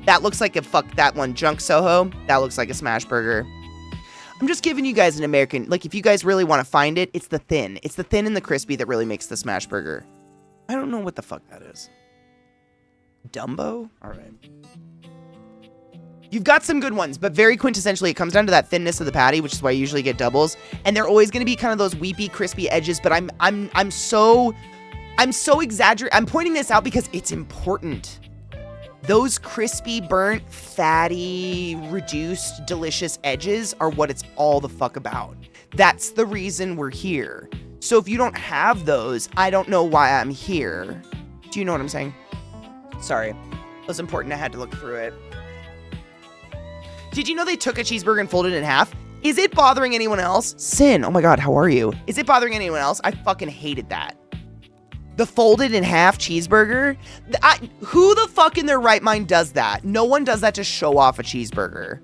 That looks like a fuck that one. Junk Soho. That looks like a smash burger. I'm just giving you guys an American, like if you guys really want to find it, it's the thin. It's the thin and the crispy that really makes the smash burger. I don't know what the fuck that is. Dumbo? All right. You've got some good ones, but very quintessentially, it comes down to that thinness of the patty, which is why I usually get doubles. And they're always going to be kind of those weepy, crispy edges. But I'm so exaggerating. I'm pointing this out because it's important. Those crispy, burnt, fatty, reduced, delicious edges are what it's all the fuck about. That's the reason we're here. So if you don't have those, I don't know why I'm here. Do you know what I'm saying? Sorry. It was important. I had to look through it. Did you know they took a cheeseburger and folded it in half? Is it bothering anyone else? Sin, oh my god, how are you? Is it bothering anyone else? I fucking hated that. The folded in half cheeseburger? Who the fuck in their right mind does that? No one does that to show off a cheeseburger.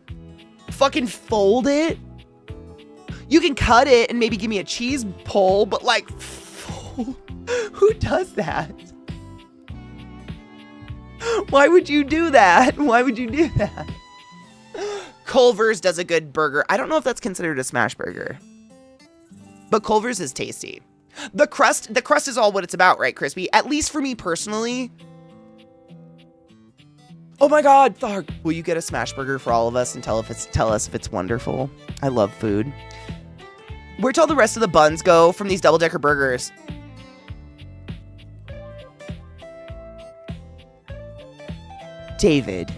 Fucking fold it? You can cut it and maybe give me a cheese pull, but like, who does that? Why would you do that? Why would you do that? Culver's does a good burger. I don't know if that's considered a smash burger, but Culver's is tasty. The crust is all what it's about, right, Crispy? At least for me personally. Oh my god, Thark, will you get a smash burger for all of us and tell us if it's wonderful? I love food. Where'd all the rest of the buns go from these double-decker burgers? David.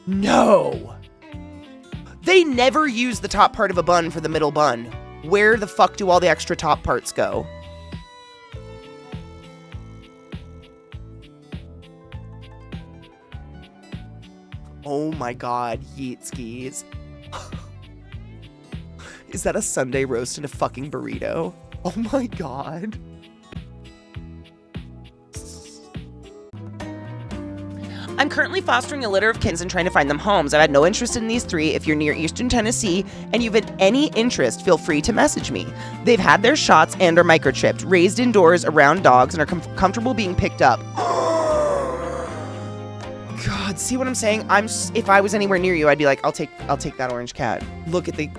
No! They never use the top part of a bun for the middle bun. Where the fuck do all the extra top parts go? Oh my god, yeet skis. Is that a Sunday roast in a fucking burrito? Oh my god. I'm currently fostering a litter of kittens and trying to find them homes. I've had no interest in these 3. If you're near Eastern Tennessee and you've had any interest, feel free to message me. They've had their shots and are microchipped, raised indoors around dogs, and are comfortable being picked up. God, see what I'm saying? If I was anywhere near you, I'd be like, I'll take that orange cat. Look at the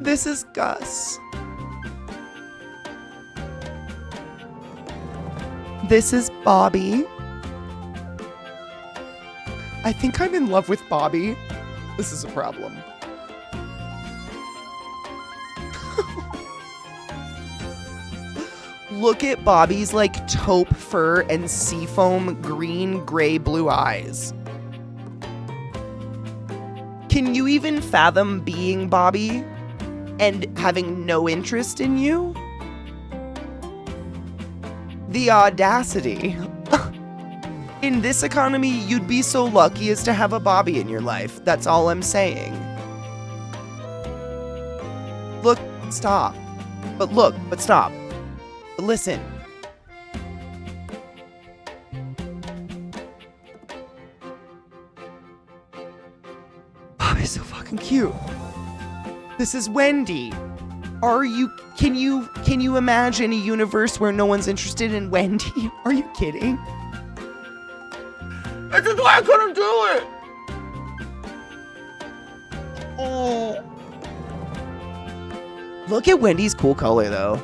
This is Gus. This is Bobby. I think I'm in love with Bobby. This is a problem. Look at Bobby's like taupe fur and seafoam green, gray, blue eyes. Can you even fathom being Bobby and having no interest in you? The audacity. In this economy, you'd be so lucky as to have a Bobby in your life. That's all I'm saying. Look, stop. But look, but stop. But listen. Bobby's so fucking cute. This is Wendy. Can you imagine a universe where no one's interested in Wendy? Are you kidding? This is why I couldn't do it. Oh. Look at Wendy's cool color though.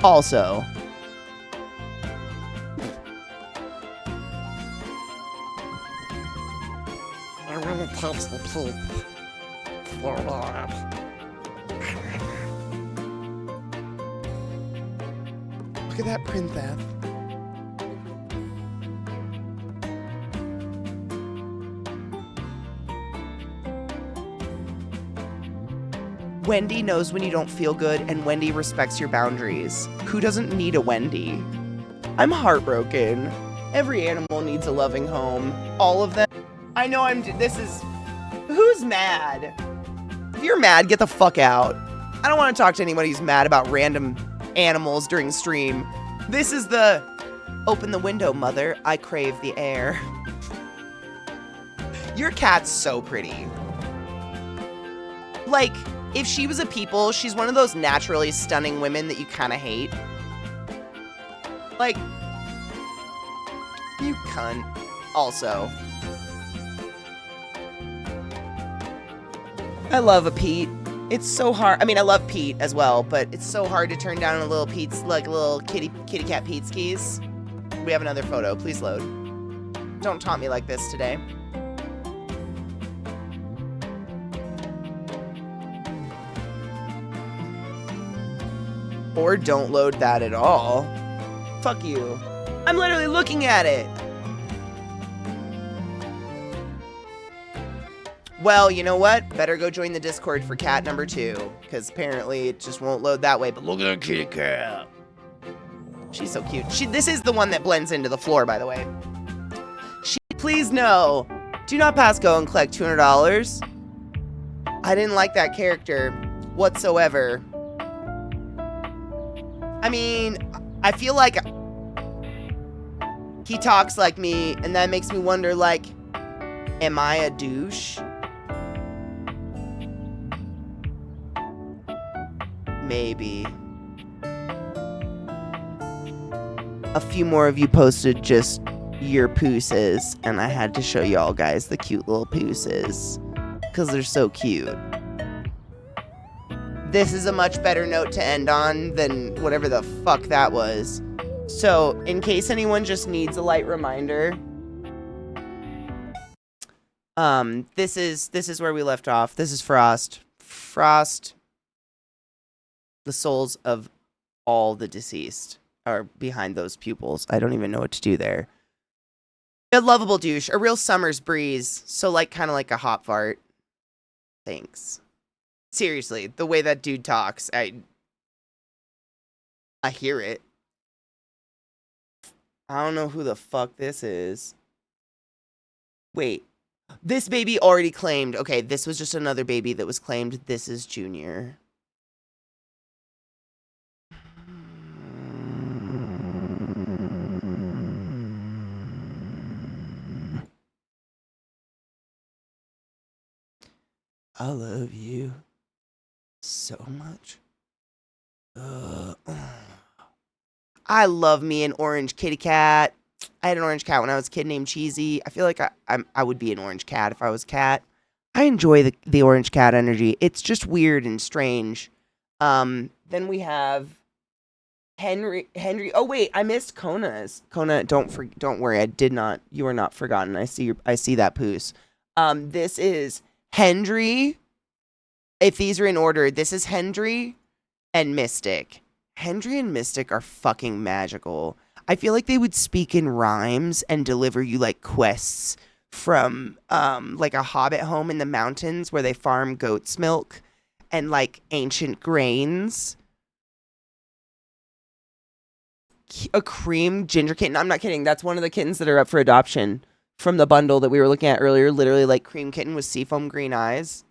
Also. I want to touch the teeth. Feel weird. Look at that print theft. Wendy knows when you don't feel good, and Wendy respects your boundaries. Who doesn't need a Wendy? I'm heartbroken. Every animal needs a loving home. All of them. I know who's mad? If you're mad, get the fuck out. I don't want to talk to anybody who's mad about random animals during stream. This is the open the window, mother. I crave the air. Your cat's so pretty. Like, if she was a people, she's one of those naturally stunning women that you kind of hate. Like, you cunt. Also. I love a Pete. It's so hard. I mean, I love Pete as well, but it's so hard to turn down a little Pete's, like a little kitty cat Pete skis. We have another photo. Please load. Don't taunt me like this today. Or don't load that at all. Fuck you. I'm literally looking at it. Well, you know what? Better go join the Discord for cat number 2, because apparently it just won't load that way. But look at that kitty cat. She's so cute. This is the one that blends into the floor, by the way. Please no. Do not pass go and collect $200. I didn't like that character whatsoever. I mean, I feel like he talks like me, and that makes me wonder, like, am I a douche? Maybe. A few more of you posted just your pooses, and I had to show y'all guys the cute little pooses, because they're so cute. This is a much better note to end on than whatever the fuck that was. So, in case anyone just needs a light reminder, this is where we left off. This is Frost. Frost, the souls of all the deceased are behind those pupils. I don't even know what to do there. A lovable douche, a real summer's breeze. So, like, kind of like a hot fart. Thanks. Seriously, the way that dude talks, I hear it. I don't know who the fuck this is. Wait. This baby already claimed. Okay, this was just another baby that was claimed. This is Junior. I love you so much. I love me an orange kitty cat. I had an orange cat when I was a kid named Cheesy. I feel like I would be an orange cat if I was a cat. I enjoy the orange cat energy. It's just weird and strange. Then we have Henry. Oh wait, I missed Kona's. Kona, don't worry. I did not. You are not forgotten. I see that poos. This is Hendry. If these are in order, this is Hendry and Mystic. Hendry and Mystic are fucking magical. I feel like they would speak in rhymes and deliver you like quests from like a hobbit home in the mountains where they farm goat's milk and like ancient grains. A cream ginger kitten. I'm not kidding. That's one of the kittens that are up for adoption from the bundle that we were looking at earlier. Literally like cream kitten with seafoam green eyes.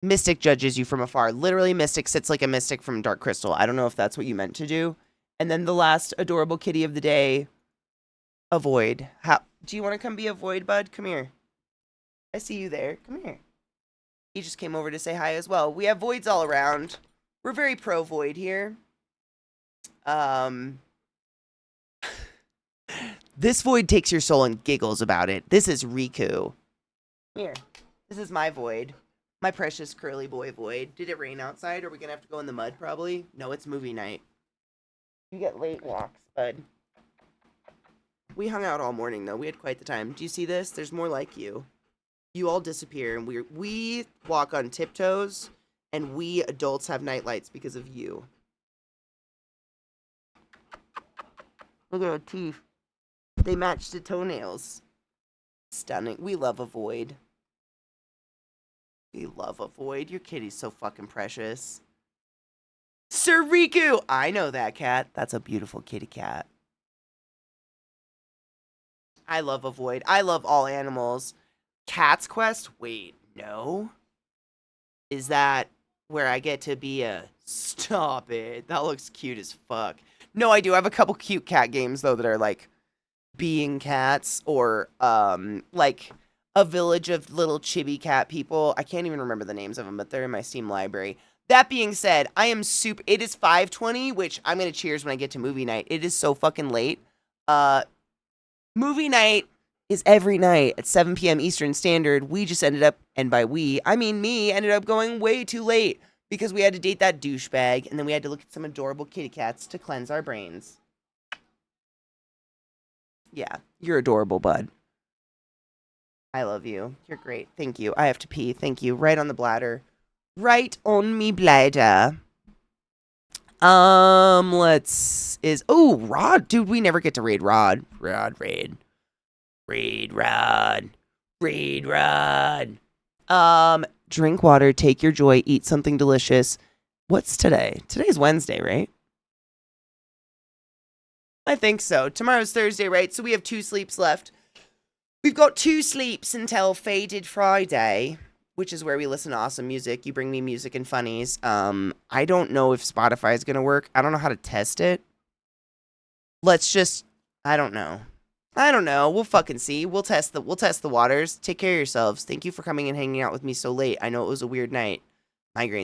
Mystic judges you from afar. Literally, Mystic sits like a Mystic from Dark Crystal. I don't know if that's what you meant to do. And then the last adorable kitty of the day, a Void. Do you want to come be a Void, bud? Come here. I see you there. Come here. He just came over to say hi as well. We have Voids all around. We're very pro Void here. This Void takes your soul and giggles about it. This is Riku. Here. This is my Void. My precious curly boy Void. Did it rain outside? Are we gonna have to go in the mud probably? No, it's movie night. You get late walks, bud. We hung out all morning though. We had quite the time. Do you see this? There's more like you. You all disappear and we walk on tiptoes and we adults have night lights because of you. Look at her teeth. They match the toenails. Stunning. We love a Void. We love a Void. Your kitty's so fucking precious. Sir Riku! I know that cat. That's a beautiful kitty cat. I love a Void. I love all animals. Cat's Quest? Wait, no? Is that where I get to be a... Stop it. That looks cute as fuck. No, I do have a couple cute cat games, though, that are, like, being cats or, like... a village of little chibi cat people. I can't even remember the names of them, but they're in my Steam library. That being said, it is 5:20, which I'm going to cheers when I get to movie night. It is so fucking late. Movie night is every night at 7 p.m. Eastern Standard. We just ended up, and by we, I mean me, ended up going way too late because we had to date that douchebag, and then we had to look at some adorable kitty cats to cleanse our brains. Yeah, you're adorable, bud. I love you. You're great. Thank you. I have to pee. Thank you. Right on the bladder. Right on me bladder. Oh, Rod. Dude, we never get to raid Rod. Raid. Drink water, take your joy, eat something delicious. What's today? Today's Wednesday, right? I think so. Tomorrow's Thursday, right? So we have 2 sleeps left. We've got 2 sleeps until Faded Friday, which is where we listen to awesome music. You bring me music and funnies. I don't know if Spotify is going to work. I don't know how to test it. I don't know. We'll fucking see. We'll test the waters. Take care of yourselves. Thank you for coming and hanging out with me so late. I know it was a weird night. Migraines.